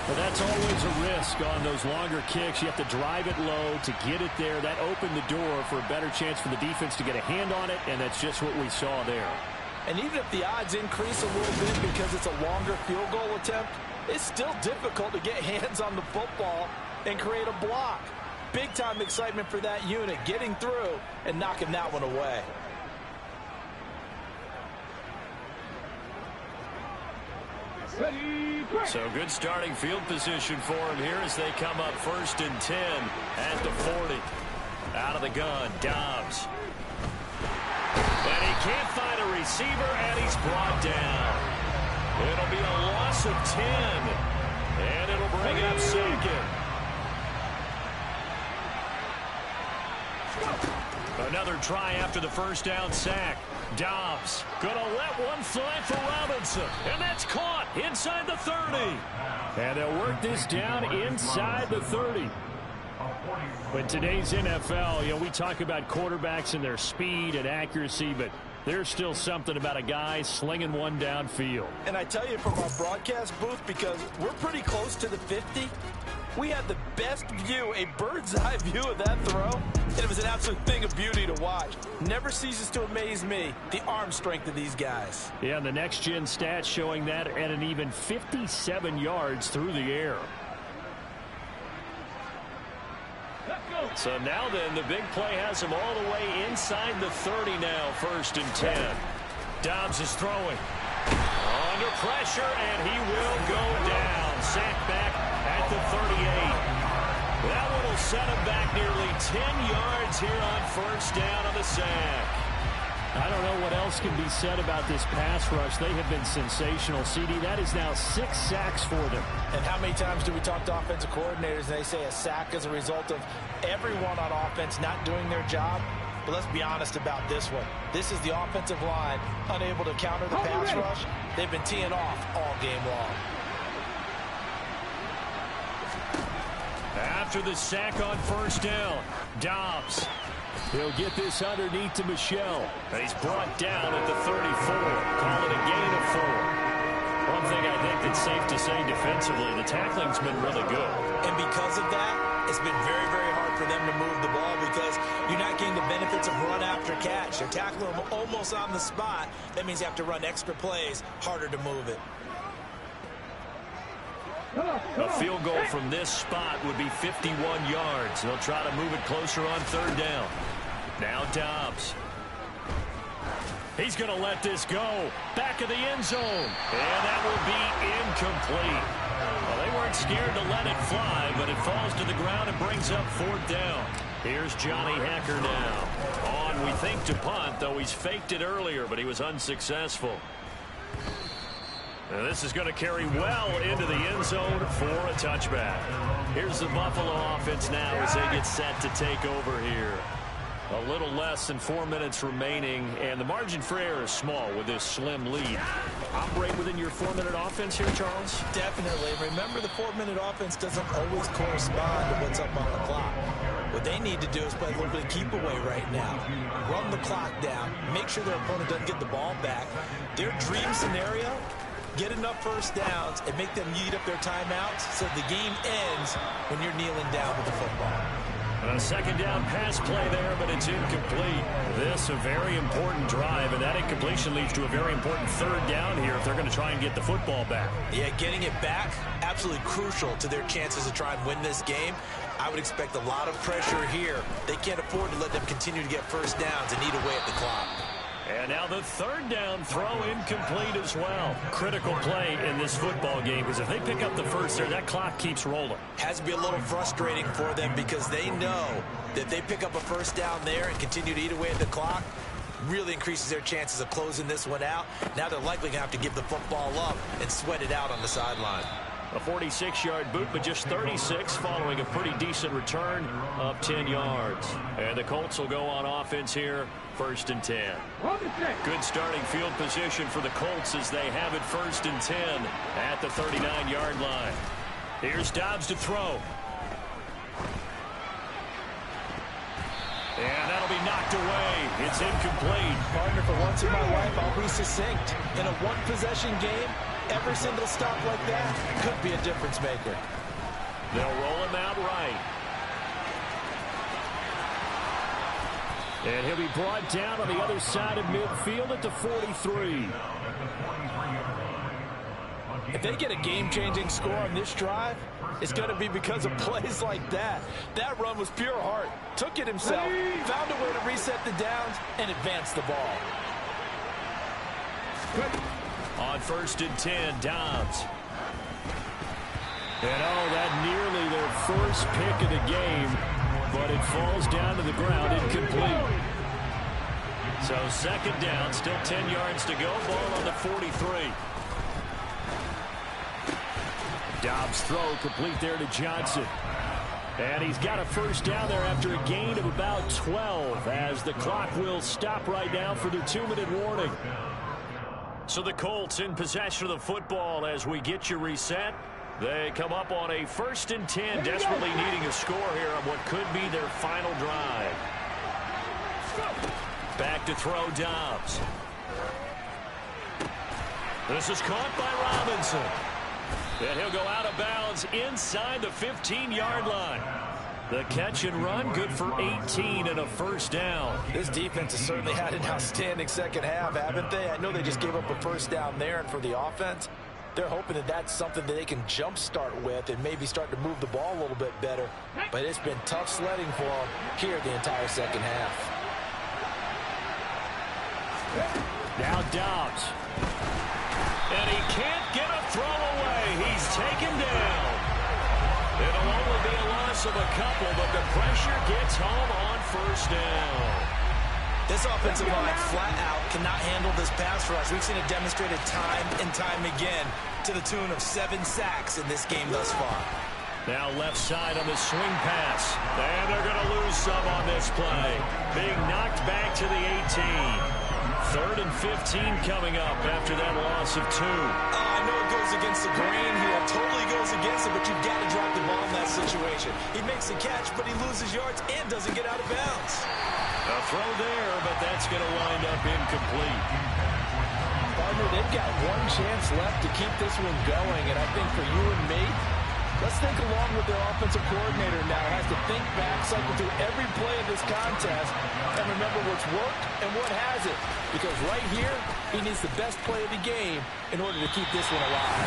But that's always a risk on those longer kicks. You have to drive it low to get it there. That opened the door for a better chance for the defense to get a hand on it, and that's just what we saw there. And even if the odds increase a little bit because it's a longer field goal attempt, it's still difficult to get hands on the football and create a block. Big-time excitement for that unit, getting through and knocking that one away. So good starting field position for him here as they come up 1st and 10 at the 40. Out of the gun, Dobbs. And he can't find a receiver, and he's brought down. It'll be a loss of 10, and it'll bring up 2nd. Another try after the first down sack. Dobbs gonna let one fly for Robinson, and that's caught inside the 30. And they'll work this down inside the 30. In today's NFL, we talk about quarterbacks and their speed and accuracy, but there's still something about a guy slinging one downfield. And I tell you from our broadcast booth, because we're pretty close to the 50, we had the best view, a bird's eye view of that throw, and it was an absolute thing of beauty to watch. Never ceases to amaze me, the arm strength of these guys. Yeah, and the next-gen stats showing that at an even 57 yards through the air. So now then, the big play has him all the way inside the 30 now, 1st and 10. Dobbs is throwing. Under pressure, and he will go down. Sacked back at the 38. That one will set him back nearly 10 yards here on 1st down on the sack. I don't know what else can be said about this pass rush. They have been sensational. CD, that is now 6 sacks for them. And how many times do we talk to offensive coordinators and they say a sack is a result of everyone on offense not doing their job? But let's be honest about this one. This is the offensive line unable to counter the pass rush. They've been teeing off all game long. After the sack on 1st down, Dobbs. He'll get this underneath to Michelle. He's brought down at the 34. Call it a gain of 4. One thing I think that's safe to say defensively, the tackling's been really good. And because of that, it's been very, very hard for them to move the ball because you're not getting the benefits of run after catch. They're tackling them almost on the spot. That means you have to run extra plays, harder to move it. A field goal from this spot would be 51 yards. They'll try to move it closer on 3rd down. Now Dobbs. He's going to let this go. Back of the end zone. And that will be incomplete. Well, they weren't scared to let it fly, but it falls to the ground and brings up 4th down. Here's Johnny Hecker now. On, we think, to punt, though he's faked it earlier, but he was unsuccessful. And this is going to carry well into the end zone for a touchback. Here's the Buffalo offense now as they get set to take over here. A little less than 4 minutes remaining, and the margin for error is small with this slim lead. Operate within your 4-minute offense here, Charles? Definitely. Remember, the 4-minute offense doesn't always correspond to what's up on the clock. What they need to do is play a little bit of keep away right now. Run the clock down. Make sure their opponent doesn't get the ball back. Their dream scenario, get enough 1st downs and make them eat up their timeouts so the game ends when you're kneeling down with the football. And a 2nd down pass play there, but it's incomplete. This a very important drive, and that incompletion leads to a very important 3rd down here if they're going to try and get the football back. Yeah, getting it back, absolutely crucial to their chances to try and win this game. I would expect a lot of pressure here. They can't afford to let them continue to get 1st downs and eat away at the clock. And now the third down throw incomplete as well. Critical play in this football game because if they pick up the first there, that clock keeps rolling. Has to be a little frustrating for them because they know that if they pick up a first down there and continue to eat away at the clock, really increases their chances of closing this one out. Now they're likely going to have to give the football up and sweat it out on the sideline. A 46-yard boot, but just 36 following a pretty decent return of 10 yards. And the Colts will go on offense here, 1st and 10. Good starting field position for the Colts as they have it 1st and 10 at the 39-yard line. Here's Dobbs to throw. And that'll be knocked away. It's incomplete. Partner, for once in my life, I'll be succinct. In a one-possession game, every single stop like that could be a difference maker. They'll roll him out right. And he'll be brought down on the other side of midfield at the 43. If they get a game-changing score on this drive, it's going to be because of plays like that. That run was pure heart. Took it himself, found a way to reset the downs, and advance the ball. On 1st and 10, Dobbs. And that nearly their first pick of the game, but it falls down to the ground incomplete. So 2nd down, still 10 yards to go, ball on the 43. Dobbs throw complete there to Johnson. And he's got a first down there after a gain of about 12 as the clock will stop right now for the 2-minute warning. So the Colts in possession of the football as we get you reset. They come up on a 1st and 10, desperately needing a score here on what could be their final drive. Back to throw Dobbs. This is caught by Robinson. And he'll go out of bounds inside the 15-yard line. The catch and run, good for 18 and a first down. This defense has certainly had an outstanding second half, haven't they? I know they just gave up a first down there, and for the offense, they're hoping that that's something that they can jumpstart with and maybe start to move the ball a little bit better. But it's been tough sledding for them here the entire second half. Now Dobbs. And he can't get a throw away. He's taken down. It'll only be a loss of a couple, but the pressure gets home on 1st down. This offensive line flat out cannot handle this pass rush. We've seen it demonstrated time and time again to the tune of 7 sacks in this game thus far. Now left side on the swing pass. And they're going to lose some on this play. Being knocked back to the 18. 3rd and 15 coming up after that loss of 2. I know it goes against the grain here. It totally goes against it, but you've got to drop the ball in that situation. He makes the catch, but he loses yards and doesn't get out of bounds. A throw there, but that's going to wind up incomplete. Partner, they've got one chance left to keep this one going, and I think for you and me, let's think along with their offensive coordinator now. Has to think back, cycle through every play of this contest, and remember what's worked and what hasn't. Because right here, he needs the best play of the game in order to keep this one alive.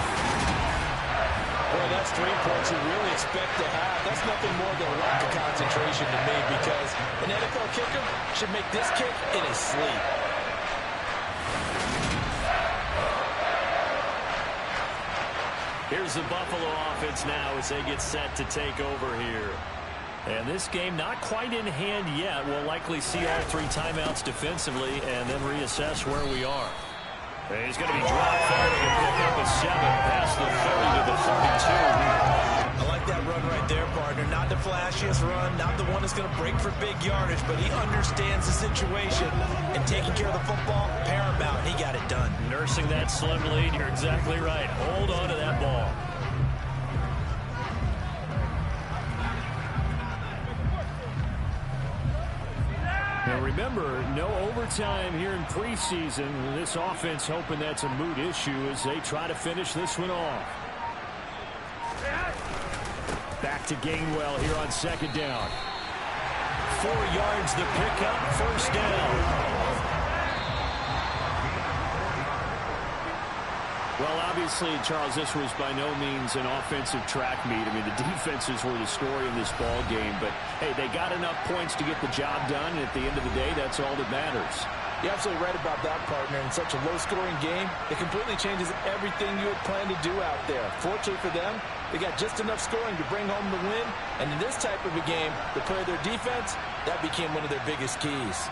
Boy, that's 3 points you really expect to have. That's nothing more than a lack of concentration to me because an NFL kicker should make this kick in his sleep. Here's the Buffalo offense now as they get set to take over here. And this game not quite in hand yet. We'll likely see all 3 timeouts defensively and then reassess where we are. And he's going to be dropped forward and pick up a 7 past the 30 to the 32. I like that run right there, partner. Not the flashiest run, not the one that's going to break for big yardage, but he understands the situation. And taking care of the football, paramount. He got it done. Nursing that slim lead, you're exactly right. Hold on to that ball. Now remember, no overtime here in preseason. This offense hoping that's a moot issue as they try to finish this one off. Back to Gainwell here on 2nd down. 4 yards the pickup, 1st down. Well, obviously, Charles, this was by no means an offensive track meet. I mean, the defenses were the story in this ball game. But, hey, they got enough points to get the job done. And at the end of the day, that's all that matters. You're absolutely right about that, partner. In such a low-scoring game, it completely changes everything you had planned to do out there. Fortunately for them, they got just enough scoring to bring home the win. And in this type of a game, to play their defense, that became one of their biggest keys.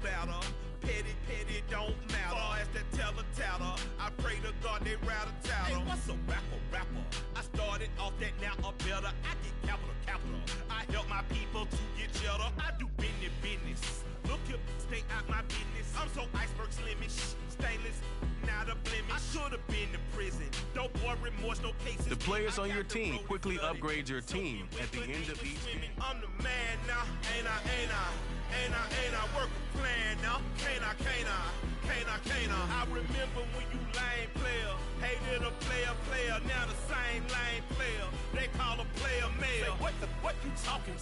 Better, petty, don't matter. Far as that teller, I pray to God they rattle tattle. Hey, what's a rapper? I started off that, now I'm better. I get capital. I help my people to get cheddar. I do business. Look here, stay out my business. I'm so iceberg slimish, stainless, not a blemish. I should have been in prison. Don't boy remorse, no cases. The players on your team quickly upgrade your team at the end of each game. I'm the man now, ain't I work a plan now, can't I? I remember when you lame player, hated a player, now the same lame player, they call a player mayor. Say, what you talking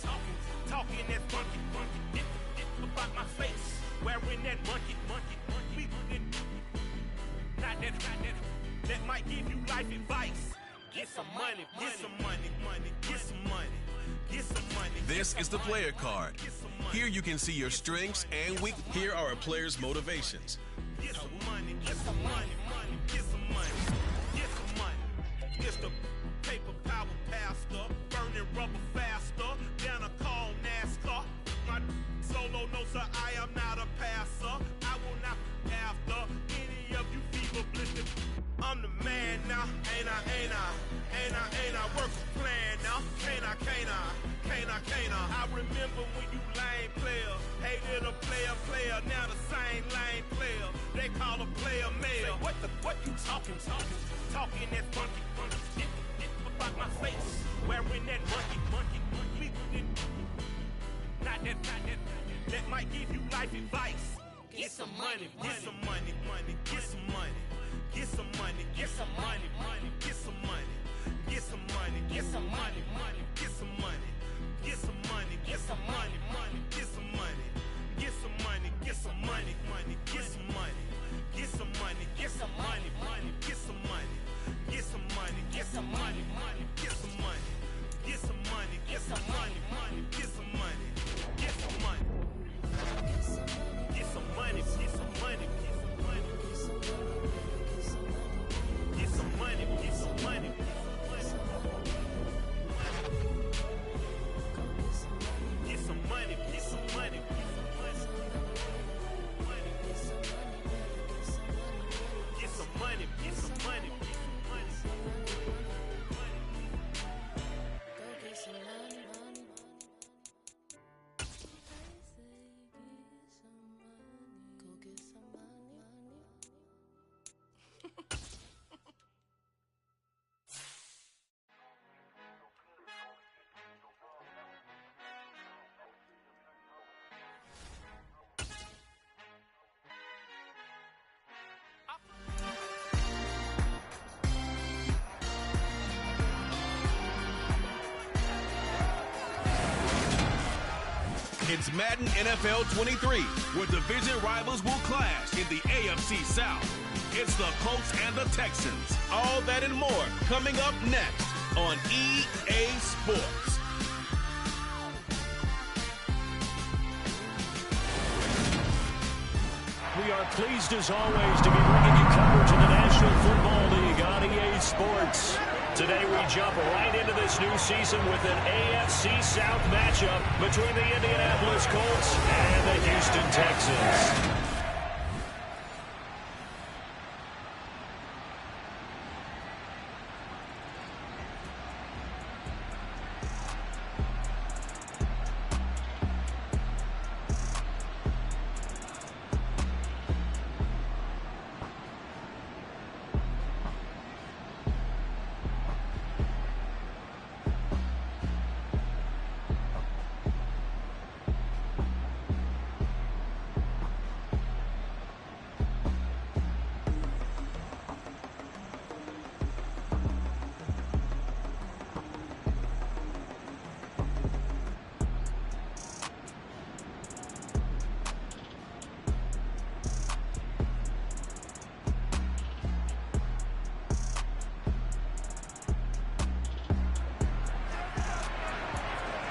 that funky, about my face, wearing that monkey, not that might give you life advice. Get some money. This is the player card. Here you can see your strengths and weaknesses. Here are a player's motivations. Get some money. It's the paper power pastor, burning rubber faster, down a call NASCAR. My solo no sir, I am not a passer. I will not after any of you fever blistered. I'm the man now, ain't I work a plan now, can't I? I remember when you lame player, hated a player, now the same lame player, they call a player mayor. Say, what you talking that funky, about my face, wearing that monkey, not that might give you life advice. Get some money. It's Madden NFL 23, where division rivals will clash in the AFC South. It's the Colts and the Texans. All that and more coming up next on EA Sports. We are pleased as always to be bringing you coverage of the National Football League on EA Sports. Today we jump right into this new season with an AFC South matchup between the Indianapolis Colts and the Houston Texans.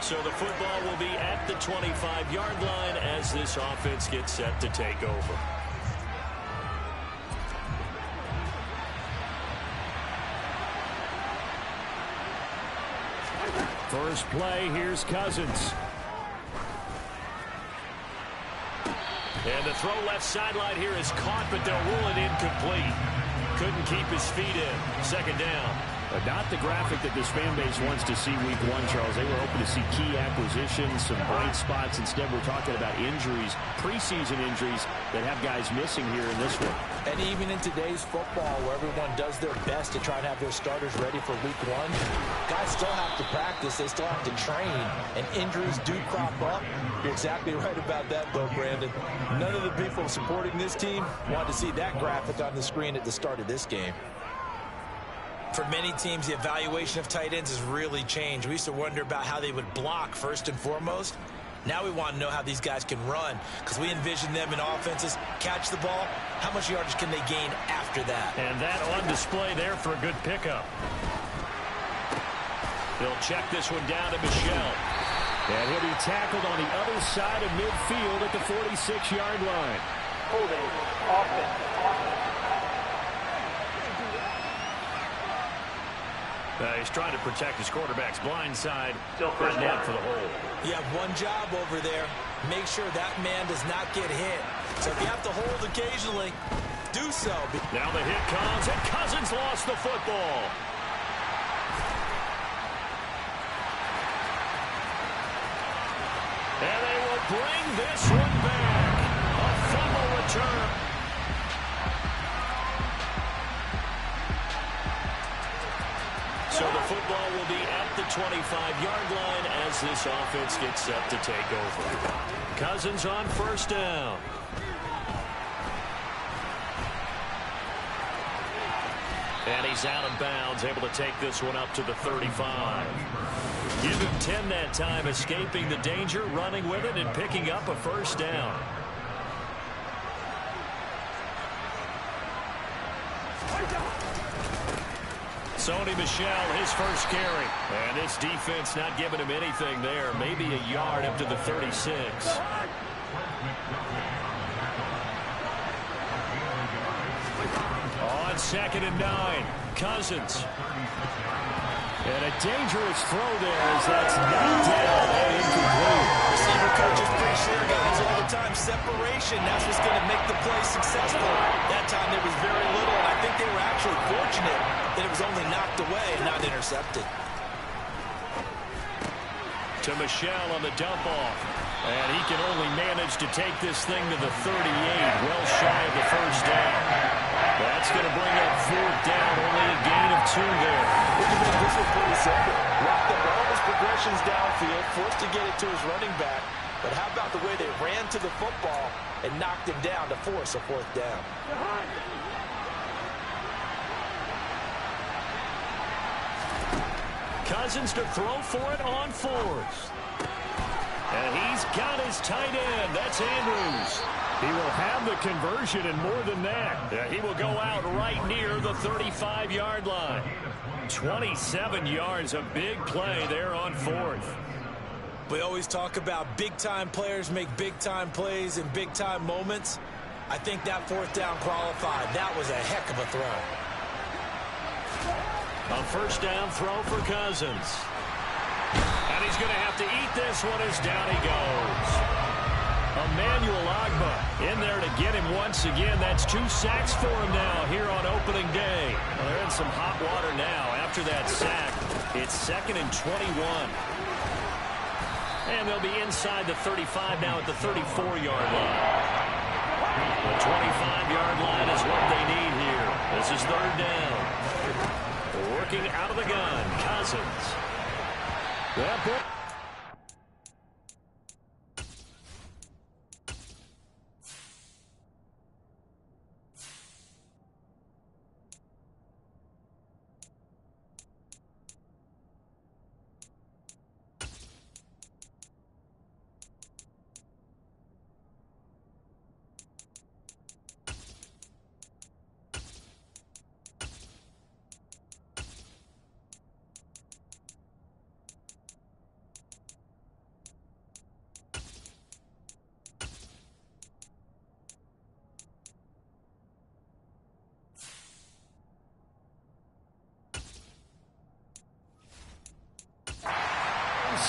So the football will be at the 25-yard line as this offense gets set to take over. First play, here's Cousins. And the throw left sideline here is caught, but they'll rule it incomplete. Couldn't keep his feet in. Second down. But not the graphic that this fan base wants to see week one, Charles. They were hoping to see key acquisitions, some bright spots. Instead, we're talking about injuries, preseason injuries that have guys missing here in this one. And even in today's football, where everyone does their best to try and have their starters ready for week one, guys still have to practice. They still have to train, and injuries do crop up. You're exactly right about that, though, Brandon. None of the people supporting this team wanted to see that graphic on the screen at the start of this game. For many teams, the evaluation of tight ends has really changed. We used to wonder about how they would block first and foremost. Now we want to know how these guys can run, because we envision them in offenses catch the ball. How much yardage can they gain after that? And that on display there for a good pickup. He'll check this one down to Michel. And he'll be tackled on the other side of midfield at the 46-yard line. Holding offense. He's trying to protect his quarterback's blind side. Still first down for the hold. You have one job over there. Make sure that man does not get hit. So if you have to hold occasionally, do so. Now the hit comes, and Cousins lost the football. And they will bring this one back. A fumble return. So the football will be at the 25-yard line as this offense gets set to take over. Cousins on first down. And he's out of bounds, able to take this one up to the 35. Give him 10 that time, escaping the danger, running with it, and picking up a first down. Sony Michel, his first carry. And this defense not giving him anything there. Maybe a yard up to the 36. On 2nd and 9, Cousins. And a dangerous throw there as that's knocked down and incomplete. Receiver coaches preach their guys all the time. Separation, that's what's going to make the play successful. That time there was very little, and I think they were actually fortunate that it was only knocked away and not intercepted. To Michel on the dump off. And he can only manage to take this thing to the 38, well shy of the first down. That's going to bring up 4th down, only a gain of 2 there. This was pretty simple. Locked up all his progressions downfield, forced to get it to his running back. But how about the way they ran to the football and knocked him down to force a 4th down? Cousins to throw for it on 4th. And he's got his tight end. That's Andrews. He will have the conversion and more than that. He will go out right near the 35-yard line. 27 yards, a big play there on fourth. We always talk about big-time players make big-time plays in big-time moments. I think that fourth down qualified. That was a heck of a throw. A first down throw for Cousins. And he's going to have to eat this one as down he goes. Emmanuel Agba in there to get him once again. That's 2 sacks for him now here on opening day. Well, they're in some hot water now after that sack. It's 2nd and 21. And they'll be inside the 35 now at the 34-yard line. The 25-yard line is what they need here. This is 3rd down. Working out of the gun, Cousins. That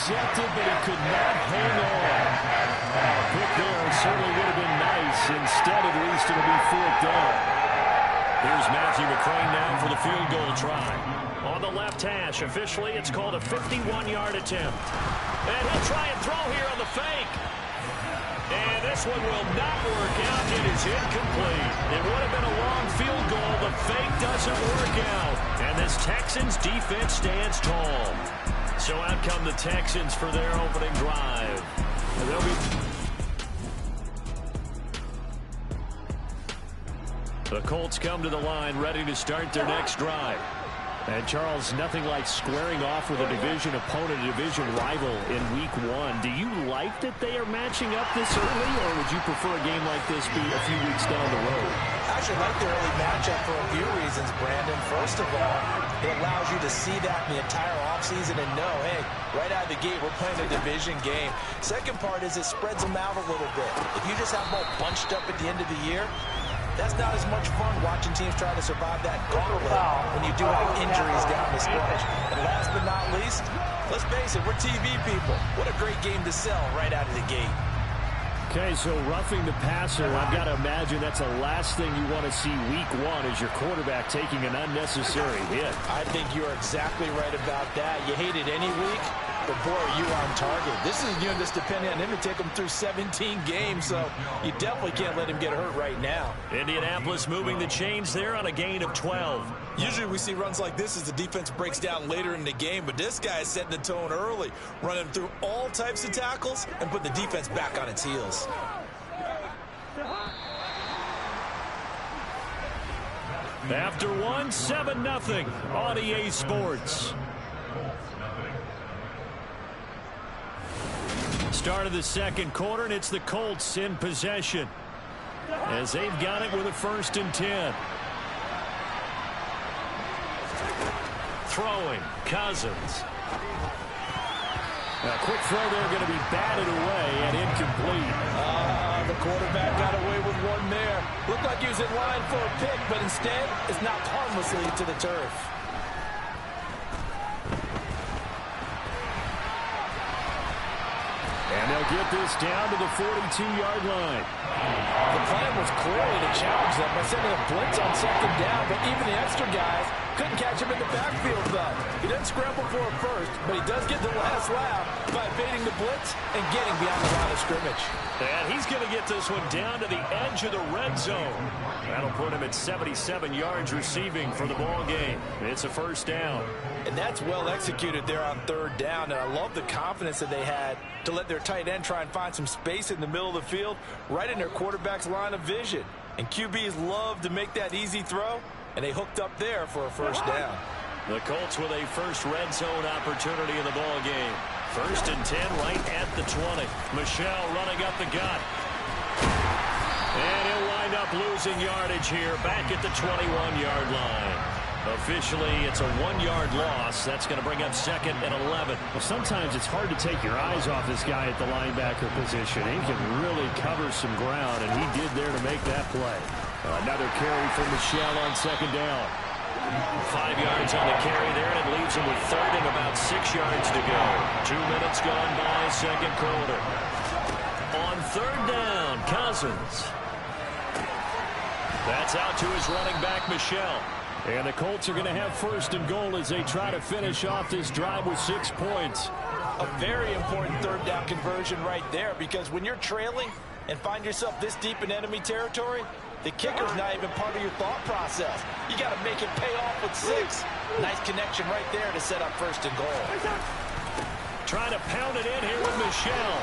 intercepted, but he could not hang on. Pick there certainly would have been nice. Instead, at least it'll be 4th down. Here's Matthew McCrane now for the field goal try. On the left hash, officially, it's called a 51-yard attempt. And he'll try and throw here on the fake. And this one will not work out. It is incomplete. It would have been a long field goal. The fake doesn't work out. And this Texans defense stands tall. So out come the Texans for their opening drive. And they'll be... The Colts come to the line ready to start their next drive. And, Charles, nothing like squaring off with a division opponent, a division rival in Week 1. Do you like that they are matching up this early, or would you prefer a game like this be a few weeks down the road? I actually like the early matchup for a few reasons, Brandon. First of all, it allows you to see that in the entire offseason and know, hey, right out of the gate, we're playing a division game. Second part is it spreads them out a little bit. If you just have them all bunched up at the end of the year, that's not as much fun watching teams try to survive that gauntlet when you do have injuries down the stretch. And last but not least, let's face it, we're TV people. What a great game to sell right out of the gate. Okay, so roughing the passer, I've got to imagine that's the last thing you want to see Week 1 is your quarterback taking an unnecessary hit. I think you're exactly right about that. You hate it any week, but boy, are you on target. This is a unit that's depending on him to take him through 17 games, so you definitely can't let him get hurt right now. Indianapolis moving the chains there on a gain of 12. Usually we see runs like this as the defense breaks down later in the game, but this guy is setting the tone early, running through all types of tackles and put the defense back on its heels. After 7-0 on EA Sports. Start of the second quarter, and it's the Colts in possession as they've got it with a 1st and 10. Throwing, Cousins. A quick throw there going to be batted away and incomplete. The quarterback got away with one there. Looked like he was in line for a pick, but instead it's knocked harmlessly to the turf. And they'll get this down to the 42-yard line. The plan was clearly to challenge them by sending a blitz on 2nd down, but even the extra guys couldn't catch him in the backfield, though. He doesn't scramble for it first, but he does get the last laugh by evading the blitz and getting beyond the line of scrimmage. And he's going to get this one down to the edge of the red zone. That'll put him at 77 yards receiving for the ball game. It's a 1st down. And that's well executed there on 3rd down. And I love the confidence that they had to let their tight end try and find some space in the middle of the field, right in their quarterback's line of vision. And QBs love to make that easy throw, and they hooked up there for a 1st down. The Colts with a first red zone opportunity in the ball game. First and 10 right at the 20. Michel running up the gut. And he'll wind up losing yardage here back at the 21-yard line. Officially, it's a 1-yard loss. That's going to bring up second and 11. Well, sometimes it's hard to take your eyes off this guy at the linebacker position. He can really cover some ground, and he did there to make that play. Another carry for Michel on second down. 5 yards on the carry there, and it leaves him with third and about 6 yards to go. 2 minutes gone by, second quarter. On third down, Cousins. That's out to his running back, Michel. And the Colts are going to have first and goal as they try to finish off this drive with 6 points. A very important third down conversion right there, because when you're trailing and find yourself this deep in enemy territory, the kicker's not even part of your thought process. You got to make it pay off with 6. Nice connection right there to set up first and goal. Trying to pound it in here with Michel.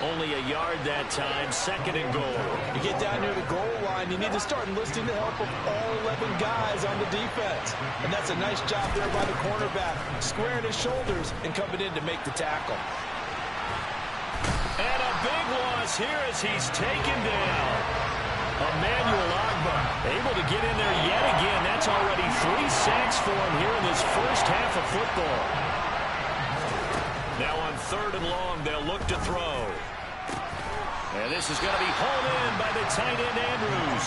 Only a yard that time, second and goal. You get down near the goal line, you need to start enlisting the help of all 11 guys on the defense. And that's a nice job there by the cornerback, squaring his shoulders and coming in to make the tackle. And a big loss here as he's taken down. Emmanuel Agba able to get in there yet again. That's already 3 sacks for him here in this first half of football. Now on third and long, they'll look to throw. And this is going to be hauled in by the tight end, Andrews.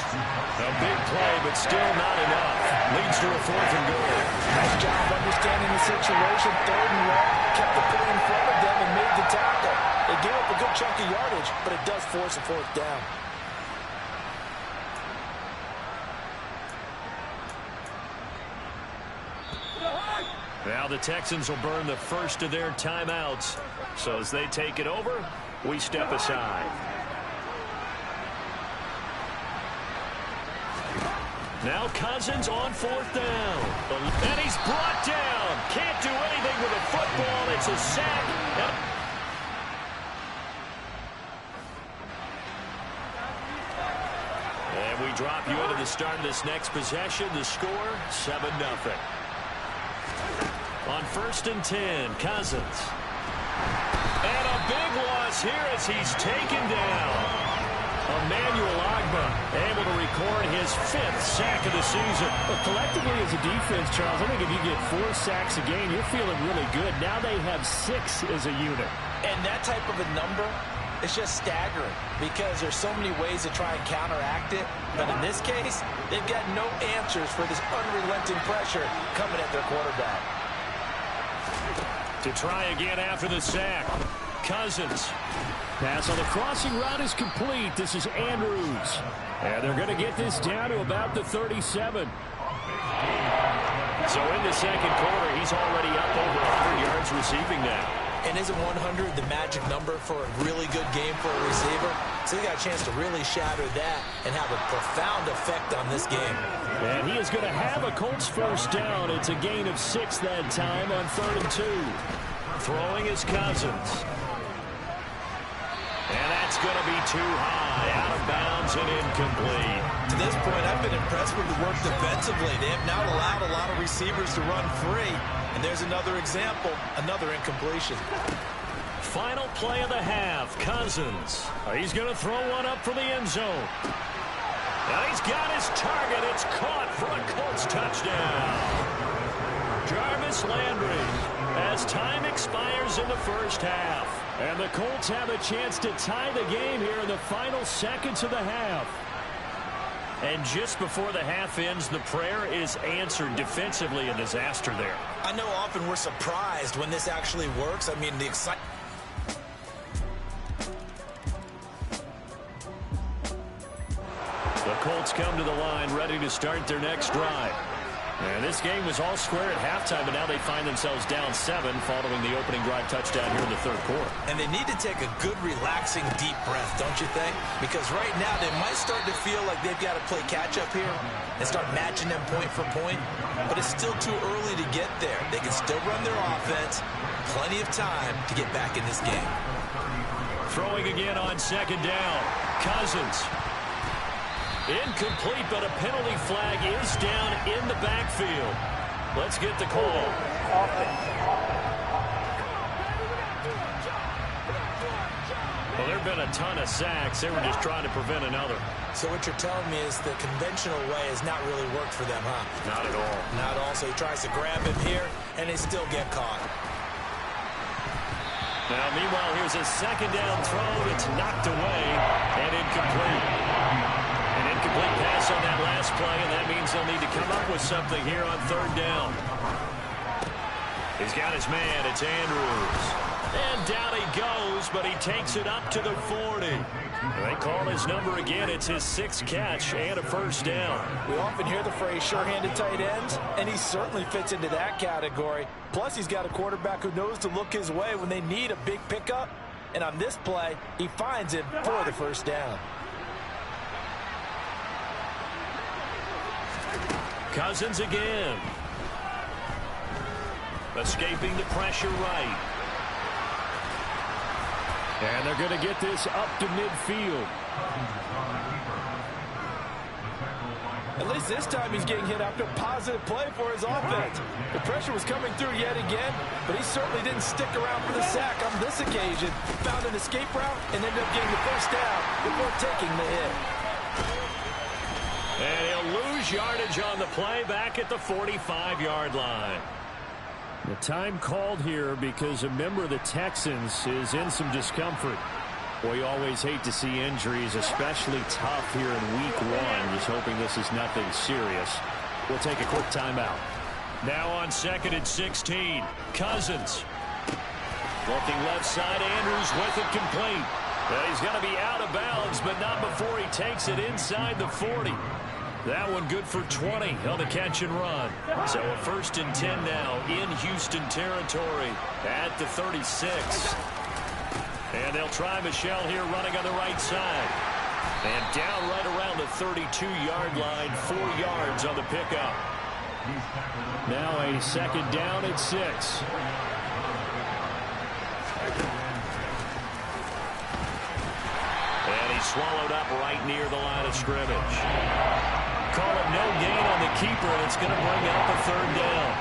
A big play, but still not enough. Leads to a fourth and goal. Nice job understanding the situation. Third and long, kept the play in front of them and made the tackle. They gave up a good chunk of yardage, but it does force a fourth down. Now the Texans will burn the first of their timeouts. So as they take it over, we step aside. Now Cousins on fourth down. And he's brought down. Can't do anything with a football. It's a sack. And we drop you into the start of this next possession. The score, 7-0. On first and 10, Cousins. And a big loss here as he's taken down. Emmanuel Agba able to record his 5th sack of the season. But collectively as a defense, Charles, I think if you get 4 sacks a game, you're feeling really good. Now they have 6 as a unit. And that type of a number, it's just staggering because there's so many ways to try and counteract it. But in this case, they've got no answers for this unrelenting pressure coming at their quarterback. To try again after the sack. Cousins. Pass on the crossing route is complete. This is Andrews. And they're going to get this down to about the 37. So in the second quarter, he's already up over 100 yards receiving now. And isn't 100 the magic number for a really good game for a receiver? So he got a chance to really shatter that and have a profound effect on this game. And he is going to have a Colts first down. It's a gain of 6 that time on 3rd and 2. Throwing is Cousins. And that's going to be too high, out of bounds and incomplete. To this point, I've been impressed with the work defensively. They have now allowed a lot of receivers to run free. And there's another example, another incompletion. Final play of the half, Cousins. He's going to throw one up for the end zone. Now he's got his target. It's caught for a Colts touchdown. Jarvis Landry as time expires in the first half. And the Colts have a chance to tie the game here in the final seconds of the half. And just before the half ends, the prayer is answered defensively. A disaster there. I know often we're surprised when this actually works. I mean, the excitement. The Colts come to the line ready to start their next drive. And this game was all square at halftime, but now they find themselves down 7 following the opening drive touchdown here in the third quarter. And they need to take a good, relaxing, deep breath, don't you think? Because right now they might start to feel like they've got to play catch-up here and start matching them point for point. But it's still too early to get there. They can still run their offense. Plenty of time to get back in this game. Throwing again on second down. Cousins. Incomplete, but a penalty flag is down in the backfield. Let's get the call. there have been a ton of sacks. They were just trying to prevent another. So what you're telling me is the conventional way has not really worked for them, huh? Not at all. Not at all. So he tries to grab him here, and they still get caught. Now, meanwhile, here's a second down throw that's knocked away and incomplete. An incomplete pass on that last play, and that means they'll need to come up with something here on third down. He's got his man. It's Andrews. And down he goes, but he takes it up to the 40. They call his number again. It's his 6th catch and a first down. We often hear the phrase sure-handed tight ends, and he certainly fits into that category. Plus, he's got a quarterback who knows to look his way when they need a big pickup. And on this play, he finds it for the first down. Cousins again. Escaping the pressure right. And they're going to get this up to midfield. At least this time he's getting hit after a positive play for his offense. The pressure was coming through yet again, but he certainly didn't stick around for the sack on this occasion. Found an escape route and ended up getting the first down before taking the hit. And he'll lose yardage on the play back at the 45-yard line. The time called here because a member of the Texans is in some discomfort. Boy, you always hate to see injuries, especially tough here in week 1. Just hoping this is nothing serious. We'll take a quick timeout. Now on 2nd and 16. Cousins. Looking left side. Andrews with it complete. He's going to be out of bounds, but not before he takes it inside the 40. That one good for 20 on the catch and run. So a 1st and 10 now in Houston territory at the 36. And they'll try Michel here running on the right side. And down right around the 32-yard line, 4 yards on the pickup. Now a 2nd down at 6. And he's swallowed up right near the line of scrimmage. Call it no gain on the keeper, and it's going to bring up a 3rd down.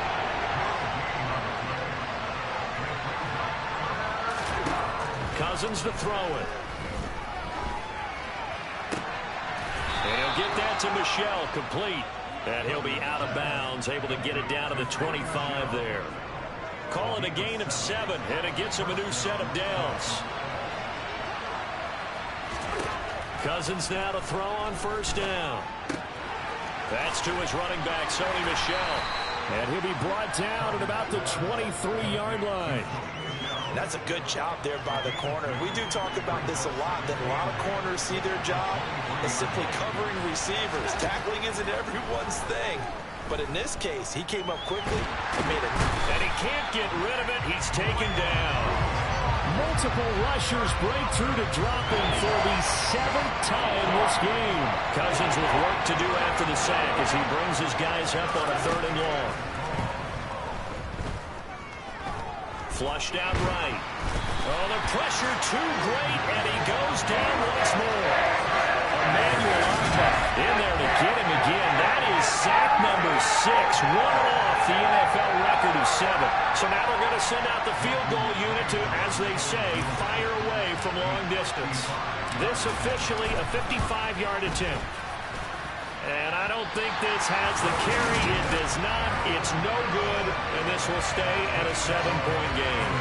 Cousins to throw it. And he'll get that to Michel, complete. And he'll be out of bounds, able to get it down to the 25 there. Call it a gain of 7, and it gets him a new set of downs. Cousins now to throw on 1st down. That's to his running back, Sony Michel. And he'll be brought down at about the 23-yard line. That's a good job there by the corner. We do talk about this a lot, that a lot of corners see their job as simply covering receivers. Tackling isn't everyone's thing. But in this case, he came up quickly and made it. And he can't get rid of it. He's taken down. Multiple rushers break through to drop him for the 7th time this game. Cousins with work to do after the sack as he brings his guys up on a 3rd and long. Flushed out right. Oh, the pressure too great, and he goes down once more. Emmanuel in there to get him again. That is sack number 6, one off the NFL record of 7. So now they're going to send out the field goal unit to, as they say, fire away from long distance. This officially a 55-yard attempt. And I don't think this has the carry. It does not. It's no good, and this will stay at a 7-point game.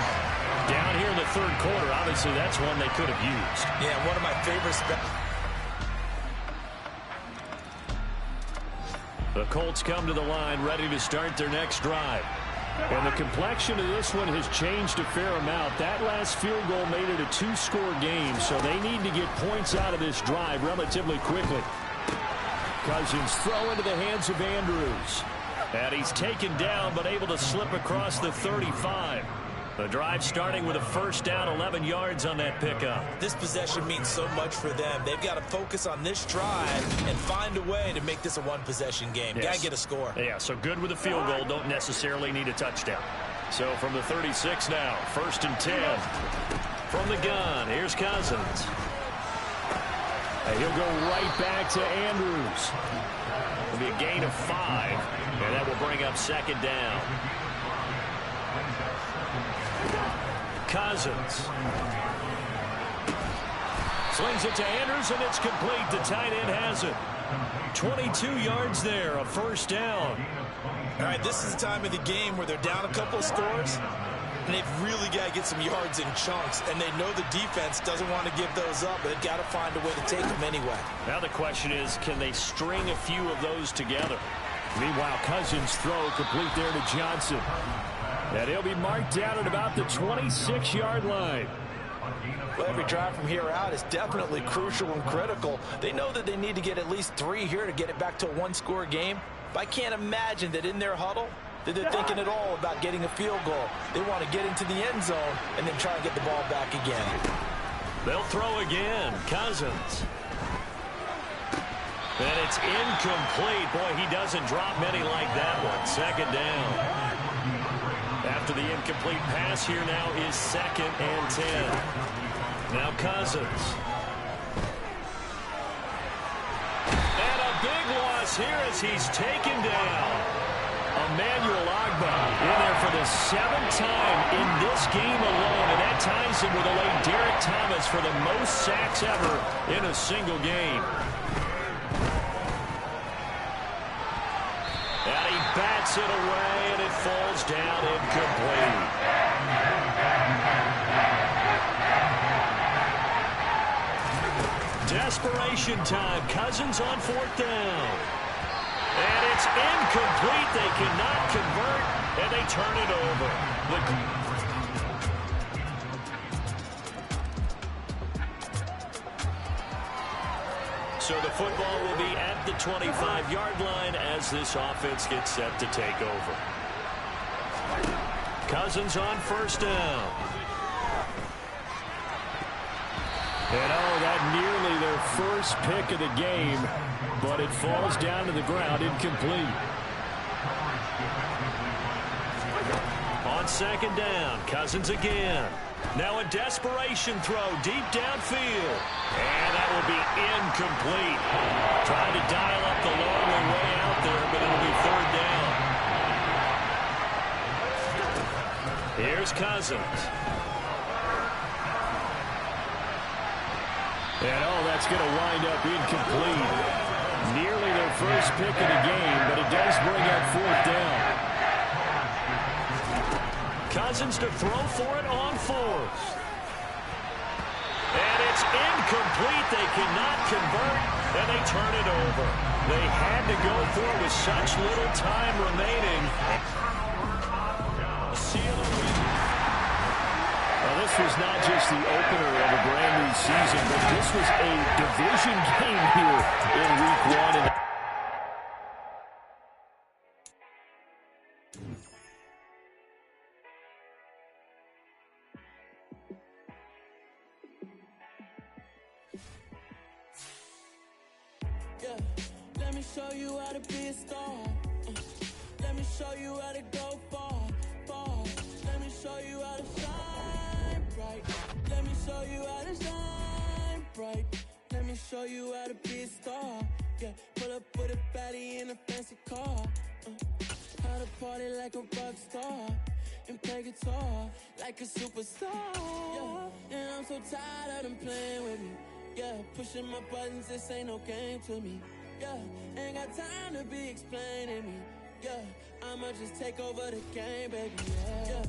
Down here in the 3rd quarter, obviously that's one they could have used. Yeah, one of my favorite The Colts come to the line ready to start their next drive. And the complexion of this one has changed a fair amount. That last field goal made it a 2-score game, so they need to get points out of this drive relatively quickly. Cousins throw into the hands of Andrews. And he's taken down but able to slip across the 35. The drive starting with a 1st down, 11 yards on that pickup. This possession means so much for them. They've got to focus on this drive and find a way to make this a 1-possession game. Yes. Got to get a score. Yeah, so good with a field goal. Don't necessarily need a touchdown. So from the 36 now, 1st and 10. From the gun, here's Cousins. And he'll go right back to Andrews. It'll be a gain of 5, and that will bring up 2nd down. Cousins. Slings it to Andrews, and it's complete. The tight end has it. 22 yards there, a first down. All right, this is the time of the game where they're down a couple of scores, and they've really got to get some yards in chunks, and they know the defense doesn't want to give those up, but they've got to find a way to take them anyway. Now the question is, can they string a few of those together? Meanwhile, Cousins throw complete there to Johnson. And he'll be marked down at about the 26-yard line. Well, every drive from here out is definitely crucial and critical. They know that they need to get at least 3 here to get it back to a one-score game. But I can't imagine that in their huddle that they're thinking at all about getting a field goal. They want to get into the end zone and then try and get the ball back again. They'll throw again. Cousins. And it's incomplete. Boy, he doesn't drop many like that one. Second down. After the incomplete pass, here now is 2nd and 10. Now Cousins. And a big loss here as he's taken down. Emmanuel Agba in there for the 7th time in this game alone. And that ties him with a late Derek Thomas for the most sacks ever in a single game. And he bats it away, and it falls down incomplete. Desperation time. Cousins on 4th down. And it's incomplete. They cannot convert, and they turn it over. So the football will be at the 25-yard line as this offense gets set to take over. Cousins on 1st down. And that nearly their first pick of the game, but it falls down to the ground incomplete. On 2nd down, Cousins again. Now a desperation throw deep downfield. And that will be incomplete. Trying to dial up the long way out there, but it'll be 3rd down. Here's Cousins. And that's going to wind up incomplete. Nearly their first pick of the game, but it does bring up 4th down. Cousins to throw for it on 4th. And it's incomplete. They cannot convert, and they turn it over. They had to go for it with such little time remaining. This was not just the opener of a brand new season, but this was a division game here in Week 1. Yeah, let me show you how to be a star. Let me show you how to go far, far. Let me show you how to shine bright. Let me show you how to shine bright. Let me show you how to be a star. Yeah, pull up with a baddie in a fancy car. How to party like a rock star and play guitar like a superstar. Yeah, and I'm so tired of them playing with me. Yeah, pushing my buttons, this ain't no game to me. Yeah, ain't got time to be explaining me. Yeah, I'ma just take over the game, baby. Yeah,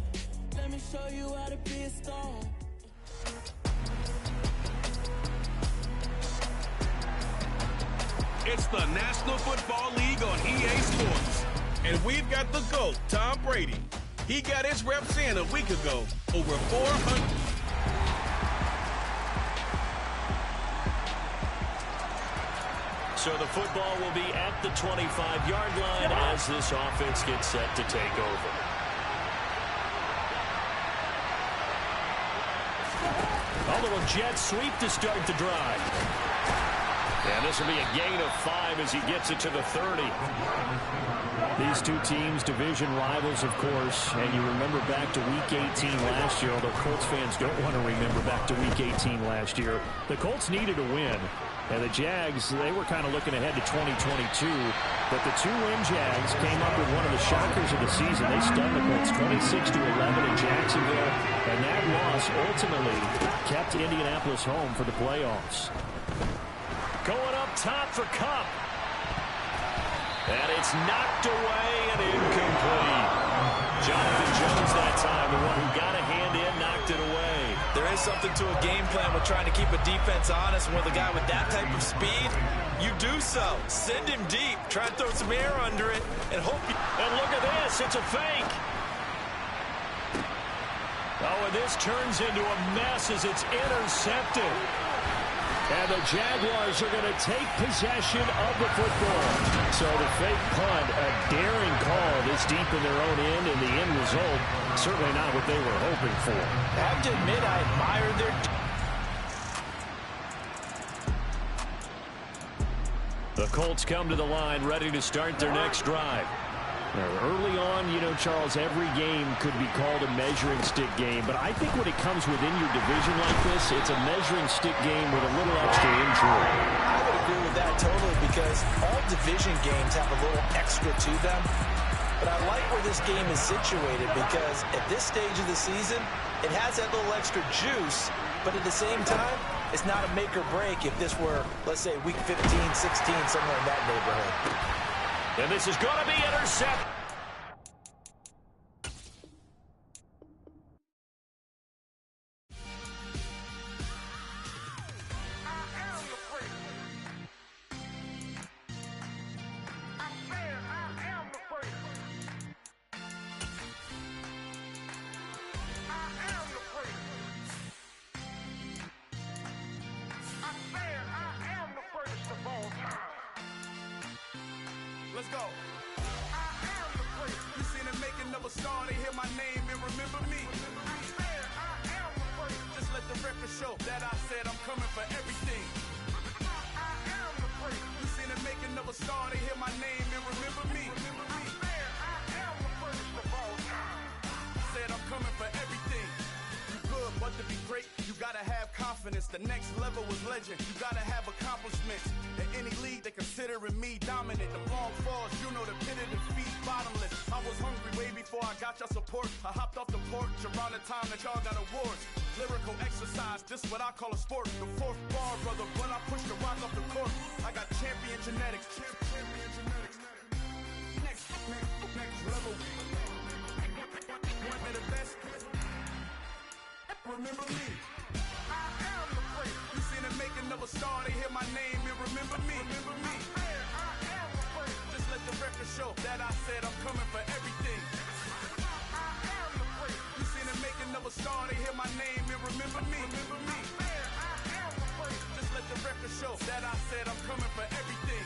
let me show you how to be a star. It's the National Football League on EA Sports. And we've got the GOAT, Tom Brady. He got his reps in a week ago. Over 400. So the football will be at the 25-yard line as this offense gets set to take over. A little jet sweep to start the drive. And this will be a gain of 5 as he gets it to the 30. These two teams, division rivals, of course, and you remember back to Week 18 last year, although Colts fans don't want to remember back to Week 18 last year. The Colts needed a win. And the Jags, they were kind of looking ahead to 2022, but the two-win Jags came up with one of the shockers of the season. They stunned the Colts 26-11 in Jacksonville, and that loss ultimately kept Indianapolis home for the playoffs. Going up top for Kupp. And it's knocked away and incomplete. Jonathan Jones that time, the one who got a hand in, knocked it away. There is something to a game plan with trying to keep a defense honest. And with a guy with that type of speed, you do so. Send him deep. Try and throw some air under it and hope. And look at this. It's a fake. Oh, and this turns into a mess as it's intercepted. And the Jaguars are going to take possession of the football. So the fake punt, a daring call this deep in their own end, and the end result, certainly not what they were hoping for. I have to admit, I admire their... The Colts come to the line, ready to start their next drive. Early on, you know, Charles, every game could be called a measuring stick game, but I think when it comes within your division like this, it's a measuring stick game with a little extra intrigue. I would agree with that totally, because all division games have a little extra to them. But I like where this game is situated, because at this stage of the season, it has that little extra juice, but at the same time, it's not a make or break if this were, let's say, week 15, 16, somewhere in that neighborhood. And this is going to be intercepted. Let's go. You seen the making of a star, they hear my name and remember me. Just let the record show that I said I'm coming for everything. You seen the making of a star, they hear my name and remember me. Said I'm coming for everything. You good, but to be great, you gotta have confidence. The next level is legend. You gotta have accomplishments. In any league, they considering me dominant. The long falls, you know the pit of defeat, bottomless. I was hungry way before I got your support. I hopped off the porch around the time that y'all got awards. Lyrical exercise, this what I call a sport. The fourth bar, brother, when I push the rock off the court. I got champion genetics. Next level. One of the best. Remember me. You seen the making of a star, they hear my name and remember me. Just let the record show that I said I'm coming for everything. You seen the making of a star, they hear my name and remember me. Just let the record show that I said I'm coming for everything.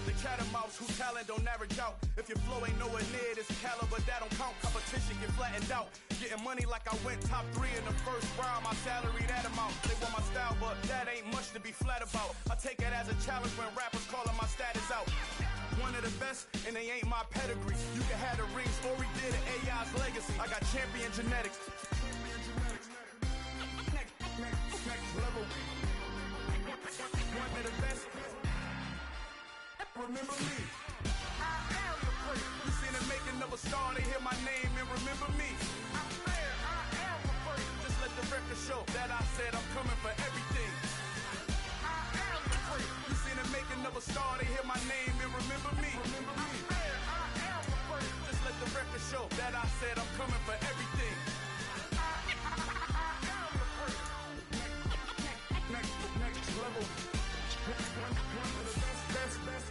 The catamounts whose talent don't average out. If your flow ain't nowhere near this caliber, that don't count. Competition get flattened out. Getting money like I went top 3 in the first round. My salary that amount. They want my style, but that ain't much to be flat about. I take it as a challenge when rappers calling my status out. One of the best, and they ain't my pedigree. You can have the rings, or we did an AI's legacy. I got champion genetics. Next level. One of the best. Remember me. You seen the making of a star, they hear my name and remember me. Just let the record show that I said I'm coming for everything. You seen the making of a star, they hear my name and remember me. Just let the record show that I said I'm coming for everything. Next level. One of the best.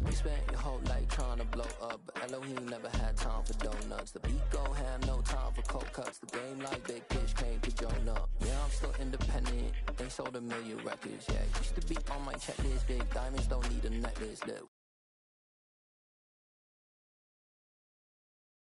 You spent your whole life trying to blow up, but Elohim never had time for donuts. The beat gon' have no time for cold cuts. The game like Big Fish came to join up. Yeah, I'm still independent. Ain't sold a million records yet. Used to be on my checklist. Big diamonds don't need a necklace. Look.